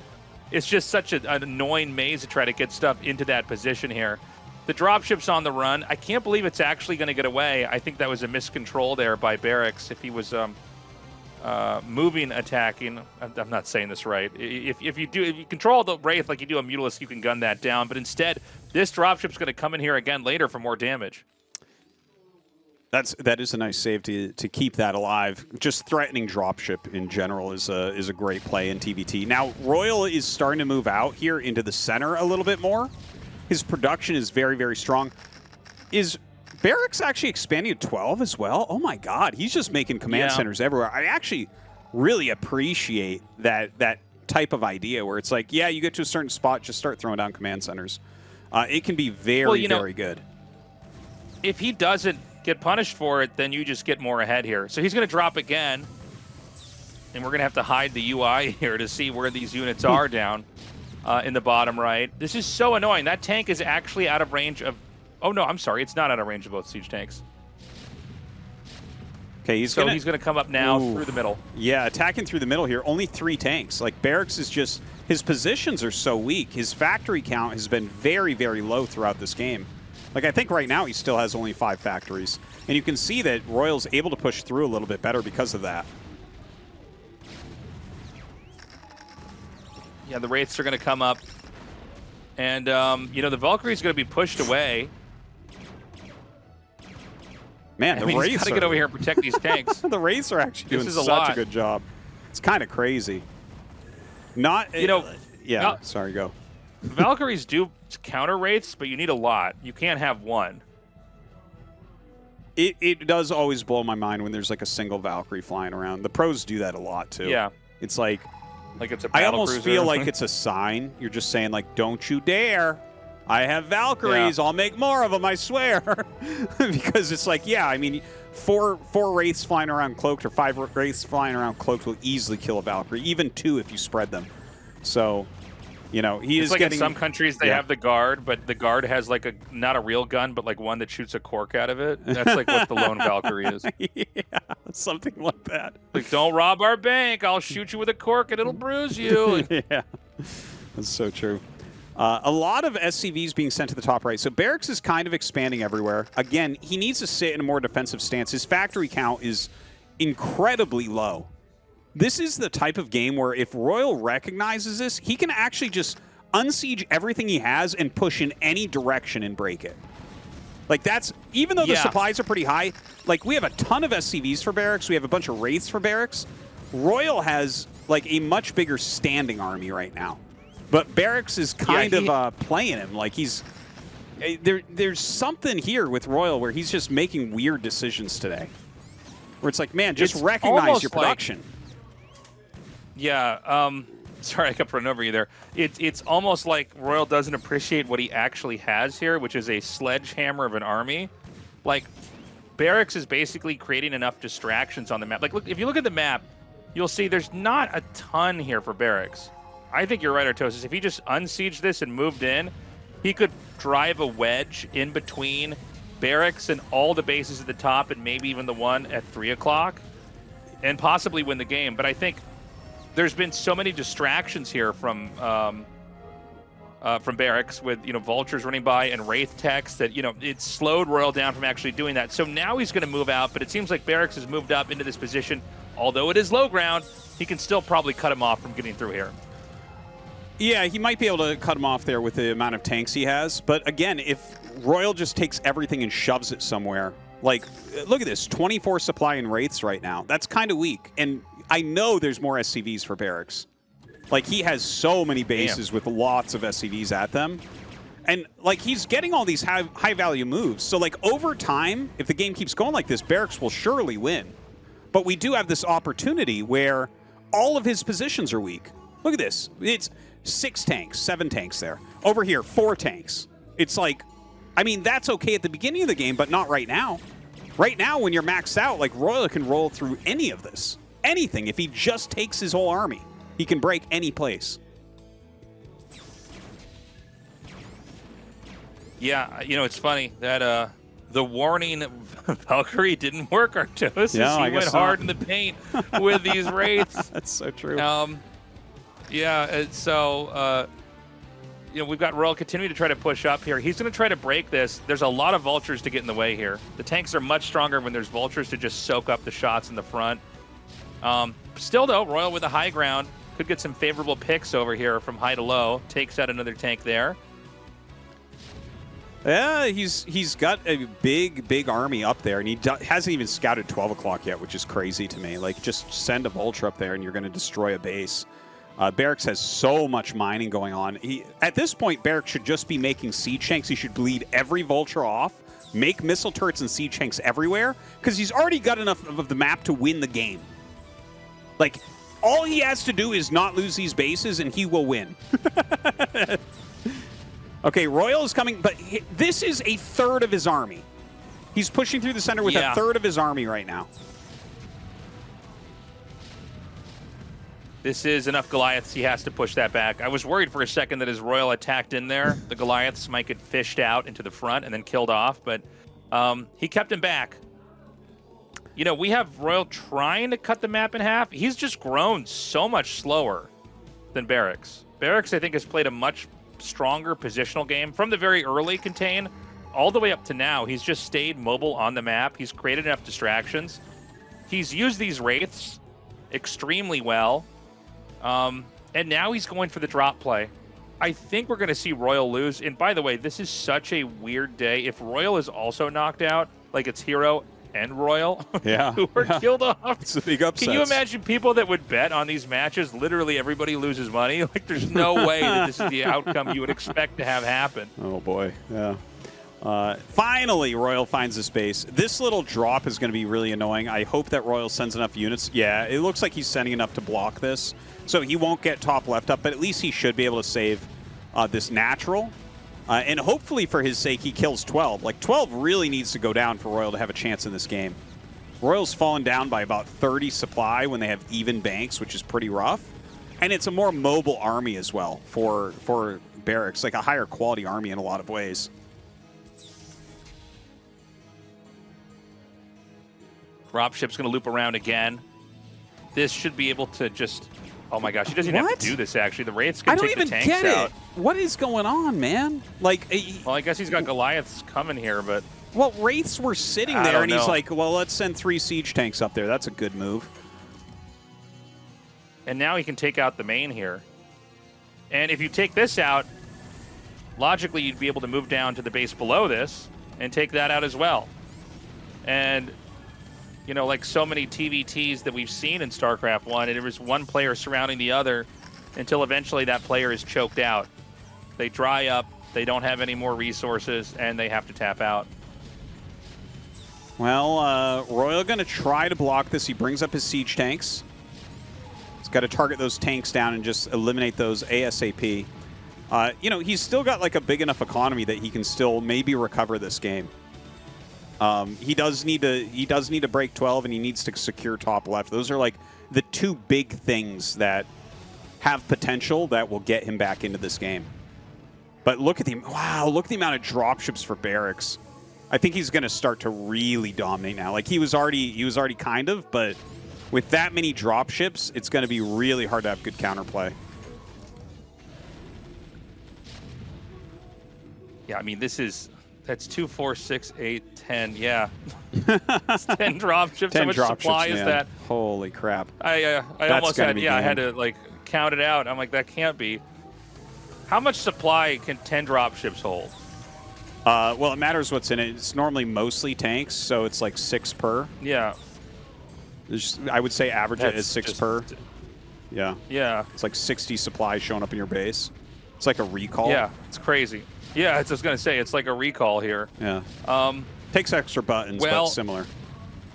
Speaker 2: it's just such an annoying maze to try to get stuff into that position here. The dropship's on the run. I can't believe it's actually going to get away. I think that was a miscontrol there by Barracks if he was moving, attacking. I'm not saying this right. If you control the Wraith like you do a Mutalisk, you can gun that down. But instead, this dropship's going to come in here again later for more damage.
Speaker 3: That is a nice save to keep that alive. Just threatening dropship in general is a great play in TVT. Now Royal is starting to move out here into the center a little bit more. His production is very, very strong. Is Barracks actually expanding to 12 as well? Oh my God, he's just making command centers everywhere. I actually really appreciate that type of idea where it's like, yeah, you get to a certain spot, just start throwing down command centers. It can be very, very good.
Speaker 2: If he doesn't get punished for it, then you just get more ahead here. So he's going to drop again, and we're going to have to hide the UI here to see where these units are down in the bottom right. This is so annoying. That tank is actually out of range of... Oh, no, I'm sorry. It's not out of range of both siege tanks.
Speaker 3: Okay, he's going Yeah, attacking through the middle here. Only 3 tanks. Like, Barracks is just... His positions are so weak. His factory count has been very, very low throughout this game. Like, I think right now he still has only 5 factories. And you can see that Royal's able to push through a little bit better because of that.
Speaker 2: Yeah, the Wraiths are going to come up. And, you know, the Valkyrie's going to be pushed away.
Speaker 3: Man, the Wraiths
Speaker 2: got to get over here and protect these tanks.
Speaker 3: The Wraiths are actually doing such a good job. It's kind of crazy. Not,
Speaker 2: you know,
Speaker 3: yeah, sorry, go.
Speaker 2: Valkyries do counter Wraiths, but you need a lot. You can't have one.
Speaker 3: It does always blow my mind when there's like a single Valkyrie flying around. The pros do that a lot too.
Speaker 2: Yeah.
Speaker 3: It's like
Speaker 2: it's a
Speaker 3: I
Speaker 2: battle
Speaker 3: almost
Speaker 2: cruiser.
Speaker 3: feel like it's a sign. You're just saying like, don't you dare. I have Valkyries. I'll make more of them, I swear. Because it's like, yeah, I mean, four Wraiths flying around cloaked or 5 Wraiths flying around cloaked will easily kill a Valkyrie, even 2 if you spread them. So, you know,
Speaker 2: It's like in some countries they have the guard, but the guard has like not a real gun, but like one that shoots a cork out of it. That's like what the lone Valkyrie is.
Speaker 3: Yeah, something like that.
Speaker 2: Like, don't rob our bank. I'll shoot you with a cork and it'll bruise you.
Speaker 3: Yeah, that's so true. A lot of SCVs being sent to the top right. So Barracks is kind of expanding everywhere. Again, he needs to sit in a more defensive stance. His factory count is incredibly low. This is the type of game where if Royal recognizes this, he can actually just unsiege everything he has and push in any direction and break it. Like that's, even though the supplies are pretty high, like we have a ton of SCVs for Barracks, we have a bunch of Wraiths for Barracks. Royal has like a much bigger standing army right now. But Barracks is kind of playing him. Like he's... There's something here with Royal where he's just making weird decisions today. Where it's like, man, just recognize your production.
Speaker 2: Yeah, Sorry, I kept running over you there. It's almost like Royal doesn't appreciate what he actually has here, which is a sledgehammer of an army. Like, Barracks is basically creating enough distractions on the map. Like, look, if you look at the map, you'll see there's not a ton here for Barracks. I think you're right, Artosis. If he just unsieged this and moved in, he could drive a wedge in between Barracks and all the bases at the top and maybe even the one at 3 o'clock and possibly win the game. But I think there's been so many distractions here from Barracks with, vultures running by and wraith techs that, it slowed Royal down from actually doing that. So now he's going to move out, but it seems like Barracks has moved up into this position. Although it is low ground, he can still probably cut him off from getting through here.
Speaker 3: Yeah, he might be able to cut him off there with the amount of tanks he has. But again, if Royal just takes everything and shoves it somewhere, like, look at this, 24 supply in wraiths right now. That's kind of weak. And I know there's more SCVs for Barracks. Like, he has so many bases with lots of SCVs at them. And, like, he's getting all these high-value moves. So, like, over time, if the game keeps going like this, Barracks will surely win. But we do have this opportunity where all of his positions are weak. Look at this. It's 6 tanks, 7 tanks there. Over here, 4 tanks. It's like, I mean, that's okay at the beginning of the game, but not right now. Right now, when you're maxed out, like, Royal can roll through any of this. Anything. If he just takes his whole army, he can break any place.
Speaker 2: Yeah, it's funny that the warning Valkyrie didn't work, Artosis.
Speaker 3: Yeah,
Speaker 2: he went hard in the paint with these wraiths.
Speaker 3: That's so true.
Speaker 2: Yeah, and so, we've got Royal continuing to try to push up here. He's going to try to break this. There's a lot of vultures to get in the way here. The tanks are much stronger when there's vultures to just soak up the shots in the front. Still, though, Royal with the high ground. Could get some favorable picks over here from high to low. Takes out another tank there.
Speaker 3: Yeah, he's got a big army up there, and he hasn't even scouted 12 o'clock yet, which is crazy to me. Like, just send a vulture up there, and you're going to destroy a base. Barracks has so much mining going on. At this point, Barracks should just be making siege tanks. He should bleed every vulture off, make missile turrets and siege tanks everywhere, because he's already got enough of the map to win the game. Like, all he has to do is not lose these bases, and he will win. Okay, Royal is coming, but this is a third of his army. He's pushing through the center with a third of his army right now.
Speaker 2: This is enough Goliaths. He has to push that back. I was worried for a second that as Royal attacked in there, the Goliaths might get fished out into the front and then killed off, but he kept him back. We have Royal trying to cut the map in half. He's just grown so much slower than Barracks. Barracks, I think, has played a much stronger positional game from the very early contain all the way up to now. He's just stayed mobile on the map. He's created enough distractions. He's used these wraiths extremely well. And now he's going for the drop play. I think we're going to see Royal lose. And by the way, this is such a weird day. If Royal is also knocked out, like it's Hero and Royal who were killed off.
Speaker 3: It's a big upset.
Speaker 2: Can you imagine people that would bet on these matches? Literally everybody loses money. Like, there's no way that this is the outcome you would expect to have happen.
Speaker 3: Oh, boy. Yeah. Finally, Royal finds a space. This little drop is going to be really annoying. I hope that Royal sends enough units. Yeah, it looks like he's sending enough to block this. So he won't get top left up, but at least he should be able to save this natural. And hopefully for his sake, he kills 12. Like, 12 really needs to go down for Royal to have a chance in this game. Royal's fallen down by about 30 supply when they have even banks, which is pretty rough. And it's a more mobile army as well for Barracks, like a higher quality army in a lot of ways.
Speaker 2: Dropship's going to loop around again. This should be able to just... Oh my gosh, he doesn't even have to do this, actually. The Wraiths can take the tanks out. I don't even get it.
Speaker 3: What is going on, man? Like,
Speaker 2: well, I guess he's got Goliaths coming here, but...
Speaker 3: Well, Wraiths were sitting there, and he's like, well, let's send 3 siege tanks up there. That's a good move.
Speaker 2: And now he can take out the main here. And if you take this out, logically, you'd be able to move down to the base below this and take that out as well. And... like so many TVTs that we've seen in StarCraft 1, and there was one player surrounding the other until eventually that player is choked out. They dry up, they don't have any more resources, and they have to tap out.
Speaker 3: Well, Royal going to try to block this. He brings up his siege tanks. got to target those tanks down and just eliminate those ASAP. You know, he's still got like a big enough economy that he can still maybe recover this game. He does need to break 12, and he needs to secure top left. Those are like the two big things that have potential that will get him back into this game. But look at the look at the amount of dropships for Barracks. I think he's going to start to really dominate now. Like he was already kind of, but with that many dropships, it's going to be really hard to have good counterplay.
Speaker 2: Yeah, I mean, that's 2, 4, 6, 8, 10. Yeah, it's 10 dropships. How much supply is that?
Speaker 3: Holy crap!
Speaker 2: I almost had I had to like count it out. I'm like, that can't be. How much supply can 10 dropships hold?
Speaker 3: Well, it matters what's in it. It's normally mostly tanks, so it's like 6 per.
Speaker 2: Yeah.
Speaker 3: I would say average it is 6 per. Yeah.
Speaker 2: Yeah.
Speaker 3: It's like 60 supplies showing up in your base. It's like a recall.
Speaker 2: Yeah, it's crazy. Yeah, I was just going to say, it's like a recall here.
Speaker 3: Yeah. Takes extra buttons, but similar.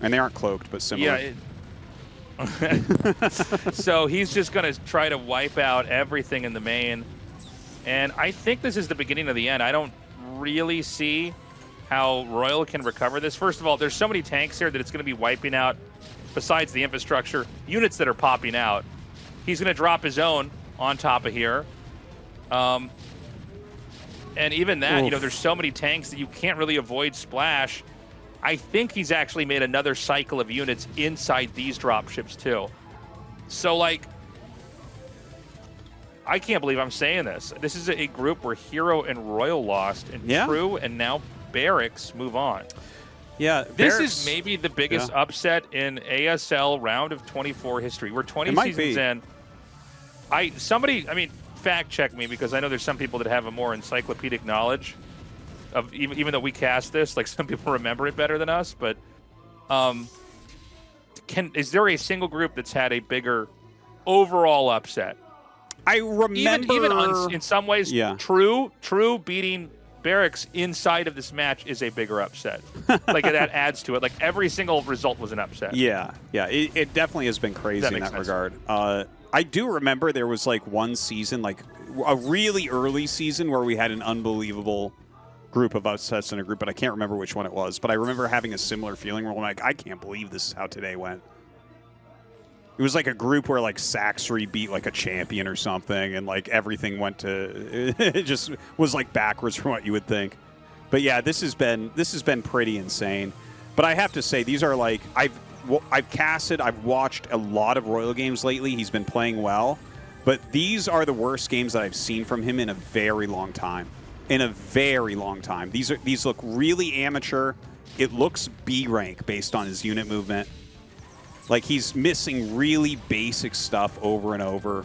Speaker 3: And they aren't cloaked, but similar.
Speaker 2: Yeah. So he's just going to try to wipe out everything in the main. And I think this is the beginning of the end. I don't really see how Royal can recover this. First of all, there's so many tanks here that it's going to be wiping out, besides the infrastructure, units that are popping out. He's going to drop his own on top of here. And even that, you know, there's so many tanks that you can't really avoid splash. I think he's actually made another cycle of units inside these dropships too. So, like, I can't believe I'm saying this. This is a group where Hero and Royal lost, and True and now Barracks move on.
Speaker 3: Yeah,
Speaker 2: this is maybe the biggest upset in ASL round of 24 history. We're 20 seasons in. I mean, fact check me, because I know there's some people that have a more encyclopedic knowledge of, even though we cast this, like some people remember it better than us. But is there a single group that's had a bigger overall upset?
Speaker 3: I remember,
Speaker 2: even in some ways, True beating Barracks inside of this match is a bigger upset. Like, that adds to it. Like, every single result was an upset.
Speaker 3: Yeah, it definitely has been crazy in that regard. I do remember there was like one season, like a really early season, where we had an unbelievable group of upsets in a group, but I can't remember which one it was. But I remember having a similar feeling where I'm like, I can't believe this is how today went. It was like a group where like Saxry beat like a champion or something, and like everything went to it just was like backwards from what you would think. But yeah, this has been pretty insane. But I have to say, these are like I've casted, I've watched a lot of Royal games lately. He's been playing well, but these are the worst games that I've seen from him in a very long time. In a very long time. These look really amateur. It looks B rank based on his unit movement. Like, he's missing really basic stuff over and over.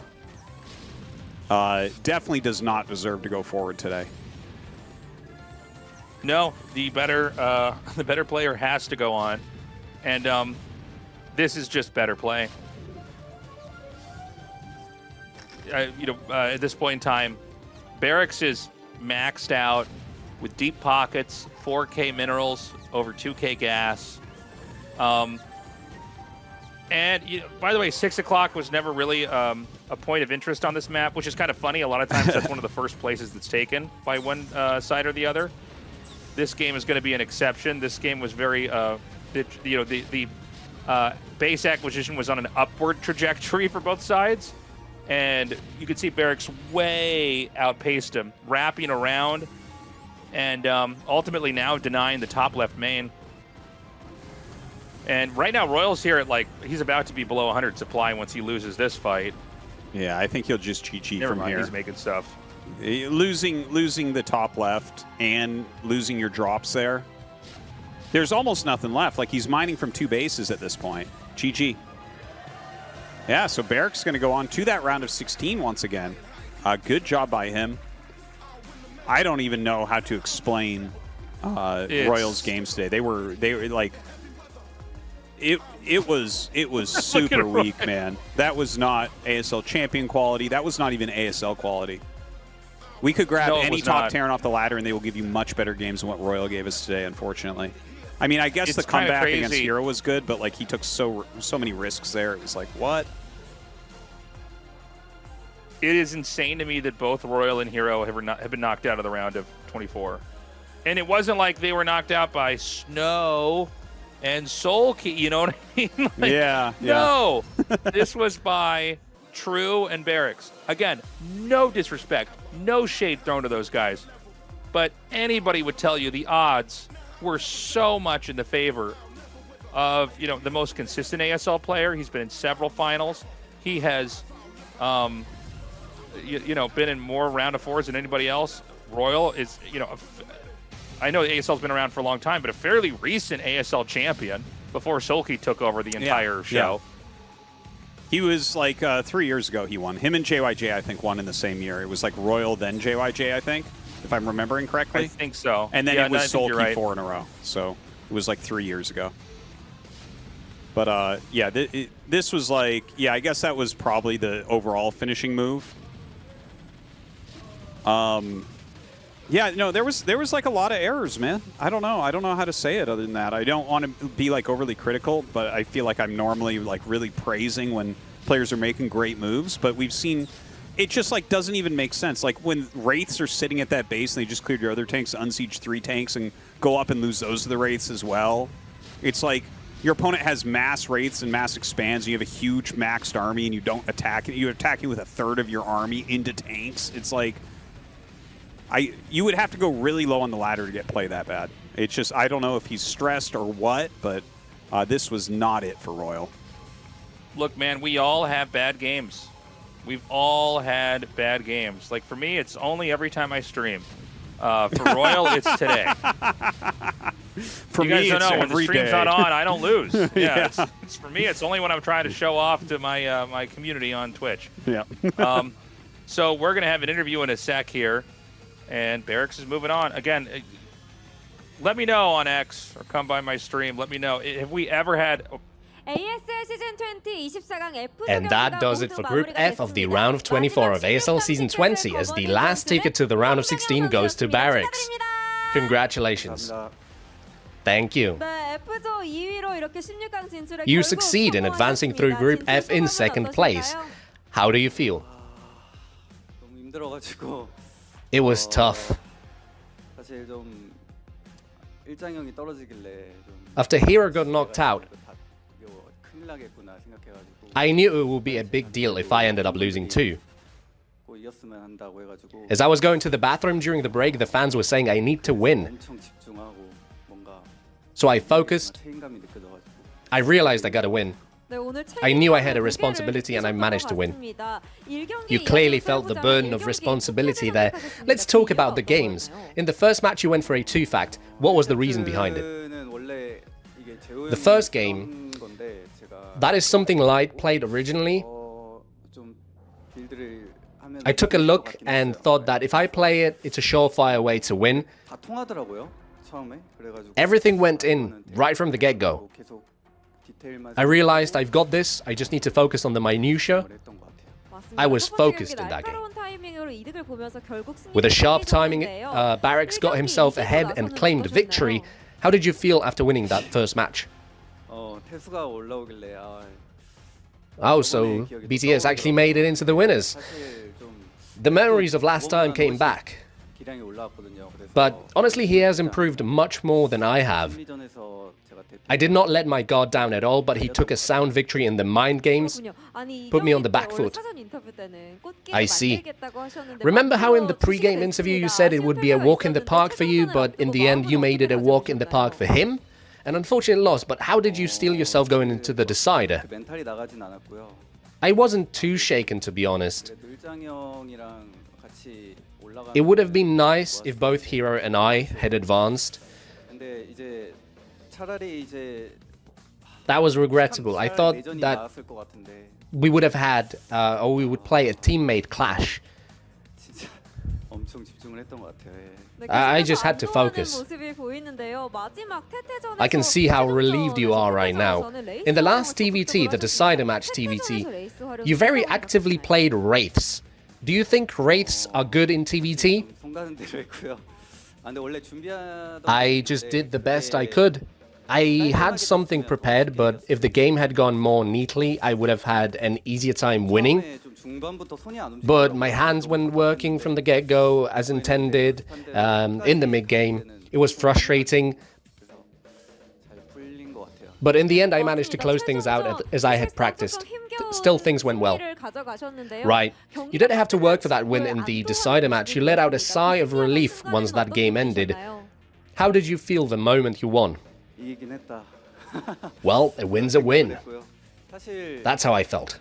Speaker 3: Definitely does not deserve to go forward today.
Speaker 2: No, the better player has to go on, and this is just better play. At this point in time, Barracks is maxed out with deep pockets, 4K minerals, over 2K gas. And by the way, 6 o'clock was never really a point of interest on this map, which is kind of funny. A lot of times that's one of the first places that's taken by one side or the other. This game is going to be an exception. This game was very, the base acquisition was on an upward trajectory for both sides. And you could see Barracks way outpaced him, wrapping around, and ultimately now denying the top left main. And right now, Royal's here at, like, he's about to be below 100 supply once he loses this fight.
Speaker 3: Yeah, I think he'll just GG
Speaker 2: Never
Speaker 3: from
Speaker 2: mind,
Speaker 3: here.
Speaker 2: He's making stuff.
Speaker 3: Losing the top left and losing your drops there. There's almost nothing left. Like, he's mining from 2 bases at this point. GG. Yeah, so Barracks going to go on to that round of 16 once again. Good job by him. I don't even know how to explain Royals games today. They were like, it was super weak, man. That was not ASL champion quality. That was not even ASL quality. We could grab any top Terran off the ladder, and they will give you much better games than what Royal gave us today, unfortunately. I mean, I guess the comeback against Hero was good, but like, he took so many risks there. It was like, what?
Speaker 2: It is insane to me that both Royal and Hero have been knocked out of the round of 24. And it wasn't like they were knocked out by Snow and Soul Key, you know what I mean? Like,
Speaker 3: yeah.
Speaker 2: No, this was by True and Barracks. Again, no disrespect, no shade thrown to those guys. But anybody would tell you the odds were so much in the favor of, the most consistent ASL player. He's been in several finals. He has, been in more round of fours than anybody else. Royal is, I know ASL's been around for a long time, but a fairly recent ASL champion before Solky took over the entire show.
Speaker 3: He was like 3 years ago he won. Him and JYJ, I think, won in the same year. It was like Royal, then JYJ, I think, if I'm remembering correctly.
Speaker 2: I think so.
Speaker 3: And then it was Solky
Speaker 2: right.
Speaker 3: 4 in a row. So it was like 3 years ago. But this was like, I guess that was probably the overall finishing move. There was like a lot of errors, man. I don't know how to say it other than that. I don't want to be like overly critical, but I feel like I'm normally like really praising when players are making great moves. But we've seen it just like doesn't even make sense. Like when Wraiths are sitting at that base and they just cleared your other tanks, unsiege 3 tanks, and go up and lose those to the Wraiths as well. It's like your opponent has mass Wraiths and mass expands, and you have a huge maxed army, and you don't attack it. You're attacking with a third of your army into tanks. It's like you would have to go really low on the ladder to get play that bad. It's just, I don't know if he's stressed or what, but this was not it for Royal.
Speaker 2: Look, man, we all have bad games. We've all had bad games. Like, for me, it's only every time I stream. For Royal, it's today.
Speaker 3: For
Speaker 2: you guys
Speaker 3: me,
Speaker 2: don't
Speaker 3: it's
Speaker 2: know, when the
Speaker 3: every
Speaker 2: stream's
Speaker 3: day.
Speaker 2: not on, I don't lose.
Speaker 3: Yeah.
Speaker 2: It's for me, it's only when I'm trying to show off to my my community on Twitch.
Speaker 3: Yeah.
Speaker 2: So we're going to have an interview in a sec here. And Barracks is moving on. Again, let me know on X or come by my stream. Let me know. Have we ever had...
Speaker 5: ASL Season20 24강 F
Speaker 1: And that does it for Group F of the round of 24 of ASL Season 20, as the last ticket to the round of 16 goes to Barracks. Congratulations. Thank you. You succeed in advancing through Group F in second place. How do you feel?
Speaker 8: 너무 힘들어가지고
Speaker 1: It was tough.
Speaker 8: 사실 좀 일장형이 떨어지길래 좀
Speaker 1: After Hero got knocked out,
Speaker 8: 이거 큰일 나겠구나 생각해가지고
Speaker 1: I knew it would be a big deal if I ended up losing too.
Speaker 8: 꼭 이겼으면 한다고 해가지고
Speaker 1: As I was going to the bathroom during the break, the fans were saying I need to win.
Speaker 8: 엄청 집중하고 뭔가
Speaker 1: So I focused.
Speaker 8: 책임감이 느껴져가지고
Speaker 1: I realized I gotta win. I knew I had a responsibility and I managed to win. You clearly felt the burden of responsibility there. Let's talk about the games. In the first match you went for a 2-fact. What was the reason behind it? The first game, that is something Light played originally. I took a look and thought that if I play it, it's a surefire way to win.
Speaker 8: 다 통하더라고요 처음에 그래가지고
Speaker 1: Everything went in right from the get-go.
Speaker 8: 계속 디테일만
Speaker 1: I realized I've got this, I just need to focus on the minutiae.
Speaker 8: 했던 것 같아요.
Speaker 1: I was focused in that game. With a sharp timing, Barracks got himself ahead and claimed victory. How did you feel after winning that first match?
Speaker 8: 태수가 올라오길래
Speaker 1: Oh, so BTS actually made it into the winners.
Speaker 8: 사실 좀
Speaker 1: The memories of last time came back.
Speaker 8: 기량이 올라왔거든요. 그래서
Speaker 1: But honestly, he has improved much more than I have.
Speaker 8: 심리전에서 제가
Speaker 1: I did not let my guard down at all, but he took a sound victory in the mind games. Put me on the back foot. I see. Remember how in the pre-game interview you said it would be a walk in the park for you, but in the end you made it a walk in the park for him? An unfortunate loss, but how did you steel yourself going into the decider?
Speaker 8: 멘탈이 나가진 않았고요.
Speaker 1: I wasn't too shaken, to be honest.
Speaker 8: 그래도 일장형이랑 같이 올라가.
Speaker 1: It would have been nice if both Hero and I had advanced.
Speaker 8: 근데 이제 차라리 이제
Speaker 1: That was regrettable. I thought
Speaker 8: 내전이
Speaker 1: that
Speaker 8: 나왔을 것 같은데
Speaker 1: we would have had, or we would play a teammate clash.
Speaker 8: 진짜 엄청 집중을 했던 것 같아요. 예.
Speaker 1: I just had to focus. I can see how relieved you are right now. In the last TVT, the decider match TVT, you very actively played Wraiths. Do you think Wraiths are good in TVT?
Speaker 8: 손 가는 대로 했고요. 근데 원래 준비하던
Speaker 1: I just did the best I could. I had something prepared, but if the game had gone more neatly, I would have had an easier time winning.
Speaker 8: 처음에 좀 중반부터 손이 안
Speaker 1: but my hands weren't working from the get-go as intended. In the mid-game, it was frustrating.
Speaker 8: 잘 풀린 것 같아요.
Speaker 1: But in the end, I managed to close things out as I had practiced. Still, things went well. Right. You didn't have to work for that win in the decider match. You let out a sigh of relief once that game ended. How did you feel the moment you won?
Speaker 8: 이기긴 했다.
Speaker 1: Well, a win's a win.
Speaker 8: 그랬고요. 사실
Speaker 1: That's how I felt.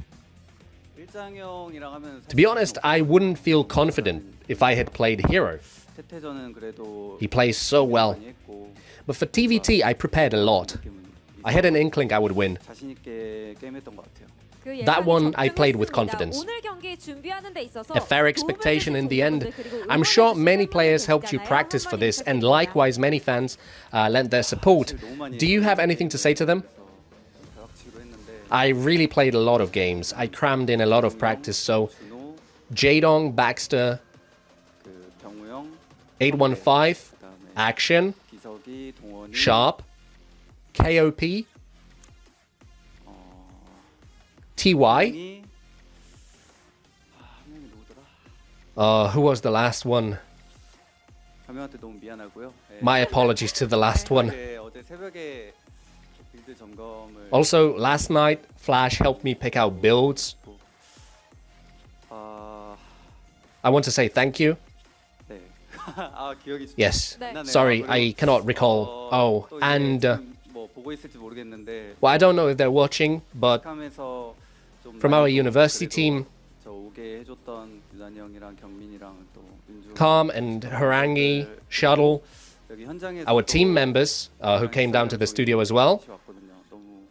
Speaker 8: 일장형이랑 하면
Speaker 1: To be honest, I wouldn't feel confident if I had played Hero.
Speaker 8: 태태전은 그래도
Speaker 1: He plays so well.
Speaker 8: 많이 했고
Speaker 1: But for TVT, I prepared a lot. I had an inkling I would win.
Speaker 8: 자신 있게 게임했던 것 같아요.
Speaker 1: That one I played with confidence. A fair expectation in the end. I'm sure many players helped you practice for this, and likewise many fans lent their support. Do you have anything to say to them?
Speaker 8: 벼락치기로 했는데
Speaker 1: I really played a lot of games. I crammed in a lot of practice, so
Speaker 8: 준호,
Speaker 1: Jadong, Baxter,
Speaker 8: 그 병우 형,
Speaker 1: 815,
Speaker 8: 그다음에
Speaker 1: Action,
Speaker 8: 기석이, 동원이,
Speaker 1: Sharp, KOP, TY.
Speaker 8: 이 한 명이 누구더라?
Speaker 1: Who was the last one?
Speaker 8: 한 명한테 너무 미안하고요. 예.
Speaker 1: My apologies to the last one.
Speaker 8: 어제 새벽에 빌드 점검을
Speaker 1: Also, last night, Flash helped me pick out builds.
Speaker 8: 아,
Speaker 1: I want to say thank you.
Speaker 8: 네. 아, 기억이
Speaker 1: Yes.
Speaker 8: 나네요.
Speaker 1: Sorry,
Speaker 8: 그리고,
Speaker 1: I cannot recall. Oh,
Speaker 8: 또 이제
Speaker 1: and
Speaker 8: 지금 뭐 보고 있을지 모르겠는데
Speaker 1: well, I don't know if they're watching, but
Speaker 8: 하면서 좀
Speaker 1: from our
Speaker 8: 많이 또
Speaker 1: university
Speaker 8: 그래도
Speaker 1: team,
Speaker 8: 저 오게 해줬던 유난이 형이랑 경민이랑 또 윤주
Speaker 1: Calm and Harangi, Shuttle,
Speaker 8: 여기 현장에서
Speaker 1: our
Speaker 8: 또
Speaker 1: team members who came down to the studio as well.
Speaker 8: 같이 왔거든요. 너무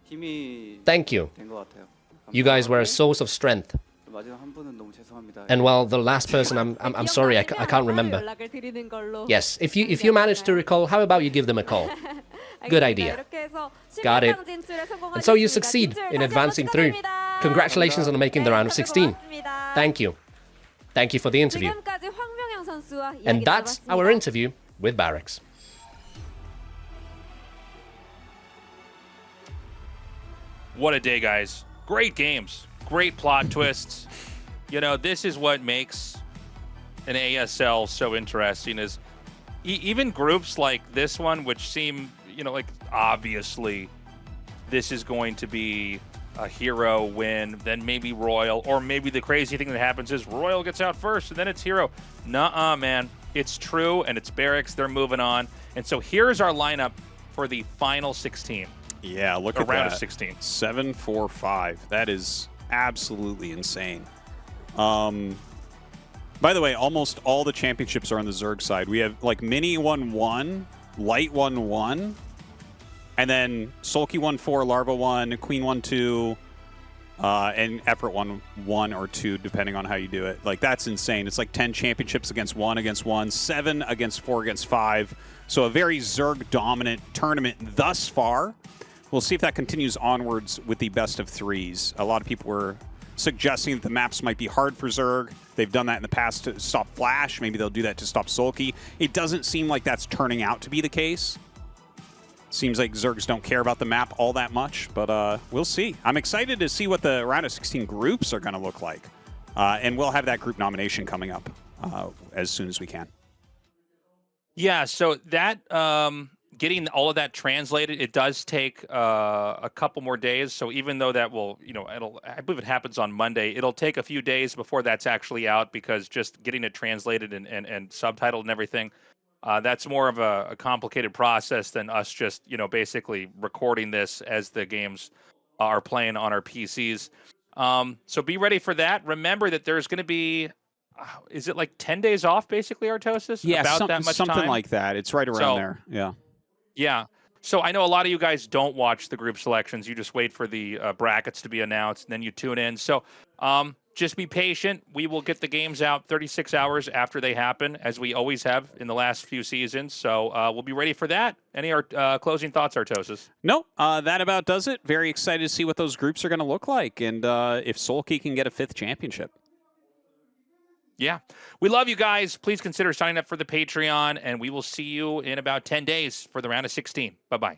Speaker 8: 힘이
Speaker 1: Thank you.
Speaker 8: 된 것 같아요.
Speaker 1: You guys were a source of strength.
Speaker 8: 마지막 한 분은 너무 죄송합니다.
Speaker 1: And well, the last person, I'm sorry, I can't remember. Yes, if you manage to recall, how about you give them a call? Good idea. Got it. And so you succeed in advancing through. Congratulations on making the round of 16. Thank you. Thank you for the interview. And that's our interview with Barracks.
Speaker 2: What a day, guys. Great games. Great plot twists. You know, this is what makes an ASL so interesting is even groups like this one, which seem, you know, like obviously this is going to be a Hero win, then maybe Royal, or maybe the crazy thing that happens is Royal gets out first and then it's Hero. Nuh-uh, man. It's true, and it's Barracks. They're moving on. And so here's our lineup for the final 16.
Speaker 3: Yeah, look
Speaker 2: A
Speaker 3: at
Speaker 2: round
Speaker 3: that.
Speaker 2: of 16.
Speaker 3: 7-4-5. That is absolutely insane. By the way, almost all the championships are on the Zerg side. We have like Mini 1-1, Light 1-1, and then Sulky 1-4, Larva 1, Queen 1-2, and Effort 1-1 or 2, depending on how you do it. Like, that's insane. It's like 10 championships against 1, 7 against 4 against 5. So a very Zerg-dominant tournament thus far. We'll see if that continues onwards with the best of threes. A lot of people were suggesting that the maps might be hard for Zerg. They've done that in the past to stop Flash. Maybe they'll do that to stop Sulky. It doesn't seem like that's turning out to be the case. Seems like Zergs don't care about the map all that much, but we'll see. I'm excited to see what the round of 16 groups are going to look like. And we'll have that group nomination coming up as soon as we can.
Speaker 2: Yeah, so that getting all of that translated, it does take a couple more days. So even though that will, you know, I believe it happens on Monday, it'll take a few days before that's actually out because just getting it translated and subtitled and everything, that's more of a complicated process than us just, you know, basically recording this as the games are playing on our PCs. So be ready for that. Remember that there's going to be, is it like 10 days off, basically, Tastosis?
Speaker 3: Yeah,
Speaker 2: About that much
Speaker 3: something
Speaker 2: time?
Speaker 3: like that. It's right around there. Yeah.
Speaker 2: Yeah. So I know a lot of you guys don't watch the group selections. You just wait for the brackets to be announced, and then you tune in. So just be patient. We will get the games out 36 hours after they happen, as we always have in the last few seasons. So we'll be ready for that. Any closing thoughts, Tastosis?
Speaker 3: No, that about does it. Very excited to see what those groups are going to look like, and if Sulky can get a 5th championship.
Speaker 2: Yeah. We love you guys. Please consider signing up for the Patreon, and we will see you in about 10 days for the round of 16. Bye-bye.